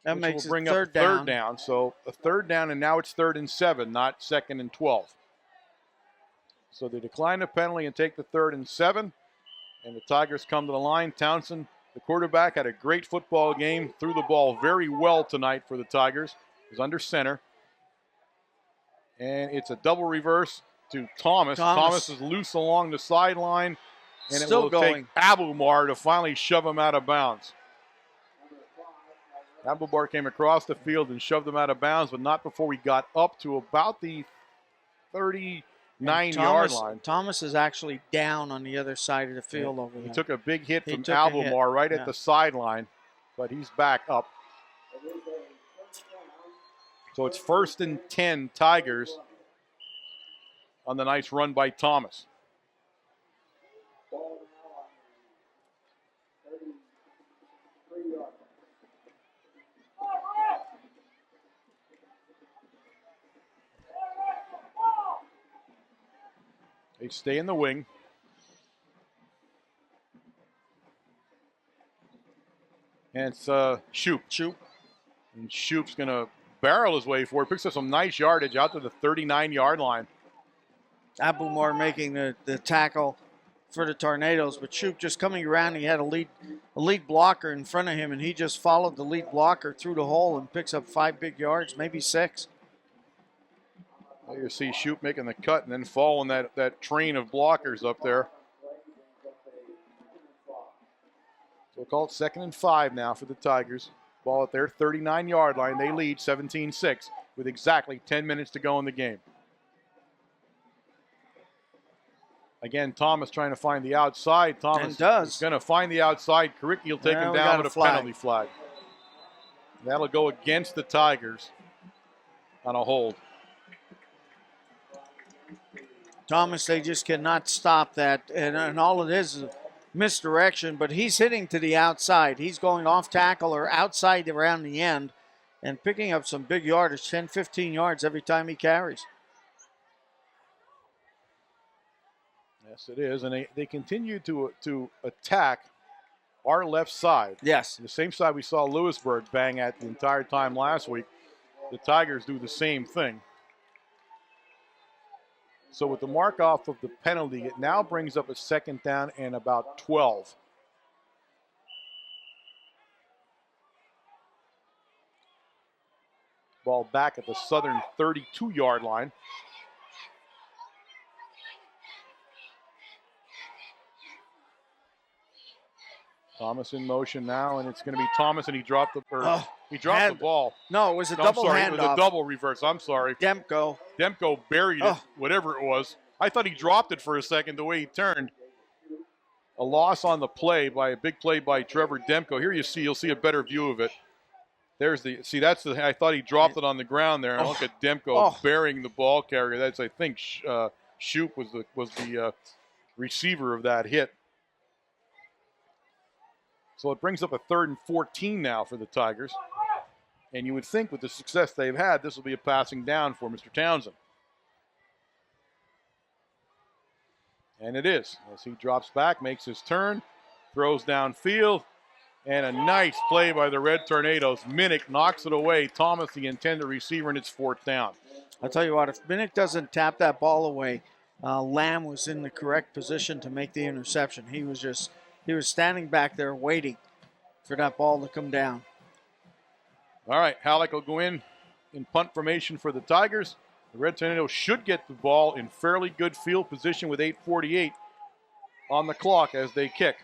S2: That makes
S1: will bring
S2: it
S1: up third down. So a 3rd down, and now it's 3rd and 7, not 2nd and 12. So they decline the penalty and take the 3rd and 7. And the Tigers come to the line. Townsend, the quarterback, had a great football game. Threw the ball very well tonight for the Tigers. He was under center. And it's a double reverse to Thomas. Thomas is loose along the sideline. And
S2: Still
S1: it will take Abumar to finally shove him out of bounds. Abumar came across the field and shoved him out of bounds, but not before we got up to about the 39-yard line.
S2: Thomas is actually down on the other side of the field over there.
S1: He took a big hit from Abumar right at the sideline, but he's back up. So it's 1st and 10 Tigers on the nice run by Thomas. They stay in the wing. And it's Shoup. And Shoup's going to barrel his way forward. Picks up some nice yardage out to the 39-yard line.
S2: Abumar making the tackle for the Tornadoes, but Shoup just coming around. He had a lead blocker in front of him, and he just followed the lead blocker through the hole and picks up 5 big yards, maybe 6.
S1: There you see Shoup making the cut and then following that train of blockers up there. So we'll call it 2nd and 5 now for the Tigers. Ball at their 39-yard line. They lead 17-6 with exactly 10 minutes to go in the game. Again, Thomas trying to find the outside. Thomas is going to find the outside. Karicki will take him down with a penalty flag. That'll go against the Tigers on a hold.
S2: Thomas, they just cannot stop that. And all it is misdirection, but he's hitting to the outside. He's going off tackle or outside around the end and picking up some big yardage, 10, 15 yards every time he carries.
S1: Yes, it is. And they continue to attack our left side.
S2: Yes.
S1: The same side we saw Lewisburg bang at the entire time last week. The Tigers do the same thing. So with the mark off of the penalty, it now brings up a 2nd down and about 12. Ball back at the Southern 32-yard line. Thomas in motion now, and it's going to be Thomas, and he dropped the ball.
S2: No, it was a double handoff.
S1: It was a double reverse. I'm sorry.
S2: Demko
S1: buried it, whatever it was. I thought he dropped it for a second the way he turned. A loss on the play by a big play by Trevor Demko. Here you'll see a better view of it. I thought he dropped it on the ground there. And look at Demko burying the ball carrier. That's, I think, Shoup was the receiver of that hit. So it brings up a 3rd and 14 now for the Tigers. And you would think with the success they've had, this will be a passing down for Mr. Townsend. And it is, as he drops back, makes his turn, throws downfield, and a nice play by the Red Tornadoes. Minnick knocks it away. Thomas, the intended receiver, and it's 4th down.
S2: I'll tell you what, if Minnick doesn't tap that ball away, Lamb was in the correct position to make the interception. He was standing back there waiting for that ball to come down.
S1: All right, Halleck will go in punt formation for the Tigers. The Red Tornadoes should get the ball in fairly good field position with 8:48 on the clock as they kick.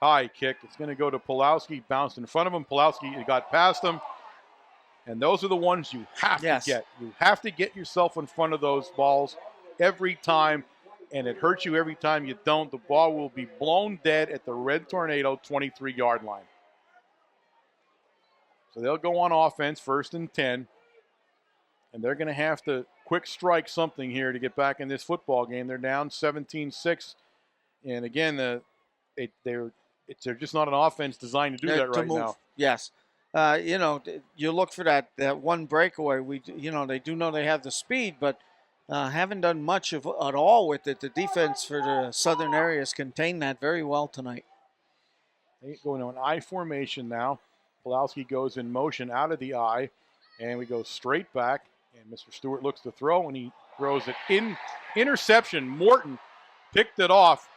S1: High kick. It's going to go to Pulowski. Bounced in front of him. Pulowski got past him. And those are the ones you have to get. You have to get yourself in front of those balls every time. And it hurts you every time you don't. The ball will be blown dead at the Red Tornado 23-yard line. So they'll go on offense, 1st and 10. And they're going to have to quick strike something here to get back in this football game. They're down 17-6. And again, they're just not an offense designed to do that right now.
S2: Yes. You look for that one breakaway. They do know they have the speed, but haven't done much at all with it. The defense for the Southern area has contained that very well tonight.
S1: They go into an I formation now. Pulowski goes in motion out of the I, and we go straight back. And Mr. Stewart looks to throw, and he throws it in. Interception. Morton picked it off.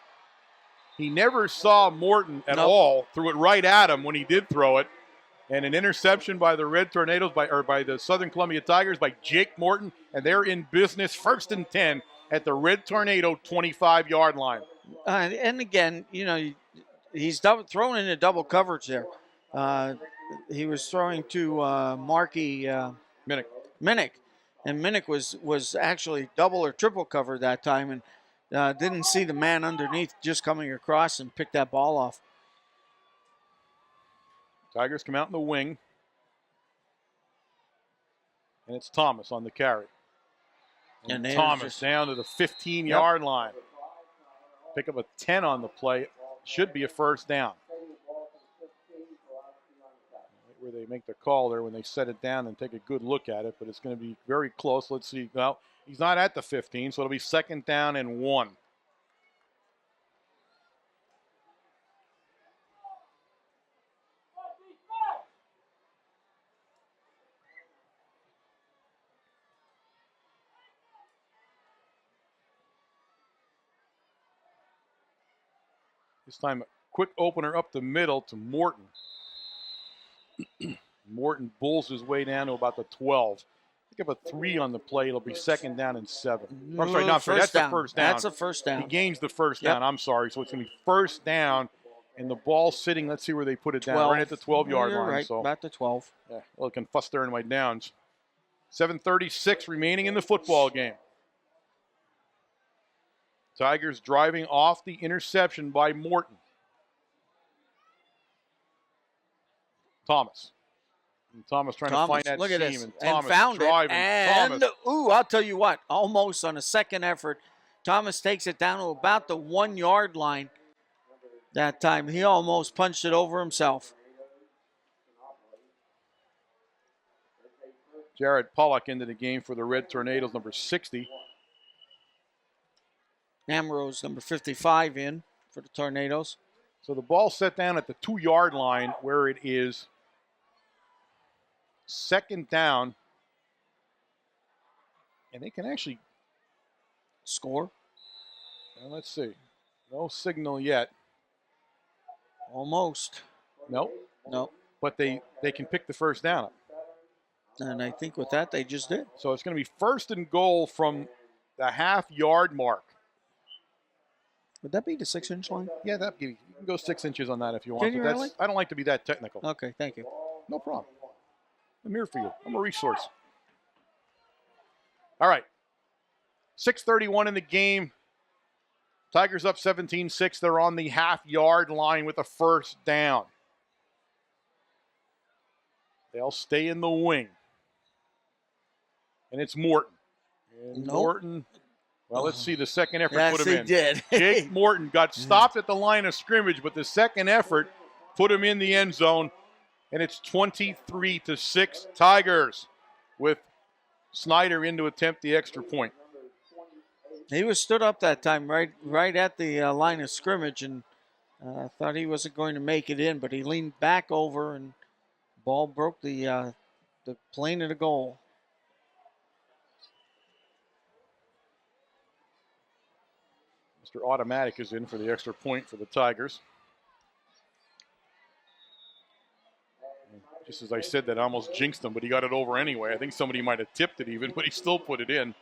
S1: He never saw Morton at all. Threw it right at him when he did throw it. And an interception by the Red Tornadoes, by the Southern Columbia Tigers, by Jake Morton. And they're in business, 1st and 10 at the Red Tornado 25-yard line.
S2: And again, he's thrown into double coverage there. He was throwing to Markey Minnick. And Minnick was actually double or triple covered that time and didn't see the man underneath just coming across and pick that ball off.
S1: Tigers come out in the wing. And it's Thomas on the carry. And Thomas down to the 15-yard line. Pick up a 10 on the play. Should be a 1st down. Where they make the call there when they set it down and take a good look at it, but it's going to be very close. Let's see. Well, he's not at the 15, so it'll be 2nd down and 1. This time, a quick opener up the middle to Morton. Morton bulls his way down to about the 12. Give a 3 on the play. It'll be 2nd down and 7. I'm sorry, that's the first down.
S2: That's a first down.
S1: He gains the first down. I'm sorry. So it's going to be 1st down, and the ball sitting. Let's see where they put it down. Right at the 12-yard line.
S2: Right,
S1: so
S2: about the 12.
S1: Yeah, well, I can fuss there in my downs. 7:36 remaining in the football game. Tigers driving off the interception by Morton. Thomas. And Thomas trying to find that
S2: look
S1: seam.
S2: at this.
S1: And Thomas
S2: found
S1: driving.
S2: it. And,
S1: Thomas.
S2: I'll tell you what, almost on a second effort, Thomas takes it down to about the 1-yard line that time. He almost punched it over himself.
S1: Jared Pollock into the game for the Red Tornadoes, number 60.
S2: Ambrose, number 55, in for the Tornadoes.
S1: So the ball set down at the 2-yard line where it is 2nd down. And they can actually
S2: score.
S1: Well, let's see. No signal yet.
S2: Almost.
S1: Nope.
S2: Nope.
S1: But they can pick the first down up.
S2: And I think with that, they just did.
S1: So it's going to be 1st and goal from the half-yard mark.
S2: Would that be the 6-inch line?
S1: Yeah, you can go 6 inches on that if you want.
S2: Can you really?
S1: I don't like to be that technical.
S2: Okay, thank you.
S1: No problem. I'm here for you. I'm a resource. All right. 6:31 in the game. Tigers up 17-6. They're on the half-yard line with a first down. They'll stay in the wing. And it's Morton. And Morton, well, let's see. The second effort put him in.
S2: Yes, he did.
S1: Jake Morton got stopped at the line of scrimmage, but the second effort put him in the end zone. And it's 23-6 Tigers with Snyder in to attempt the extra point.
S2: He was stood up that time right at the line of scrimmage, and thought he wasn't going to make it in, but he leaned back over and ball broke the plane of the goal.
S1: Mr. Automatic is in for the extra point for the Tigers. Just as I said that, I almost jinxed him, but he got it over anyway. I think somebody might have tipped it even, but he still put it in.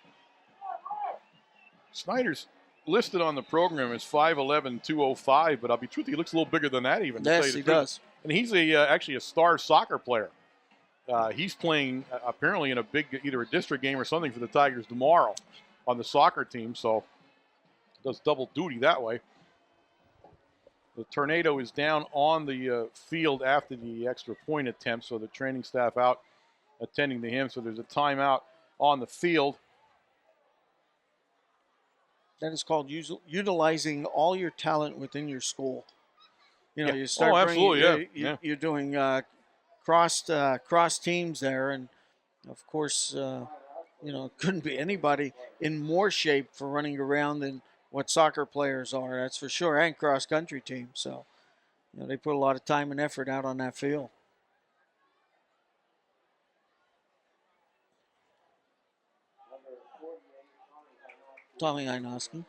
S1: Snyder's listed on the program as 5'11", 205, but I'll be truthful, he looks a little bigger than that even.
S2: Yes, he does.
S1: And he's actually a star soccer player. He's playing apparently in either a district game or something for the Tigers tomorrow on the soccer team, so does double duty that way. The Tornado is down on the field after the extra point attempt, so the training staff out attending to him, so there's a timeout on the field.
S2: That is called utilizing all your talent within your school. You know, you start
S1: absolutely,
S2: you're doing cross teams there, and of course, couldn't be anybody in more shape for running around than what soccer players are. That's for sure, and cross country teams. So, they put a lot of time and effort out on that field. Tommy Inoski.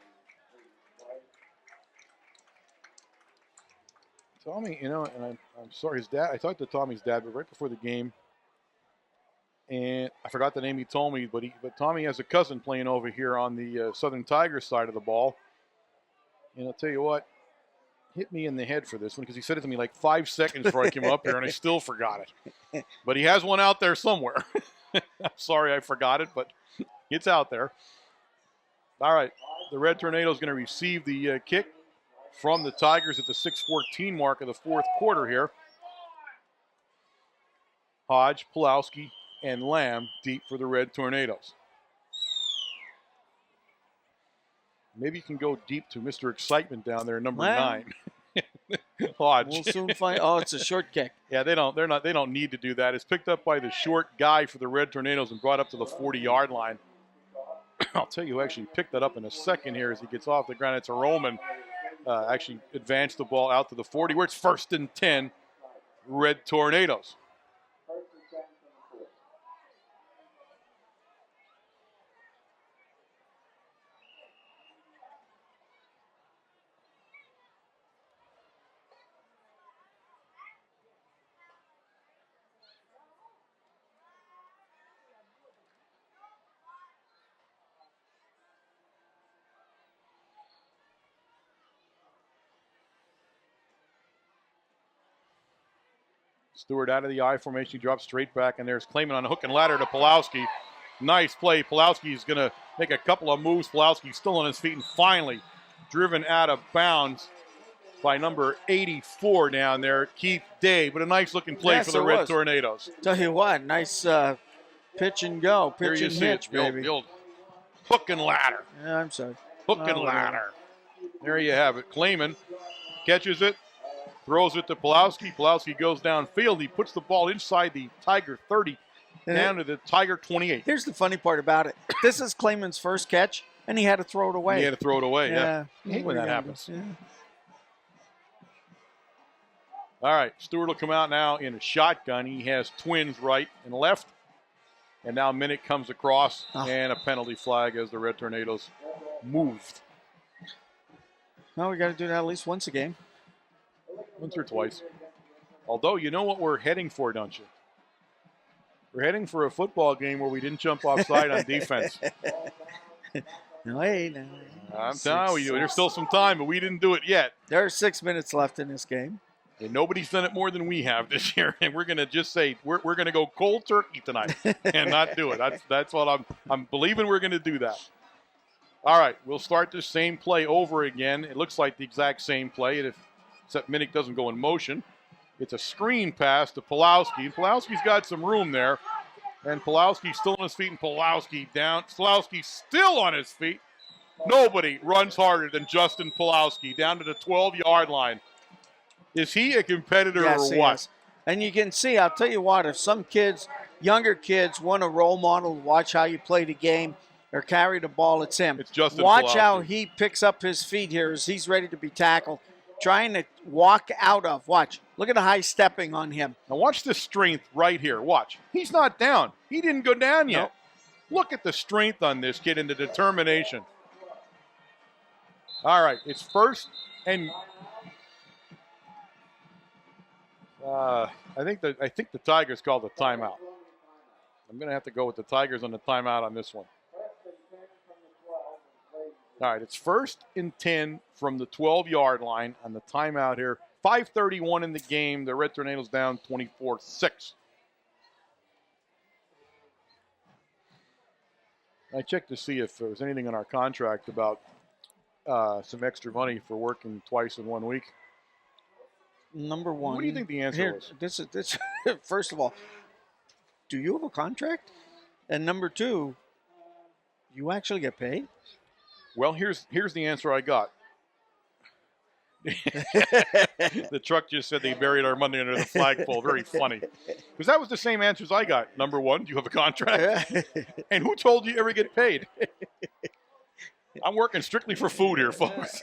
S1: Tommy, and I'm sorry, his dad. I talked to Tommy's dad, but right before the game, and I forgot the name he told me, but Tommy has a cousin playing over here on the Southern Tigers side of the ball. And I'll tell you what, hit me in the head for this one because he said it to me like 5 seconds before I came up here, and I still forgot it. But he has one out there somewhere. I'm sorry I forgot it, but it's out there. All right, the Red Tornado is going to receive the kick from the Tigers at the 6:14 mark of the fourth quarter here. Hodge, Pulowski, and Lamb deep for the Red Tornadoes. Maybe you can go deep to Mr. Excitement down there, number 9. Hodge.
S2: We'll soon find. Oh, it's a short kick.
S1: Yeah, they don't need to do that. It's picked up by the short guy for the Red Tornadoes and brought up to the 40-yard line. I'll tell you who actually picked that up in a second here as he gets off the ground. It's a Roman. Actually advanced the ball out to the 40, where it's 1st and 10, Red Tornadoes. Stewart out of the I formation, drops straight back, and there's Klayman on a hook and ladder to Pulowski. Nice play. Pulowski's going to make a couple of moves. Pulowski's still on his feet and finally driven out of bounds by number 84 down there, Keith Day. But a nice-looking play for the Red Tornadoes.
S2: Tell you what, nice pitch and go, pitch and hitch, baby.
S1: The old hook and ladder.
S2: Yeah, I'm sorry.
S1: Hook and ladder. There you have it. Klayman catches it, throws it to Pulowski. Pulowski goes downfield. He puts the ball inside the Tiger 30, down to the Tiger 28.
S2: Here's the funny part about it. This is Klayman's first catch, and he had to throw it away.
S1: He had to throw it away, yeah.
S2: I
S1: hate when that happens.
S2: Yeah.
S1: All right, Stewart will come out now in a shotgun. He has twins right and left. And now Minnick comes across, and a penalty flag as the Red Tornadoes moved.
S2: Well, we got to do that at least once a game.
S1: Once or twice. Although, you know what we're heading for, don't you? We're heading for a football game where we didn't jump offside on defense.
S2: No, hey, no.
S1: I'm telling you, there's still some time, but we didn't do it yet.
S2: There are 6 minutes left in this game.
S1: And nobody's done it more than we have this year, and we're going to just say we're going to go cold turkey tonight and not do it. That's what I'm believing we're going to do that. All right, we'll start this same play over again. It looks like the exact same play, except Minnick doesn't go in motion. It's a screen pass to Pulowski. Pulowski's got some room there, and Pulowski's still on his feet, and Pulowski down. Pulowski's still on his feet. Nobody runs harder than Justin Pulowski down to the 12-yard line. Is he a competitor or what?
S2: Is. And you can see, I'll tell you what, if some kids, younger kids, want a role model, watch how you play the game or carry the ball, it's him.
S1: It's Justin
S2: Watch
S1: Pulowski.
S2: how he picks up his feet here as he's ready to be tackled, trying to walk out of. Watch. Look at the high stepping on him.
S1: Now watch the strength right here. Watch. He's not down. He didn't go down yet.
S2: No.
S1: Look at the strength on this kid and the determination. All right, it's first and I think the Tigers called a timeout. I'm going to have to go with the Tigers on the timeout on this one. All right, it's 1st and 10 from the 12-yard line on the timeout here. 5:31 in the game. The Red Tornadoes down 24-6. I checked to see if there was anything in our contract about some extra money for working twice in 1 week.
S2: Number one.
S1: What do you think the answer was?
S2: This first of all, do you have a contract? And number two, you actually get paid?
S1: Well, here's the answer I got. The truck just said they buried our money under the flagpole. Very funny. Because that was the same answers I got. Number one, do you have a contract? And who told you ever get paid? I'm working strictly for food here, folks.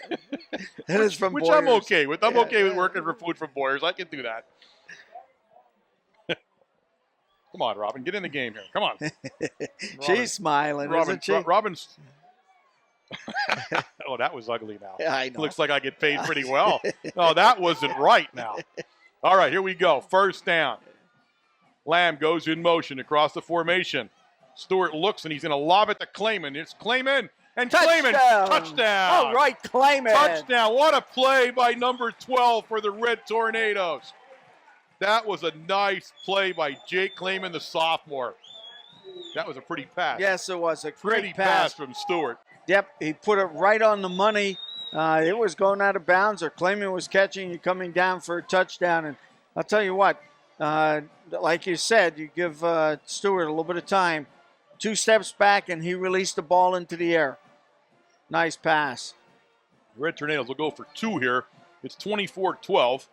S2: That is from
S1: which
S2: Boyers.
S1: I'm okay with. I'm okay with working for food from Boyers. I can do that. Come on, Robin. Get in the game here. Come on.
S2: She's smiling, isn't she?
S1: Robin's... Oh, that was ugly now.
S2: Yeah, I know.
S1: Looks like I get paid pretty well. Oh, that wasn't right now. All right, here we go. First down. Lamb goes in motion across the formation. Stewart looks, and he's going to lob it to Klayman. It's Klayman. And Klayman, touchdown.
S2: All right, Klayman.
S1: Touchdown. What a play by number 12 for the Red Tornadoes. That was a nice play by Jake Klayman, the sophomore. That was a pretty pass.
S2: Yes, it was a
S1: Pretty
S2: great
S1: pass from Stewart.
S2: Yep, he put it right on the money. It was going out of bounds, or Klayman was catching and coming down for a touchdown. And I'll tell you what, like you said, you give Stewart a little bit of time. 2 steps back, and he released the ball into the air. Nice pass.
S1: The Red Tornadoes will go for 2 here. It's 24-12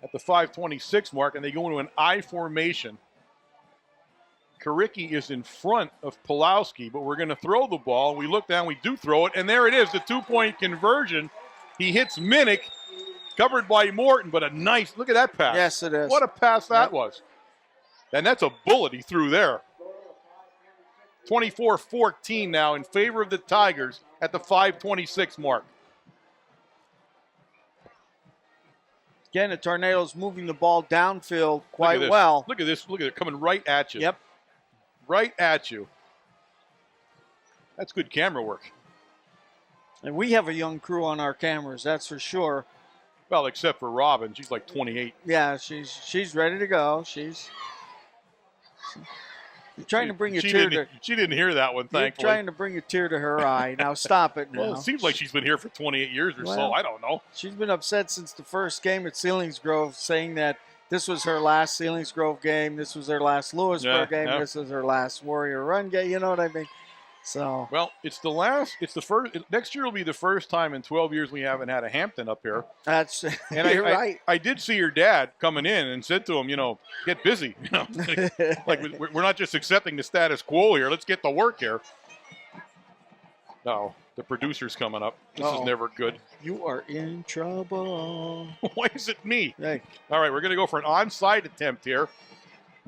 S1: at the 5:26 mark, and they go into an I formation. Karicki is in front of Pulowski, but we're going to throw the ball. We look down, we do throw it, and there it is, the 2-point conversion. He hits Minnick, covered by Morton, but a nice, look at that pass.
S2: Yes, it is.
S1: What a pass that was. And that's a bullet he threw there. 24-14 now in favor of the Tigers at the 5:26 mark.
S2: Again, the Tornadoes moving the ball downfield quite
S1: Look
S2: well.
S1: Look at this. Look at it coming right at you.
S2: Yep.
S1: Right at you. That's good camera work.
S2: And we have a young crew on our cameras, that's for sure.
S1: Well, except for Robin. She's like 28.
S2: Yeah, she's ready to go. You're trying to bring a
S1: She
S2: tear
S1: didn't,
S2: to.
S1: she didn't hear that one,
S2: You're
S1: thankfully.
S2: trying to bring a tear to her eye. Now stop it. Now.
S1: Well, it seems like she's been here for 28 years or so.
S2: Well,
S1: I don't know.
S2: She's been upset since the first game at Selinsgrove, saying that this was her last Selinsgrove game. This was her last Lewisburg game.
S1: Yeah.
S2: This was her last Warrior Run game. You know what I mean? So.
S1: Well, it's the first. Next year will be the first time in 12 years we haven't had a Hampton up here.
S2: That's
S1: And
S2: you're right.
S1: I did see your dad coming in and said to him, get busy. Like we're not just accepting the status quo here. Let's get to work here. No, the producer's coming up. This is never good.
S2: You are in trouble.
S1: Why is it me?
S2: Hey.
S1: All right, we're going to go for an onside attempt here.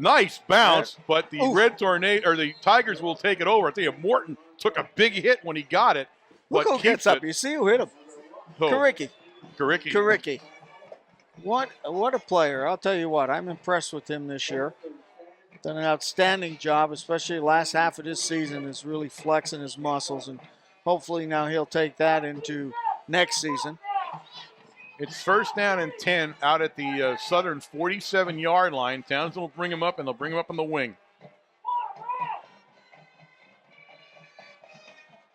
S1: Nice bounce, but the Red Tornado or the Tigers will take it over. I think Morton took a big hit when he got it.
S2: Look
S1: but
S2: who gets up. You see who hit him? Karicki. Karicki. What a player. I'll tell you what, I'm impressed with him this year. Done an outstanding job, especially the last half of this season is really flexing his muscles, and hopefully now he'll take that into next season.
S1: It's first down and 10 out at the Southern 47-yard line. Townsend will bring him up, and they'll bring him up in the wing.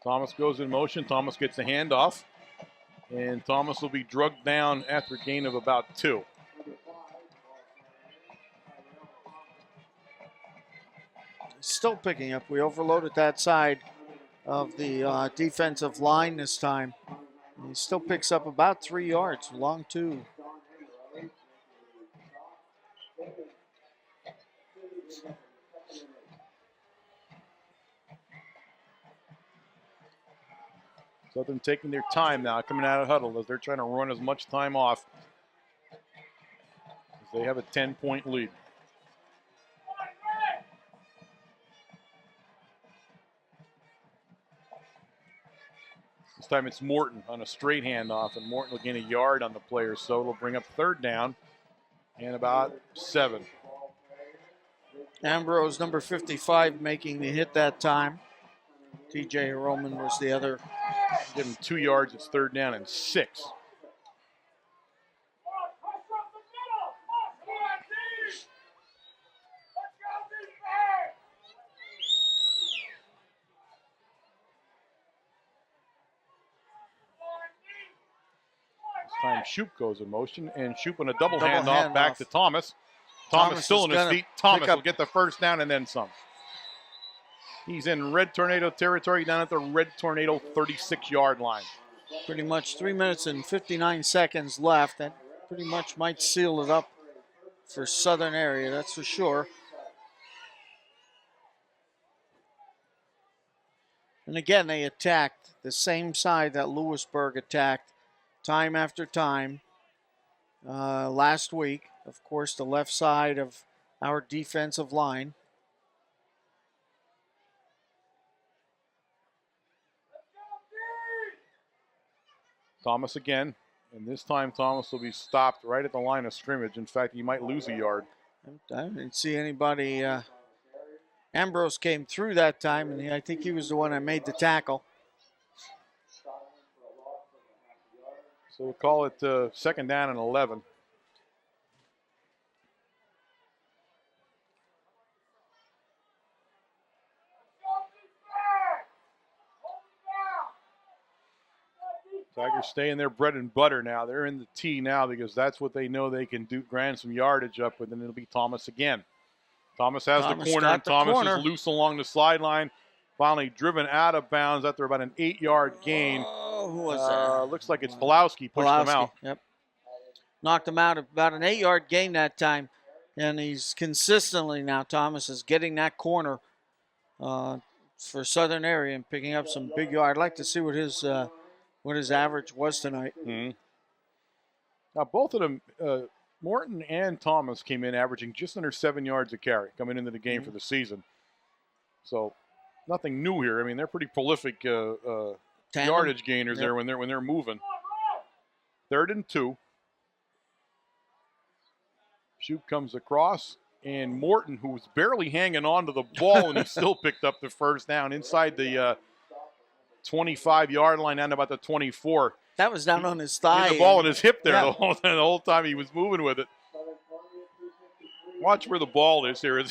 S1: Thomas goes in motion. Thomas gets the handoff. And Thomas will be drugged down after a gain of about 2.
S2: Still picking up. We overloaded that side of the defensive line this time. He still picks up about 3 yards, long 2.
S1: Southern taking their time now, coming out of huddle as they're trying to run as much time off as they have a 10-point lead. This time it's Morton on a straight handoff, and Morton will gain a yard on the player, so it'll bring up third down and about 7.
S2: Ambrose, number 55, making the hit that time. TJ Roman was the other.
S1: Give him 2 yards, it's third down and 6. Time Shoop goes in motion, and Shoop on a double handoff back to Thomas. Thomas still on his feet. Thomas will get the first down and then some. He's in Red Tornado territory down at the Red Tornado 36-yard line.
S2: Pretty much 3 minutes and 59 seconds left. That pretty much might seal it up for Southern area, that's for sure. And again, they attacked the same side that Lewisburg attacked time after time last week. Of course, the left side of our defensive line.
S1: Thomas again, and this time Thomas will be stopped right at the line of scrimmage. In fact, he might lose a yard.
S2: I didn't see anybody. Ambrose came through that time, and I think he was the one that made the tackle.
S1: So we'll call it second down and 11. Tigers stay in their bread and butter now. They're in the tee now because that's what they know they can do, grind some yardage up with, and it'll be Thomas again. Thomas has the corner, and Thomas is loose along the sideline. Finally driven out of bounds after about an 8-yard gain.
S2: Oh, who was that?
S1: Looks like it's Pulowski pushed him out.
S2: Yep. Knocked him out about an 8-yard gain that time. And he's consistently now, Thomas is getting that corner for Southern area and picking up some big yards. I'd like to see what his average was tonight.
S1: Mm-hmm. Now, both of them, Morton and Thomas, came in averaging just under 7 yards a carry coming into the game for the season. So nothing new here. I mean, they're pretty prolific yardage gainers there when they're moving. 3rd and 2. Shoot comes across, and Morton, who was barely hanging on to the ball, and he still picked up the first down inside the 25-yard line, down about the 24.
S2: That was down on his
S1: He
S2: thigh.
S1: had the ball in his hip there
S2: Yeah.
S1: the whole time he was moving with it. Watch where the ball is here.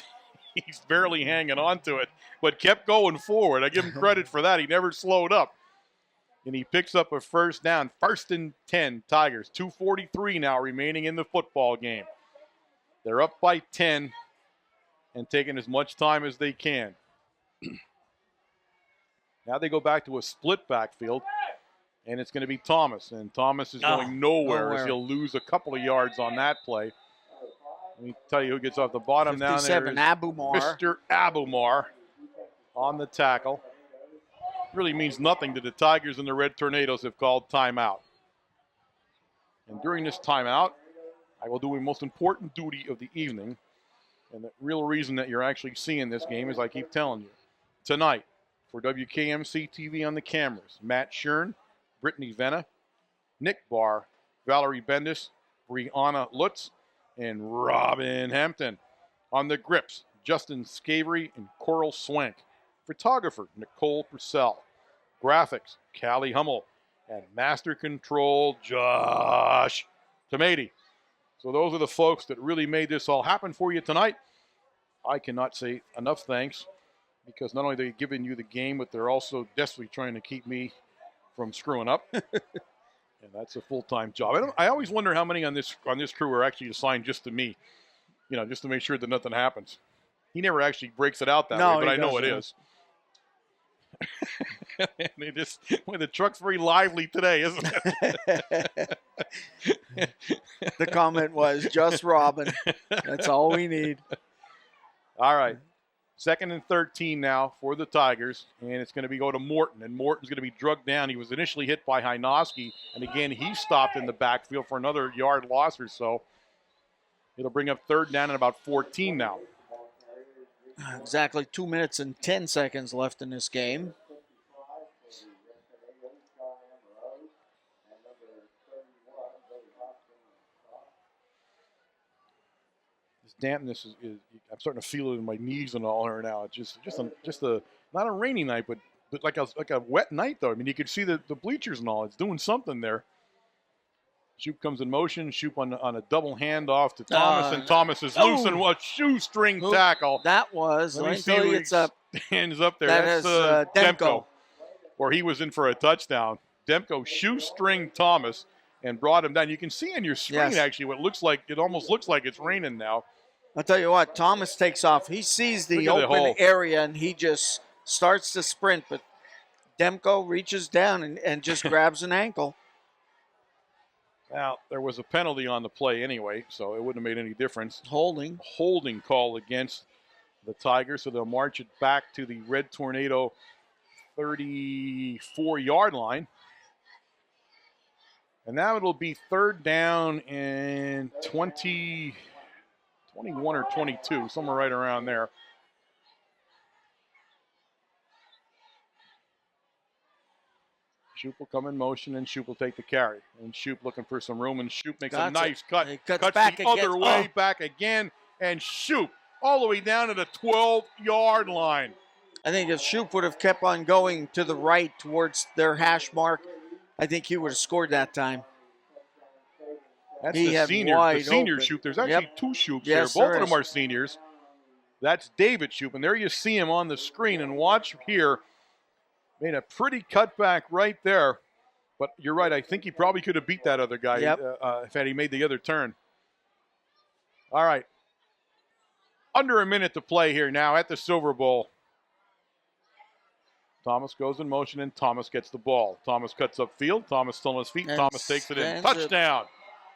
S1: He's barely hanging on to it, but kept going forward. I give him credit for that. He never slowed up. And he picks up a first down. 1st and 10, Tigers. 2:43 now remaining in the football game. They're up by 10 and taking as much time as they can. Now they go back to a split backfield, and it's going to be Thomas. And Thomas is going nowhere as he'll lose a couple of yards on that play. Let me tell you who gets off the bottom down there.
S2: 57, Abumar.
S1: Mr. Abumar on the tackle. Really means nothing to the Tigers, and the Red Tornadoes have called timeout. And during this timeout, I will do a most important duty of the evening. And the real reason that you're actually seeing this game is I keep telling you. Tonight, for WKMC TV on the cameras, Matt Shern, Brittany Venna, Nick Barr, Valerie Bendis, Brianna Lutz, and Robin Hampton. On the grips, Justin Scavery and Coral Swank. Photographer, Nicole Purcell. Graphics, Callie Hummel. And Master Control, Josh Tomati. So those are the folks that really made this all happen for you tonight. I cannot say enough thanks, because not only are they giving you the game, but they're also desperately trying to keep me from screwing up. And that's a full-time job. I always wonder how many on this crew are actually assigned just to me, just to make sure that nothing happens. He never actually breaks it out that way, but I know it is. And the truck's very lively today, isn't it?
S2: The comment was just Robin. That's all we need.
S1: All right. 2nd and 13 now for the Tigers, and it's going to go to Morton, and Morton's going to be drugged down. He was initially hit by Hynoski, and again, he stopped in the backfield for another yard loss or so. It'll bring up 3rd down and about 14 now.
S2: Exactly 2 minutes and 10 seconds left in this game.
S1: Dampness is I'm starting to feel it in my knees and all here now. It's just a not a rainy night, but like a wet night though. I mean, you could see the bleachers and all. It's doing something there. Shoop comes in motion. Shoop on a double handoff to Thomas, and Thomas is loose and a shoestring tackle.
S2: That was.
S1: Let me see where it's up. Hands up there.
S2: That's
S1: Demko, where he was in for a touchdown. Demko shoestring Thomas and brought him down. You can see on your screen actually what looks like it almost looks like it's raining now.
S2: I'll tell you what, Thomas takes off. He sees the open area, and he just starts to sprint, but Demko reaches down and just grabs an ankle.
S1: Now, there was a penalty on the play anyway, so it wouldn't have made any difference.
S2: Holding
S1: call against the Tigers, so they'll march it back to the Red Tornado 34-yard line. And now it'll be 3rd down and 21 or 22, somewhere right around there. Shoop will come in motion, and Shoop will take the carry. And Shoop looking for some room, and Shoop makes a nice cut.
S2: He cuts
S1: back the
S2: again.
S1: Other way, back again, and Shoop all the way down to the 12-yard line.
S2: I think if Shoop would have kept on going to the right towards their hash mark, I think he would have scored that time.
S1: That's the senior Shoop. There's actually 2 Shoops there. Both of them are seniors. That's David Shoop, and there you see him on the screen. And watch here. Made a pretty cutback right there. But you're right. I think he probably could have beat that other guy if he made the other turn. All right. Under a minute to play here now at the Silver Bowl. Thomas goes in motion, and Thomas gets the ball. Thomas cuts upfield. Thomas still on his feet. Thomas takes it in. Touchdown.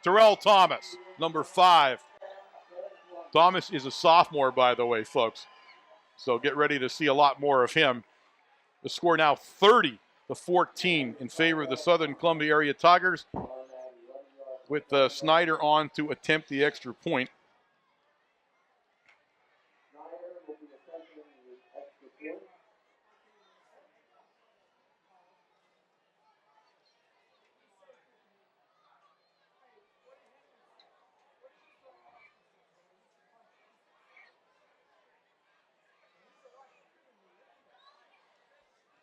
S1: Terrell Thomas, number 5. Thomas is a sophomore, by the way, folks. So get ready to see a lot more of him. The score now 30-14 in favor of the Southern Columbia area Tigers, with Snyder on to attempt the extra point.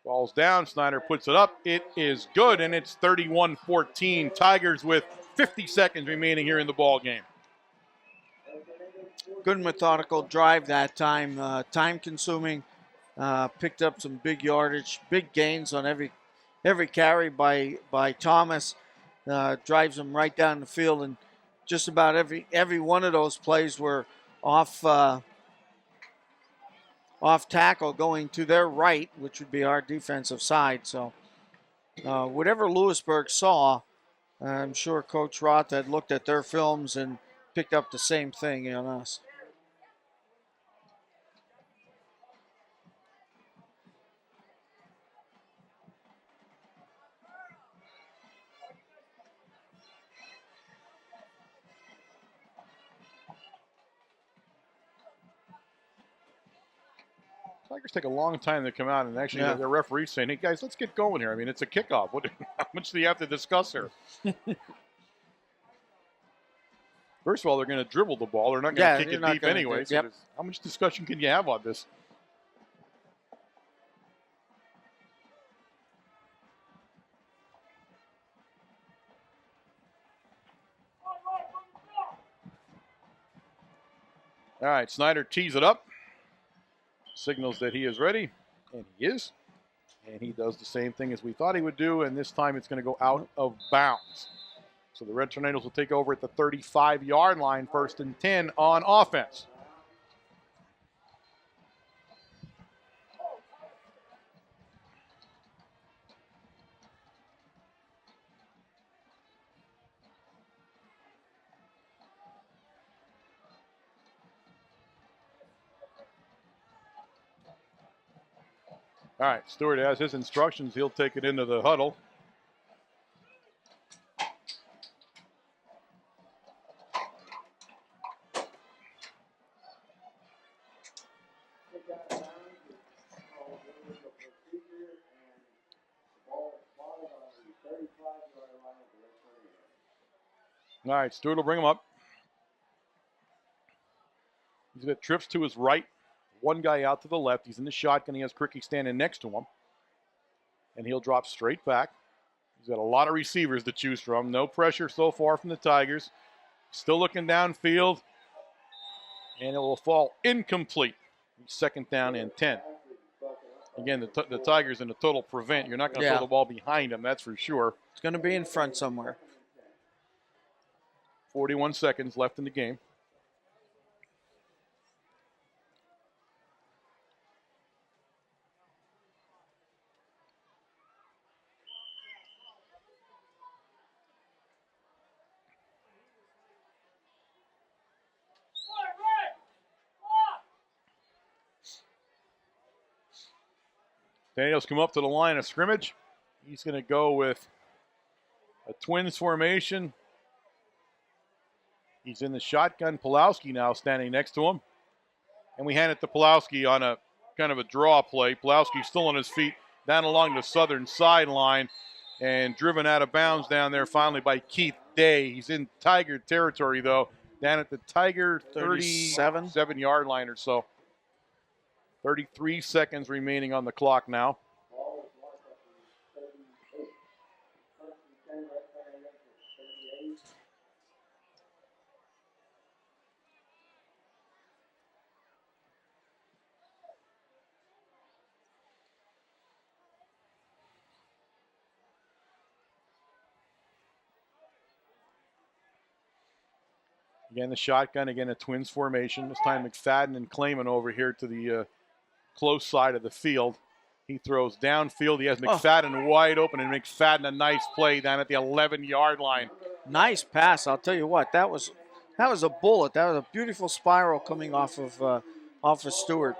S1: Ball's down. Snyder puts it up. It is good, and it's 31-14. Tigers with 50 seconds remaining here in the ball game.
S2: Good methodical drive that time. Time consuming. Picked up some big yardage, big gains on every carry by Thomas. Drives him right down the field, and just about every one of those plays were off tackle going to their right, which would be our defensive side. So whatever Lewisburg saw, I'm sure Coach Roth had looked at their films and picked up the same thing on us.
S1: Tigers take a long time to come out, and actually the referee's saying, hey, guys, let's get going here. I mean, it's a kickoff. How much do you have to discuss here? First of all, they're going to dribble the ball. They're not going to kick it deep anyway. So how much discussion can you have on this? All right, Snyder tees it up. Signals that he is ready, and he is. And he does the same thing as we thought he would do, and this time it's going to go out of bounds. So the Red Tornadoes will take over at the 35-yard line, 1st and 10 on offense. All right, Stewart has his instructions. He'll take it into the huddle. All right, Stewart will bring him up. He's got trips to his right. One guy out to the left. He's in the shotgun. He has Cricky standing next to him. And he'll drop straight back. He's got a lot of receivers to choose from. No pressure so far from the Tigers. Still looking downfield. And it will fall incomplete. 2nd down and 10. Again, the Tigers in a total prevent. You're not going to throw the ball behind them, that's for sure.
S2: It's going to be in front somewhere.
S1: 41 seconds left in the game. Daniels come up to the line of scrimmage. He's going to go with a twins formation. He's in the shotgun. Pulowski now standing next to him. And we hand it to Pulowski on a kind of a draw play. Pulowski still on his feet down along the southern sideline and driven out of bounds down there finally by Keith Day. He's in Tiger territory, though, down at the Tiger 37-yard line or so. 33 seconds remaining on the clock now. Again, the shotgun, again, a twins formation. This time McFadden and Clayman over here to the close side of the field. He throws downfield. He has McFadden wide open, and McFadden a nice play down at the 11-yard line.
S2: Nice pass. I'll tell you what, that was a bullet. That was a beautiful spiral coming off of Stewart.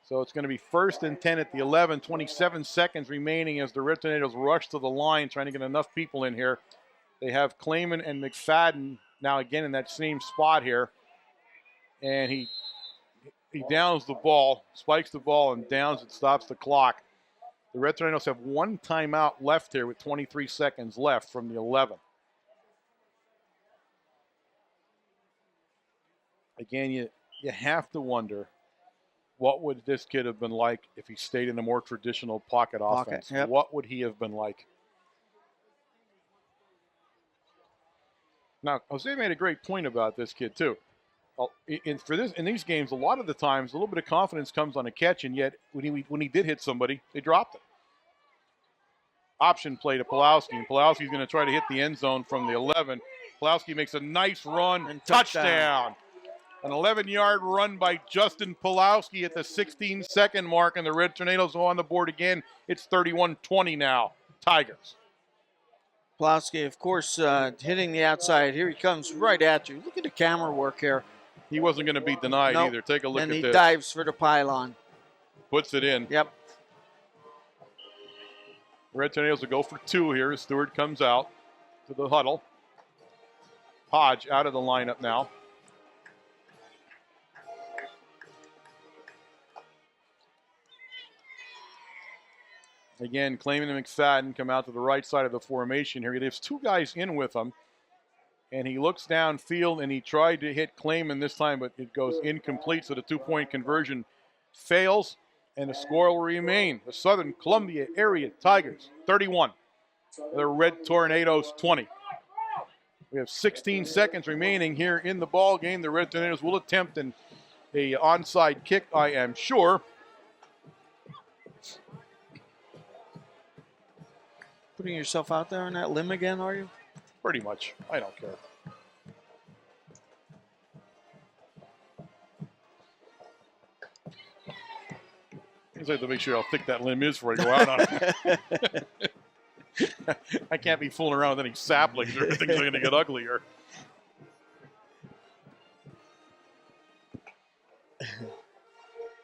S1: So it's going to be 1st and 10 at the 11. 27 seconds remaining as the Red Tornadoes rush to the line, trying to get enough people in here. They have Clayman and McFadden now again in that same spot here. And he downs the ball, spikes the ball, and downs it, stops the clock. The Red Tornadoes have one timeout left here with 23 seconds left from the 11. Again, you have to wonder what would this kid have been like if he stayed in a more traditional pocket offense?
S2: Yep.
S1: What would he have been like? Now, Jose made a great point about this kid too. In these games, a lot of the times, a little bit of confidence comes on a catch, and yet when he did hit somebody, they dropped it. Option play to Pulowski, and Pulowski's going to try to hit the end zone from the 11. Pulowski makes a nice run,
S2: And
S1: touchdown. An 11-yard run by Justin Pulowski at the 16-second mark, and the Red Tornadoes are on the board again. It's 31-20 now, Tigers.
S2: Pulowski, of course, hitting the outside. Here he comes right at you. Look at the camera work here.
S1: He wasn't going to be denied either. Take a look at this.
S2: And he dives for the pylon.
S1: Puts it in.
S2: Yep.
S1: Red Tornadoes will go for 2 here. Stewart comes out to the huddle. Hodge out of the lineup now. Again, Clayman and McFadden come out to the right side of the formation here. He leaves 2 guys in with him. And he looks downfield, and he tried to hit Clayman this time, but it goes incomplete, so the 2-point conversion fails. And the score will remain the Southern Columbia Area Tigers 31, the Red Tornadoes 20. We have 16 seconds remaining here in the ball game. The Red Tornadoes will attempt an onside kick, I am sure.
S2: Putting yourself out there on that limb again, are you?
S1: Pretty much. I don't care. I just have to make sure how thick that limb is before I go out on it. I can't be fooling around with any saplings or things are going to get uglier.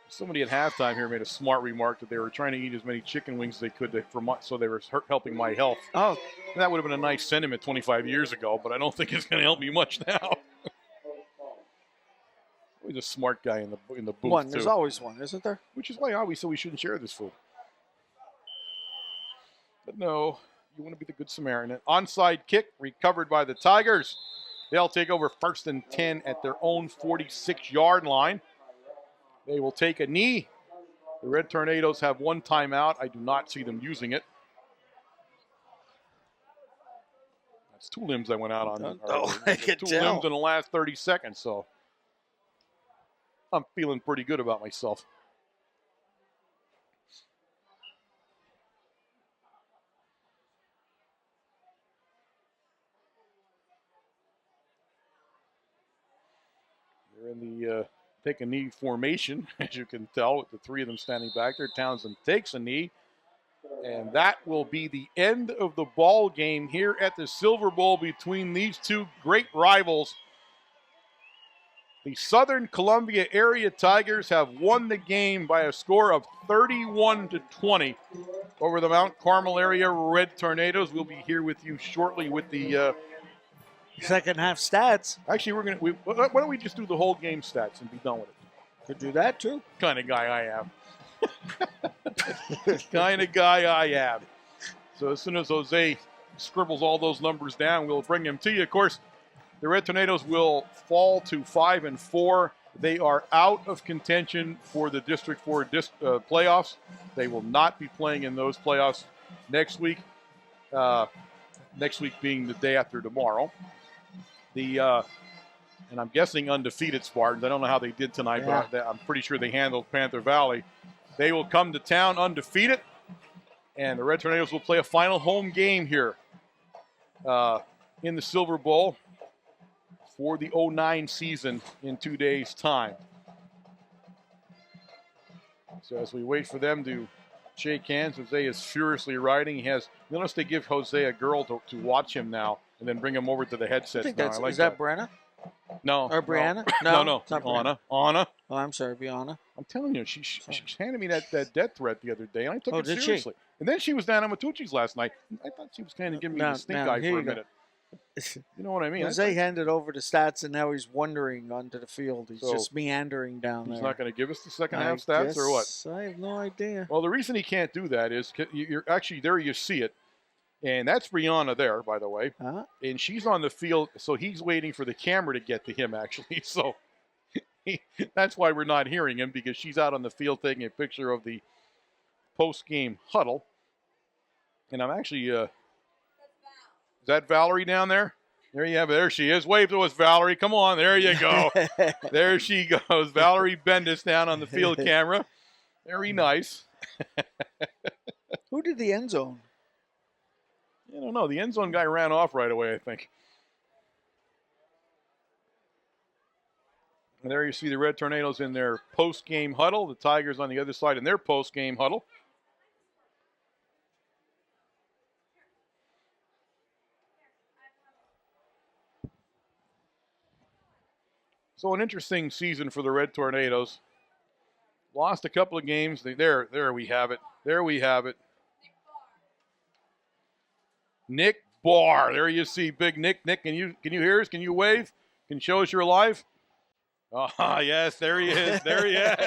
S1: Somebody at halftime here made a smart remark that they were trying to eat as many chicken wings as they could so they were helping my health.
S2: Oh.
S1: That would have been a nice sentiment 25 years ago, but I don't think it's going to help me much now. He's a smart guy in the booth,
S2: There's
S1: too.
S2: always one, isn't there?
S1: Which is why I always said we shouldn't share this food. But no, you want to be the good Samaritan. An onside kick recovered by the Tigers. They'll take over 1st and 10 at their own 46-yard line. They will take a knee. The Red Tornadoes have 1 timeout. I do not see them using it. That's 2 limbs I went out on.
S2: I can
S1: 2
S2: tell.
S1: limbs in the last 30 seconds, so I'm feeling pretty good about myself. They're in the take a knee formation, as you can tell, with the 3 of them standing back there. Townsend takes a knee, and that will be the end of the ball game here at the Silver Bowl between these 2 great rivals. The Southern Columbia Area Tigers have won the game by a score of 31-20 over the Mount Carmel Area Red Tornadoes. We'll be here with you shortly with the
S2: second half stats.
S1: Actually, why don't we just do the whole game stats and be done with it?
S2: Could do that too.
S1: Kind of guy I am. Kind of guy I am. So as soon as Jose scribbles all those numbers down, we'll bring them to you. Of course, the Red Tornadoes will fall to 5-4. They are out of contention for the District 4 playoffs. They will not be playing in those playoffs next week. Next week being the day after tomorrow. And I'm guessing undefeated Spartans. I don't know how they did tonight, but I'm pretty sure they handled Panther Valley. They will come to town undefeated, and the Red Tornadoes will play a final home game here in the Silver Bowl for the 09 season in 2 days' time. So as we wait for them to shake hands, Jose is furiously riding. Notice they give Jose a girl to watch him now and then bring him over to the headsets.
S2: I think is that Brenna?
S1: No.
S2: Or Brianna?
S1: No.
S2: It's not
S1: Anna.
S2: Oh, I'm sorry, Brianna.
S1: I'm telling you, she handed me that death threat the other day, and I took it
S2: did
S1: seriously.
S2: She?
S1: And then she was down at Matucci's last night. I thought she was kind of giving me the stink eye for a minute. You know what I mean?
S2: Jose handed over the stats, and now he's wandering onto the field. He's just meandering down there.
S1: He's not going to give us the second half stats, or what?
S2: I have no idea.
S1: Well, the reason he can't do that is you're actually there. You see it, and that's Brianna there, by the way.
S2: Uh-huh.
S1: And she's on the field, so he's waiting for the camera to get to him. Actually, so That's why we're not hearing him, because she's out on the field taking a picture of the post-game huddle. And I'm actually, is that Valerie down there? There you have it. There she is. Wave to us, Valerie. Come on. There you go. There she goes. Valerie Bendis down on the field camera. Very nice.
S2: Who did the end zone?
S1: I don't know. The end zone guy ran off right away, I think. And there you see the Red Tornadoes in their post-game huddle. The Tigers on the other side in their post-game huddle. So an interesting season for the Red Tornadoes. Lost a couple of games. There we have it. There we have it. Nick Barr. There you see big Nick. Nick, can you hear us? Can you wave? Can you show us you're alive? Oh, yes, there he is. There he is.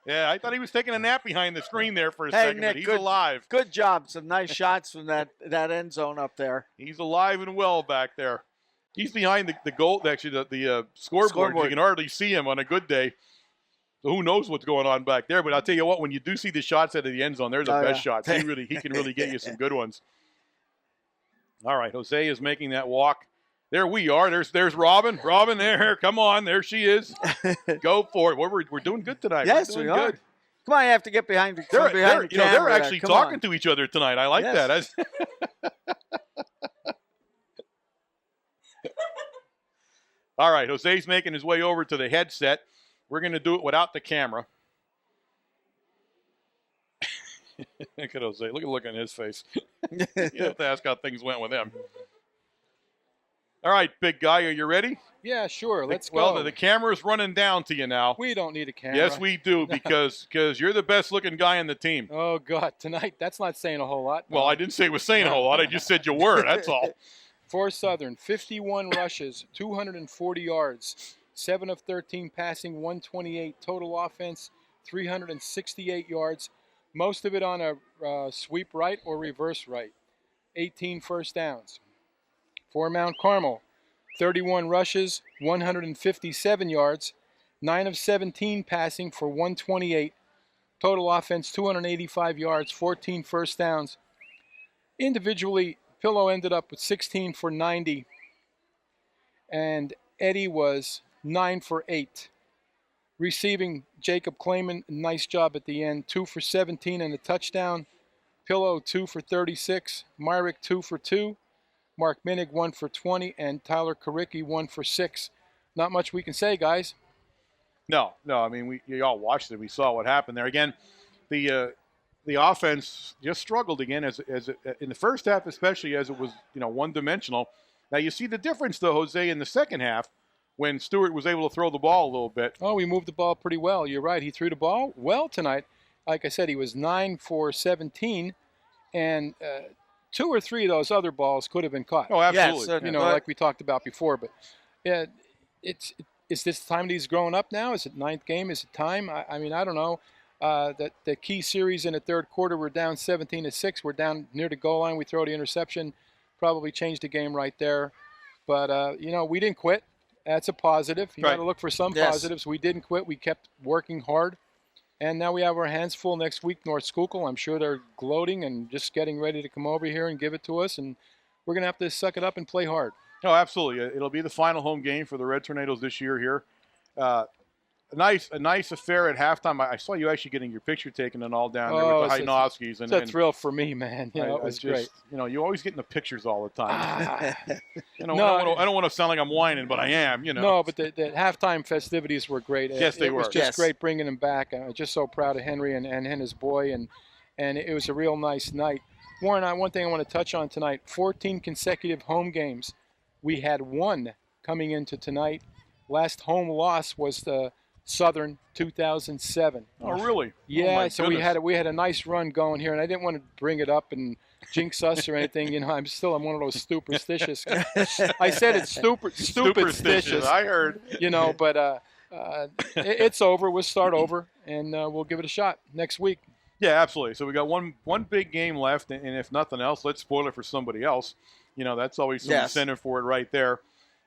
S1: Yeah, I thought he was taking a nap behind the screen there for a second,
S2: Nick,
S1: but he's alive.
S2: Good job. Some nice shots from that end zone up there.
S1: He's alive and well back there. He's behind the goal, actually, the scoreboard. You can hardly see him on a good day. So who knows what's going on back there. But I'll tell you what, when you do see the shots out of the end zone, they're the best shots. He can really get you some good ones. All right, Jose is making that walk. There we are. There's Robin. Robin, there. Come on. There she is. Go for it. We're doing good tonight.
S2: Yes, we are. Good. Come on, you have to get behind the camera.
S1: They're actually talking to each other tonight. I like that. All right, Jose's making his way over to the headset. We're going to do it without the camera. Look at Jose. Look at the look on his face. You have to ask how things went with him. All right, big guy, are you ready?
S5: Yeah, sure. Let's go.
S1: Well, the camera's running down to you now.
S5: We don't need a camera.
S1: Yes, we do, because you're the best-looking guy in the team.
S5: Oh, God, tonight, that's not saying a whole lot.
S1: Well, I didn't say it was saying a whole lot. I just said you were, that's all.
S5: For Southern, 51 rushes, 240 yards, 7 of 13 passing, 128 total offense, 368 yards, most of it on a sweep right or reverse right, 18 first downs. For Mount Carmel, 31 rushes, 157 yards, 9 of 17 passing for 128, total offense 285 yards, 14 first downs. Individually, Pillow ended up with 16 for 90, and Eddie was 9 for 8. Receiving, Jacob Clayman, nice job at the end, 2 for 17 and a touchdown. Pillow, 2 for 36. Myrick, 2 for 2. Mark Minig, 1 for 20. And Tyler Karicki, 1 for 6. Not much we can say, guys.
S1: No. I mean, you all watched it. We saw what happened there. Again, the offense just struggled again as in the first half, especially as it was one-dimensional. Now you see the difference, though, Jose, in the second half when Stewart was able to throw the ball a little bit.
S5: Oh, we moved the ball pretty well. You're right. He threw the ball well tonight. Like I said, he was 9 for 17, and 2 or 3 of those other balls could have been caught.
S1: Oh, absolutely.
S5: Yes, like we talked about before. But yeah, is this time that he's growing up now? Is it 9th game? Is it time? I mean, I don't know. The key series in the third quarter, we're down 17-6. We're down near the goal line. We throw the interception, probably changed the game right there. But, we didn't quit. That's a positive. You got to look for some positives. We didn't quit. We kept working hard. And now we have our hands full next week, North Schuylkill. I'm sure they're gloating and just getting ready to come over here and give it to us. And we're going to have to suck it up and play hard.
S1: Oh, absolutely. It'll be the final home game for the Red Tornadoes this year here. A nice affair at halftime. I saw you actually getting your picture taken and all down there with the Hainovskis.
S5: It's a thrill for me, man. It was great.
S1: You always get in the pictures all the time. I don't want to sound like I'm whining, but I am.
S5: No, but the halftime festivities were great.
S1: Yes, they were.
S5: It was just great bringing him back. I'm just so proud of Henry and his boy, and it was a real nice night. Warren, one thing I want to touch on tonight: 14 consecutive home games. We had 1 coming into tonight. Last home loss was the Southern 2007.
S1: Oh, really?
S5: Yeah, so goodness. we had a nice run going here, and I didn't want to bring it up and jinx us or anything. I'm one of those superstitious. I said it's superstitious.
S1: I heard.
S5: But it's over. We'll start over, and we'll give it a shot next week.
S1: Yeah, absolutely. So we got one big game left, and if nothing else, let's spoil it for somebody else. That's always some incentive for it right there.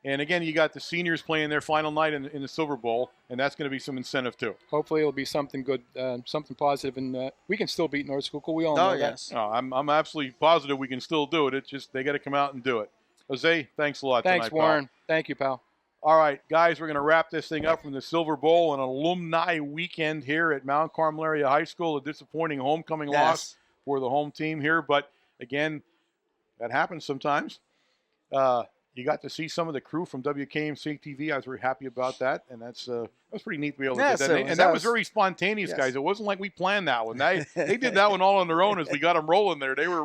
S1: And again, you got the seniors playing their final night in the Silver Bowl, and that's going to be some incentive too.
S5: Hopefully it'll be something good, something positive, and we can still beat North Schuylkill. We all know
S2: yes.
S1: No, I'm absolutely positive we can still do it. It's just they got to come out and do it. Jose, thanks a lot
S5: that. Thanks,
S1: tonight, pal.
S5: Warren. Thank you, pal.
S1: All right, guys, we're going to wrap this thing up from the Silver Bowl, an alumni weekend here at Mount Carmel Area High School. A disappointing homecoming loss for the home team here, but again, that happens sometimes. You got to see some of the crew from WKMC TV. I was very happy about that, and that was pretty neat to be able to do that. And that was very spontaneous, guys. It wasn't like we planned that one. They did that one all on their own as we got them rolling there. They were